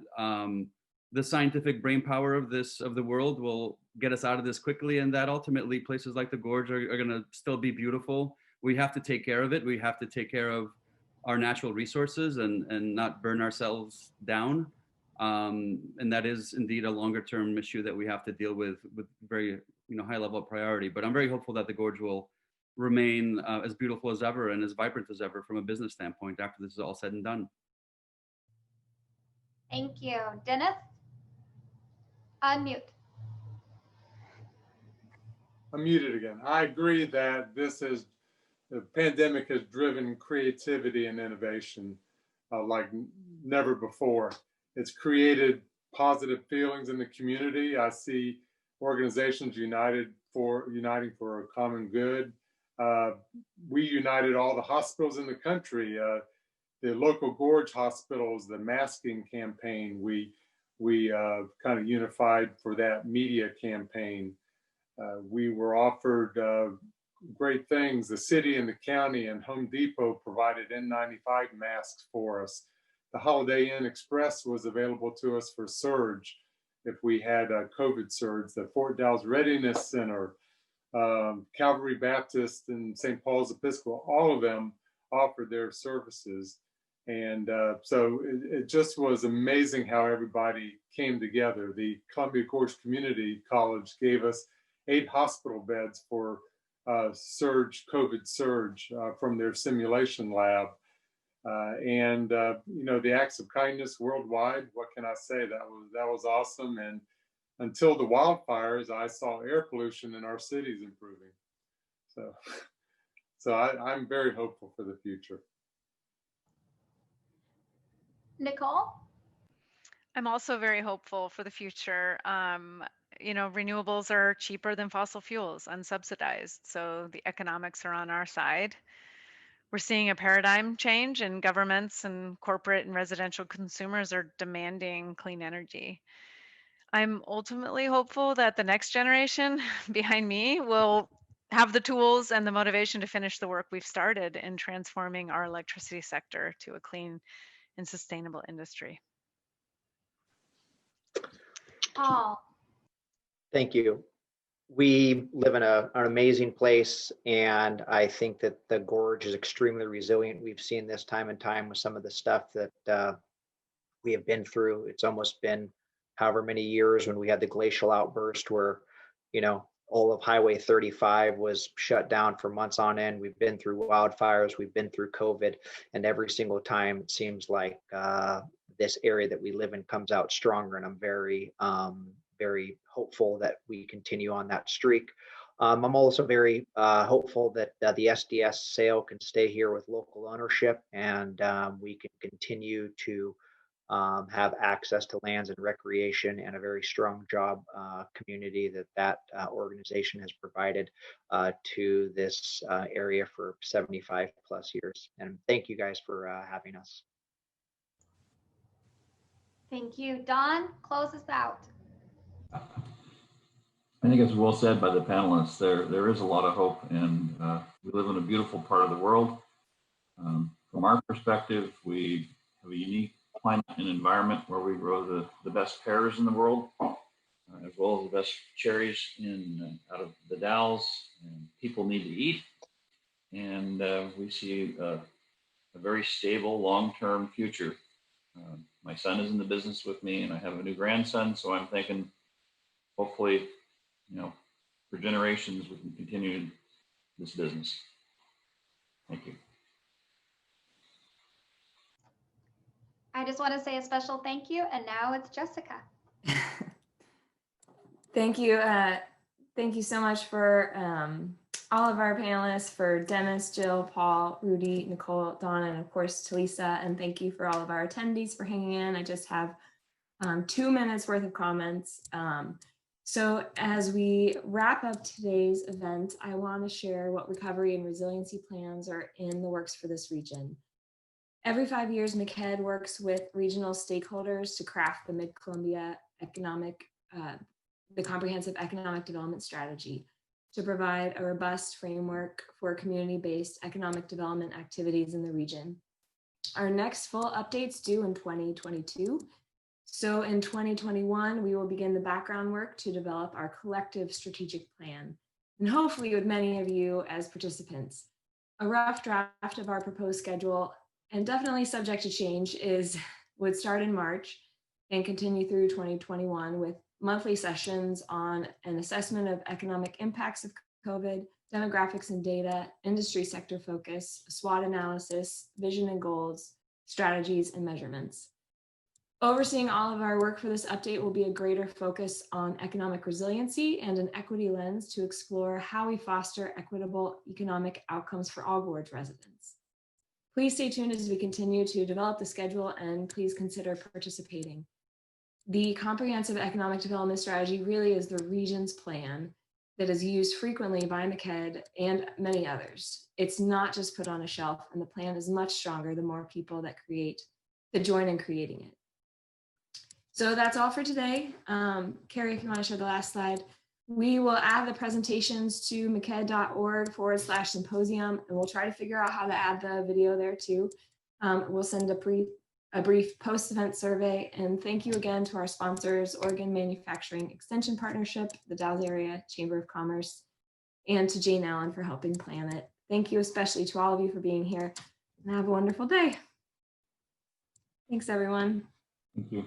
the scientific brainpower of the world will get us out of this quickly, and that ultimately places like the Gorge are going to still be beautiful. We have to take care of it. We have to take care of our natural resources and not burn ourselves down. And that is indeed a longer term issue that we have to deal with very high level priority. But I'm very hopeful that the Gorge will remain as beautiful as ever and as vibrant as ever from a business standpoint after this is all said and done. Thank you. Dennis? Unmute. I'm muted again. I agree that the pandemic has driven creativity and innovation like never before. It's created positive feelings in the community. I see organizations uniting for a common good. We united all the hospitals in the country, the local Gorge hospitals, the masking campaign. We kind of unified for that media campaign. We were offered great things. The city and the county and Home Depot provided N95 masks for us. The Holiday Inn Express was available to us for surge if we had a COVID surge. The Fort Dalles Readiness Center, Calvary Baptist and St. Paul's Episcopal, all of them offered their services. And so it just was amazing how everybody came together. The Columbia Gorge Community College gave us 8 hospital beds for COVID surge from their simulation lab. You know, the acts of kindness worldwide, what can I say? That was awesome. And until the wildfires, I saw air pollution in our cities improving. So I'm very hopeful for the future. Nicole? I'm also very hopeful for the future. You know, renewables are cheaper than fossil fuels, unsubsidized. So the economics are on our side. We're seeing a paradigm change, and governments and corporate and residential consumers are demanding clean energy. I'm ultimately hopeful that the next generation behind me will have the tools and the motivation to finish the work we've started in transforming our electricity sector to a clean and sustainable industry. Paul? Thank you. We live in an amazing place, and I think that the gorge is extremely resilient. We've seen this time and time with some of the stuff that we have been through. It's almost been however many years when we had the glacial outburst where, you know, all of Highway 35 was shut down for months on end. We've been through wildfires, we've been through COVID, and every single time it seems like this area that we live in comes out stronger. And I'm very hopeful that we continue on that streak. I'm also very hopeful that the SDS sale can stay here with local ownership, and we can continue to have access to lands and recreation and a very strong job community that organization has provided to this area for 75 plus years. And thank you guys for having us. Thank you. Don, close us out. I think it's well said by the panelists. There is a lot of hope, and we live in a beautiful part of the world. From our perspective, we have a unique climate and environment where we grow the best pears in the world, as well as the best cherries out of the Dalles. And people need to eat, and we see a very stable long-term future. My son is in the business with me, and I have a new grandson, so I'm thinking hopefully, you know, for generations we can continue this business. Thank you. I just want to say a special thank you, and now it's Jessica. Thank you. Thank you so much for all of our panelists, for Dennis, Jill, Paul, Rudy, Nicole, Dawn, and of course, Talisa. And thank you for all of our attendees for hanging in. I just have 2 minutes worth of comments. So as we wrap up today's event, I want to share what recovery and resiliency plans are in the works for this region. Every 5 years, MCEDD works with regional stakeholders to craft the Mid-Columbia the Comprehensive Economic Development Strategy to provide a robust framework for community-based economic development activities in the region. Our next full update's due in 2022. So in 2021, we will begin the background work to develop our collective strategic plan, and hopefully with many of you as participants. A rough draft of our proposed schedule, and definitely subject to change, would start in March and continue through 2021 with monthly sessions on an assessment of economic impacts of COVID, demographics and data, industry sector focus, SWOT analysis, vision and goals, strategies and measurements. Overseeing all of our work for this update will be a greater focus on economic resiliency and an equity lens to explore how we foster equitable economic outcomes for all Gorge residents. Please stay tuned as we continue to develop the schedule, and please consider participating. The Comprehensive Economic Development Strategy really is the region's plan that is used frequently by MCEDD and many others. It's not just put on a shelf, and the plan is much stronger the more people that join in creating it. So that's all for today. Carrie, if you want to show the last slide. We will add the presentations to mcedd.org/symposium, and we'll try to figure out how to add the video there too. We'll send a brief post-event survey, and thank you again to our sponsors, Oregon Manufacturing Extension Partnership, the Dalles Area Chamber of Commerce, and to Jane Allen for helping plan it. Thank you especially to all of you for being here, and have a wonderful day. Thanks, everyone. Thank you.